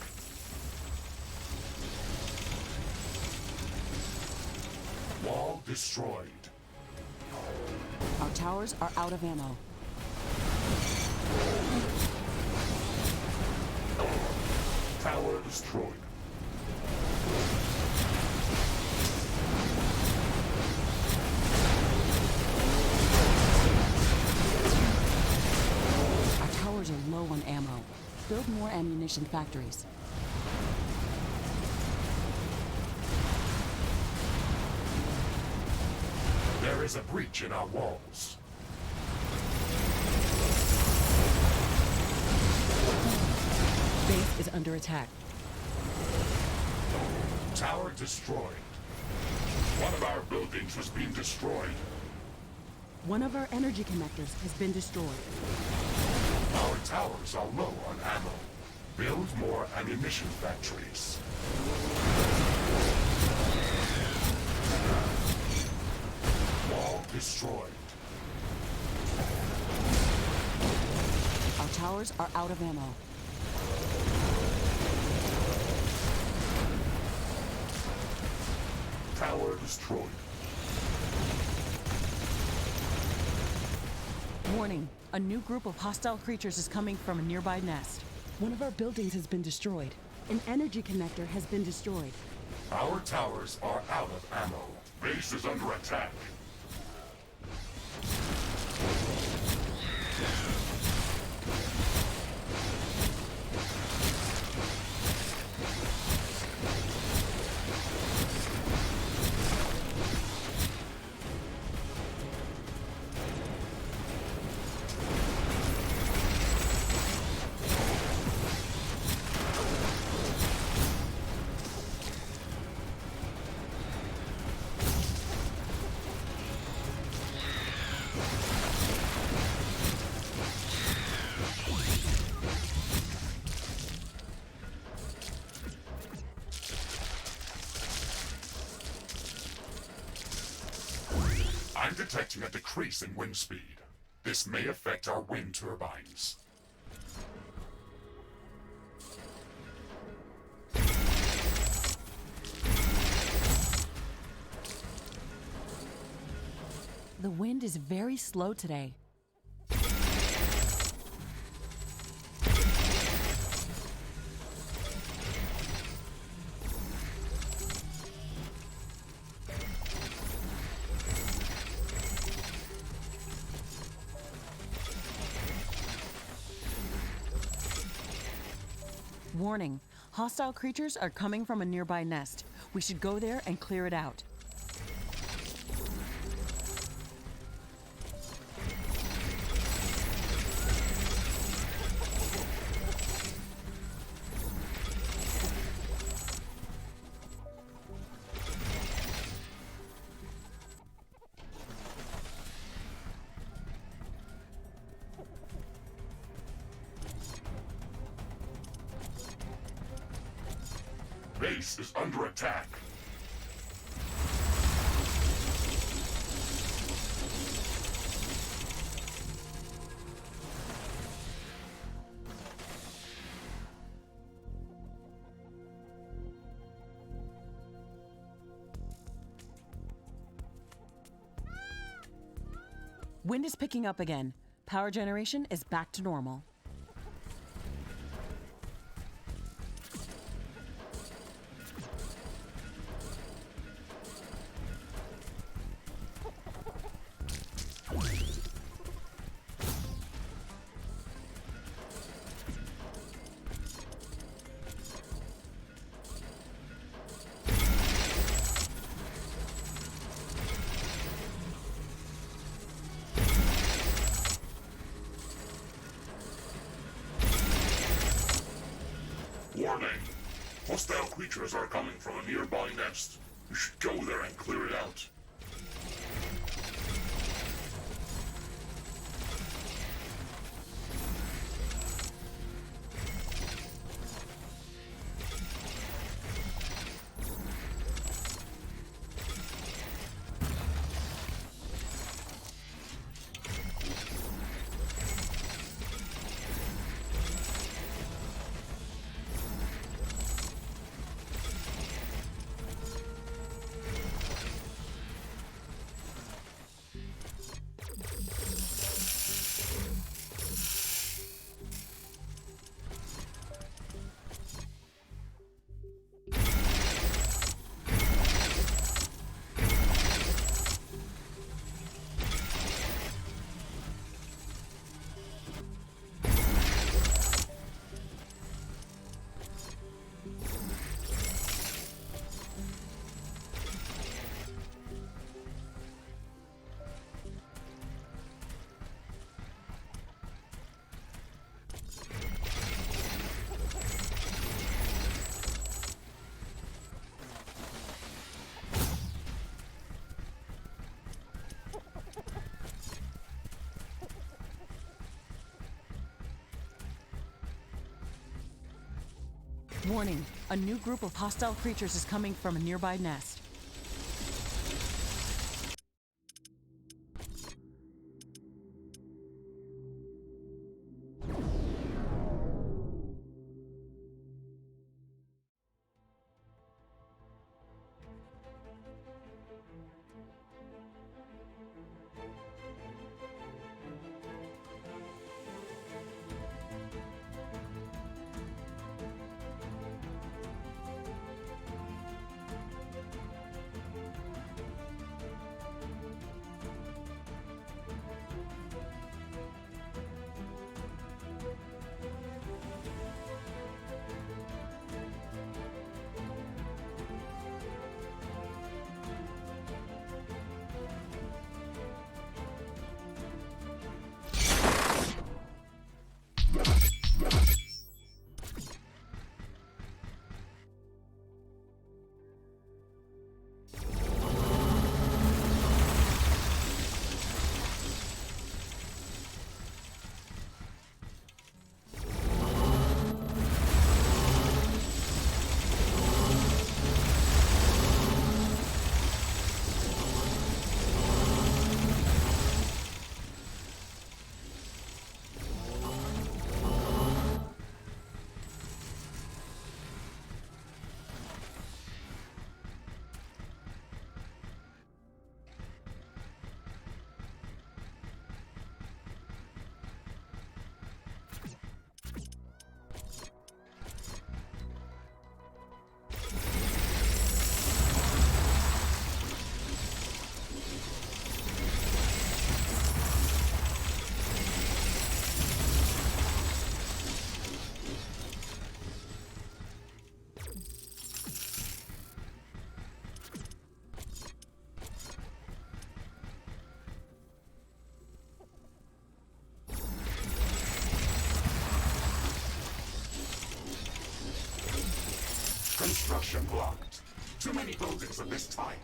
Wall destroyed. Our towers are out of ammo. Tower destroyed. Our towers are low on ammo. Build more ammunition factories. There is a breach in our walls. Base is under attack. Tower destroyed. One of our buildings has been destroyed. One of our energy connectors has been destroyed. Our towers are low on ammo. Build more ammunition factories. Wall destroyed. Our towers are out of ammo. Tower destroyed. Warning, a new group of hostile creatures is coming from a nearby nest. One of our buildings has been destroyed. An energy connector has been destroyed. Our towers are out of ammo. Base is under attack. I'm detecting a decrease in wind speed. This may affect our wind turbines. The wind is very slow today. Warning, hostile creatures are coming from a nearby nest. We should go there and clear it out. Base is under attack. Wind is picking up again. Power generation is back to normal. Warning! Hostile creatures are coming from a nearby nest. You should go there and clear it out. Warning, a new group of hostile creatures is coming from a nearby nest. I'm blocked. Too many buildings of this type.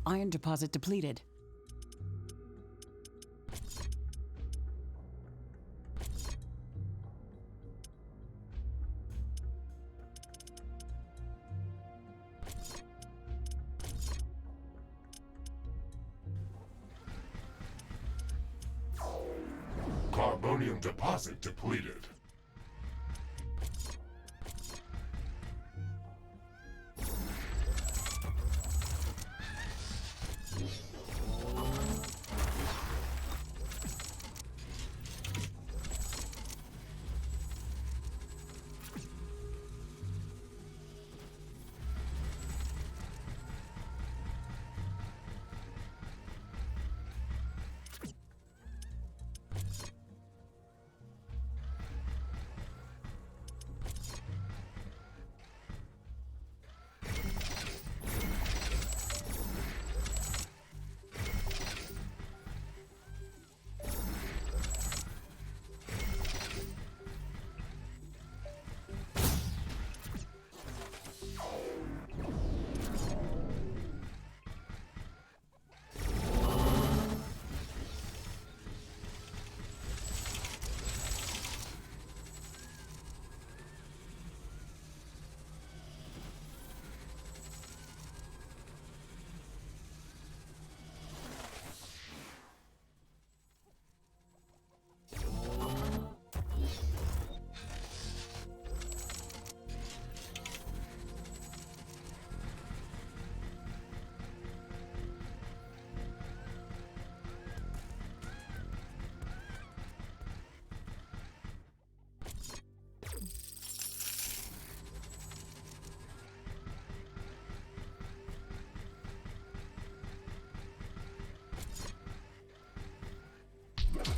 Iron deposit depleted. Carbonium deposit depleted.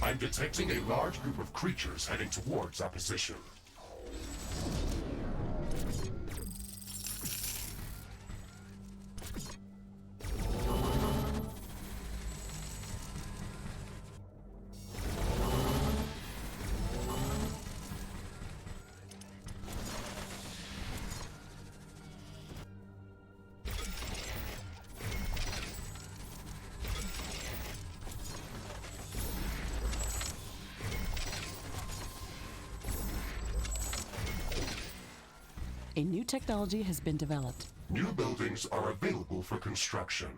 I'm detecting a large group of creatures heading towards our position. A new technology has been developed. New buildings are available for construction.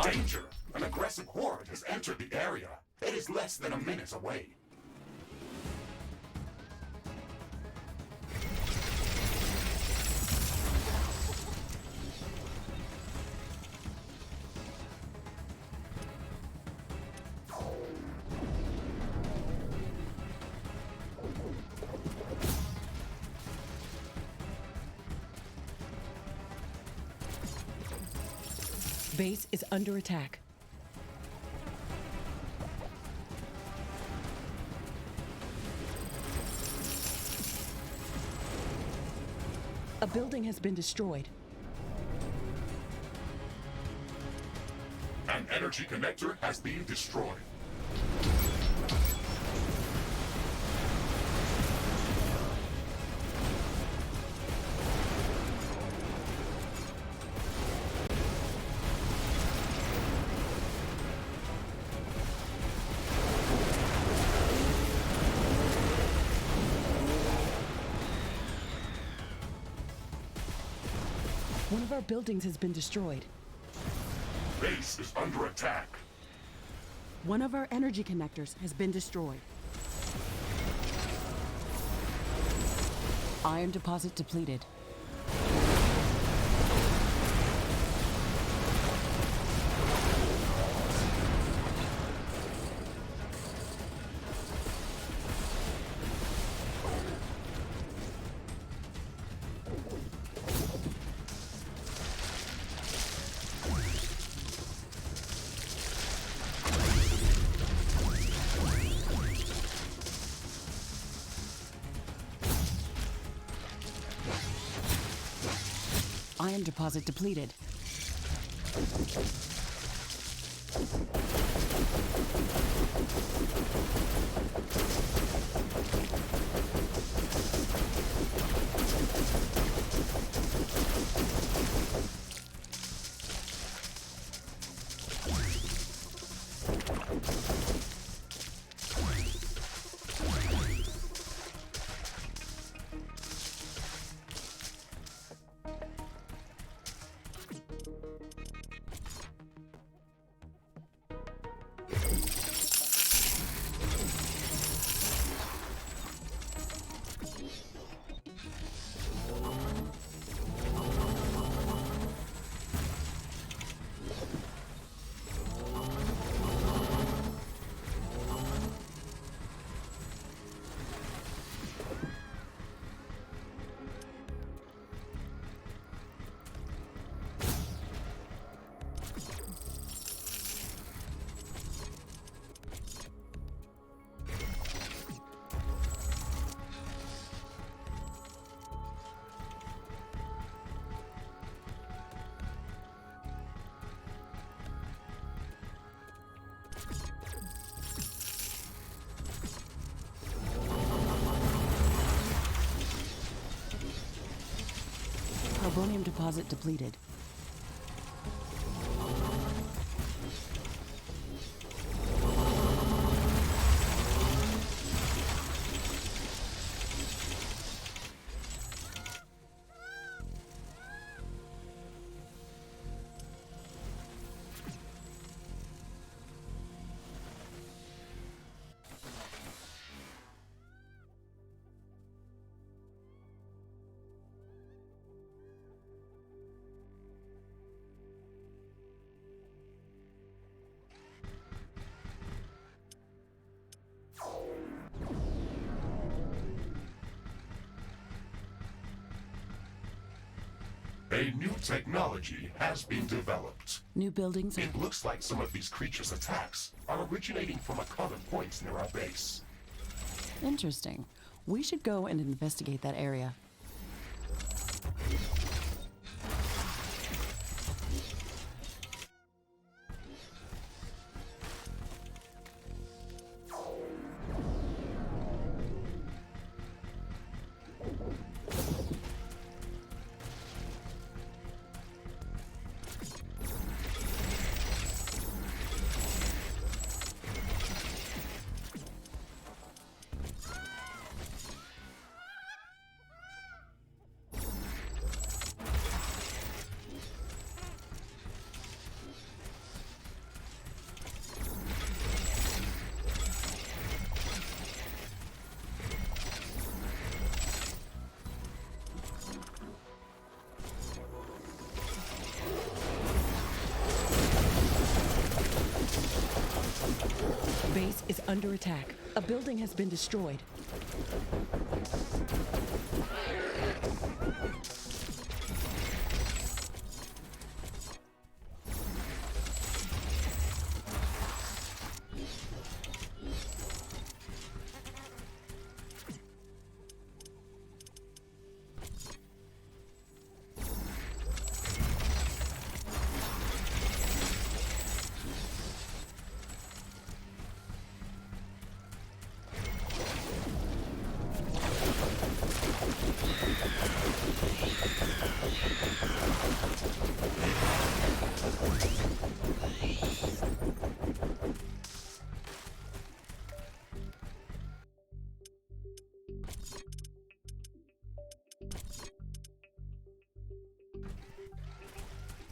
Danger! An aggressive horde has entered the area. It is less than a minute away. Base is under attack. A building has been destroyed. An energy connector has been destroyed. One of our buildings has been destroyed. Base is under attack. One of our energy connectors has been destroyed. Iron deposit depleted. Iron deposit depleted. Carbonium deposit depleted. A new technology has been developed. New buildings are... It looks like some of these creatures' attacks are originating from a common point near our base. Interesting. We should go and investigate that area. Base is under attack. A building has been destroyed.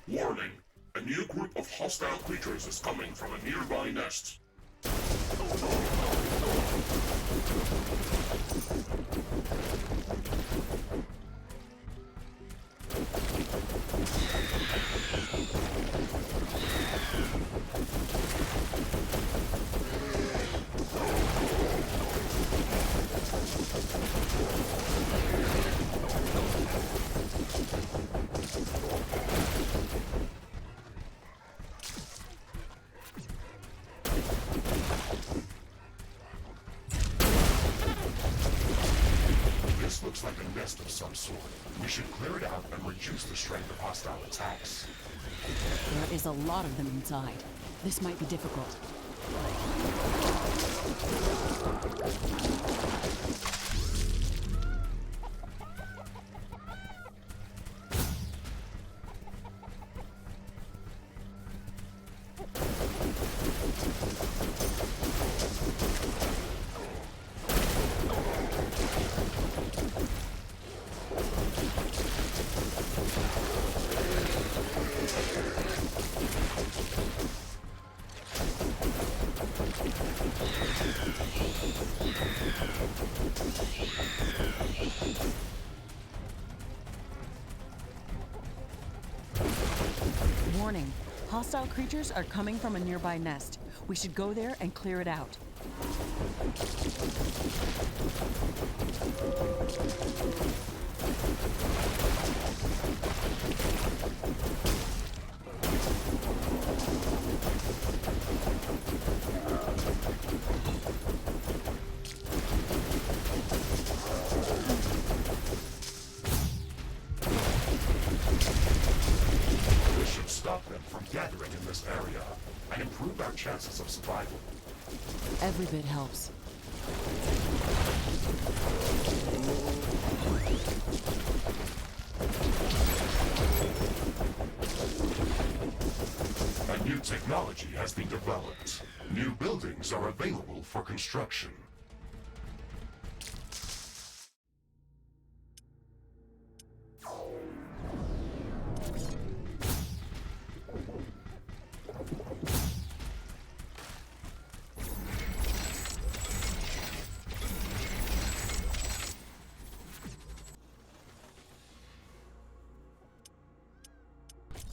Warning! A new group of hostile creatures is coming from a nearby nest. This looks like a nest of some sort. We should clear it out and reduce the strength of hostile attacks. There is a lot of them inside. This might be difficult. Warning. Hostile creatures are coming from a nearby nest. We should go there and clear it out. This should stop them from gathering in this area and improve our chances of survival. Every bit helps. A new technology has been developed. New buildings are available for construction.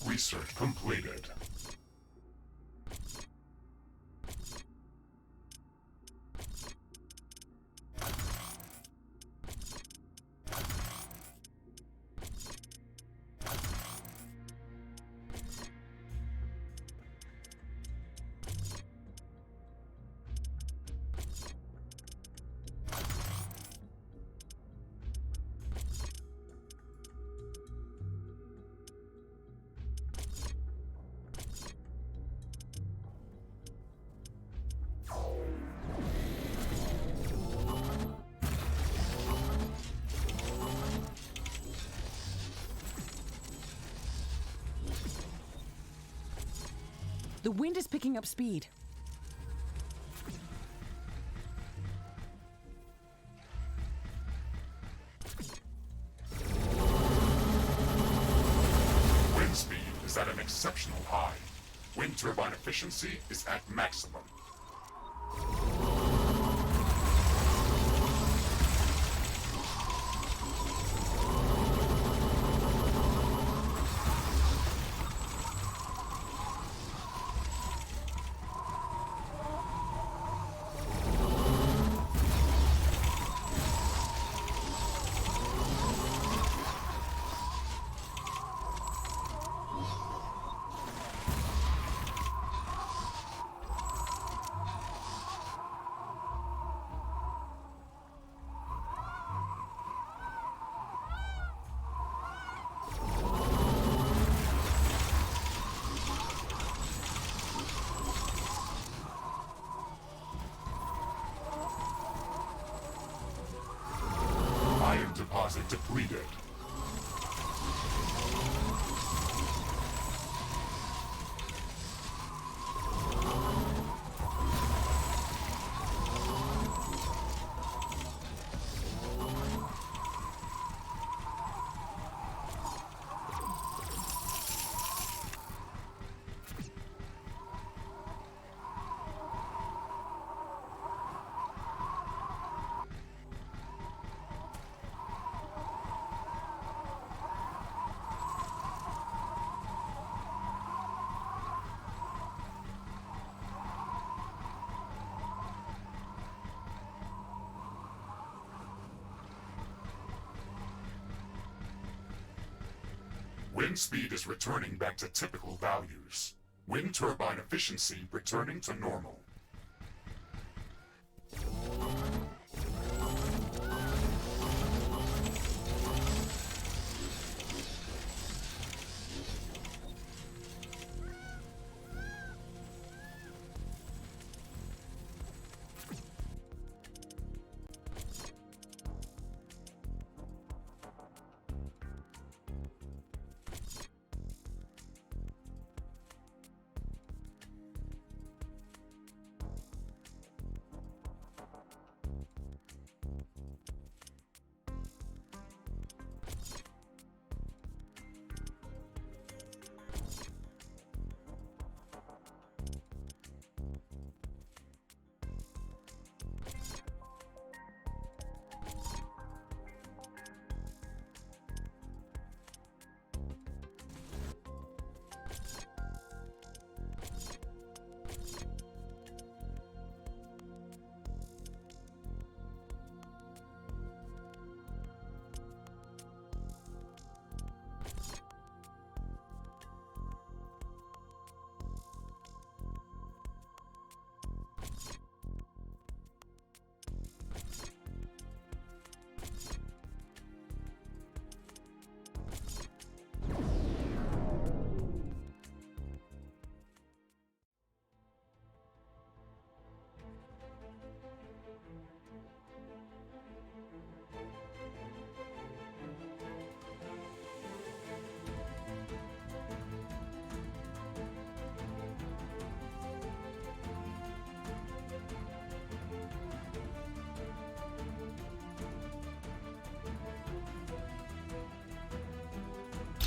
Research completed. The wind is picking up speed. Wind speed is at an exceptional high. Wind turbine efficiency is at maximum. Iron deposit depleted. Wind speed is returning back to typical values. Wind turbine efficiency returning to normal.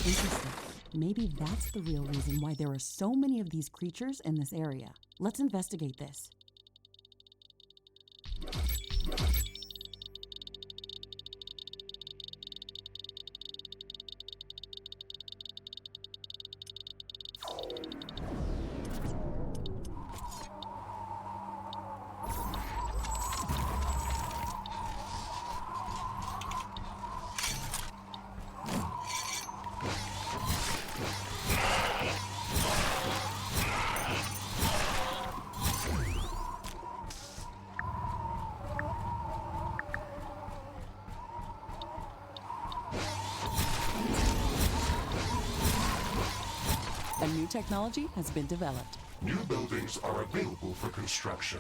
Interesting. Maybe that's the real reason why there are so many of these creatures in this area. Let's investigate this. A new technology has been developed. New buildings are available for construction.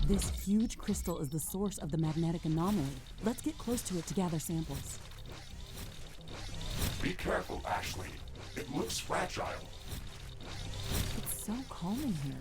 This huge crystal is the source of the magnetic anomaly. Let's get close to it to gather samples. Be careful, Ashley. It looks fragile. It's so calming here.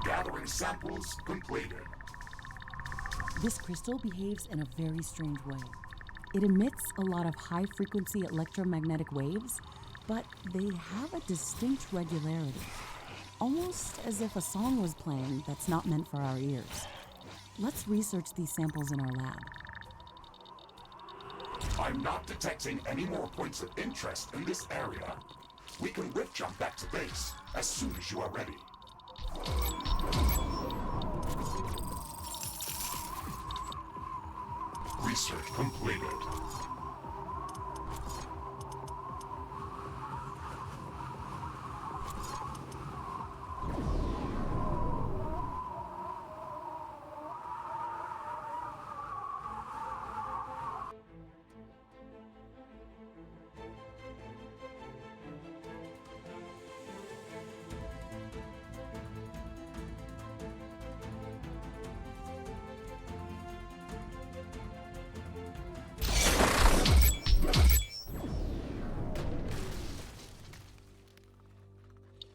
Gathering samples completed. This crystal behaves in a very strange way. It emits a lot of high-frequency electromagnetic waves, but they have a distinct regularity. Almost as if a song was playing that's not meant for our ears. Let's research these samples in our lab. I'm not detecting any more points of interest in this area. We can rift jump back to base as soon as you are ready. Research completed.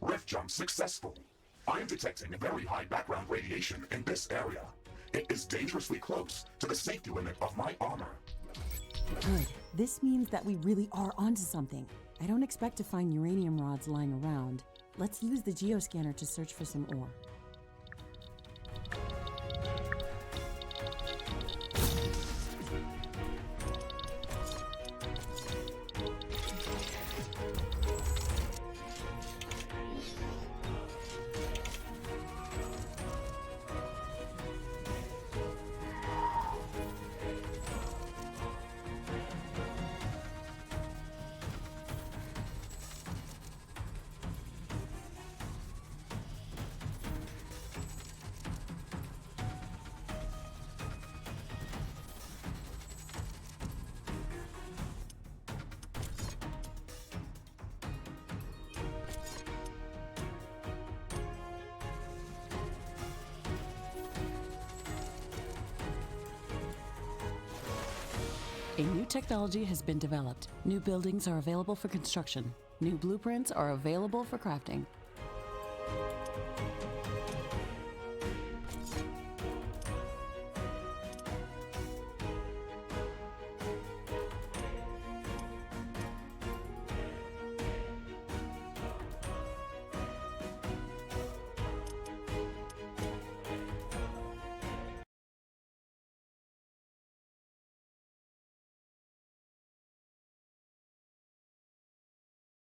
Rift jump successful. I am detecting a very high background radiation in this area. It is dangerously close to the safety limit of my armor. Good. This means that we really are onto something. I don't expect to find uranium rods lying around. Let's use the geoscanner to search for some ore. A new technology has been developed. New buildings are available for construction. New blueprints are available for crafting.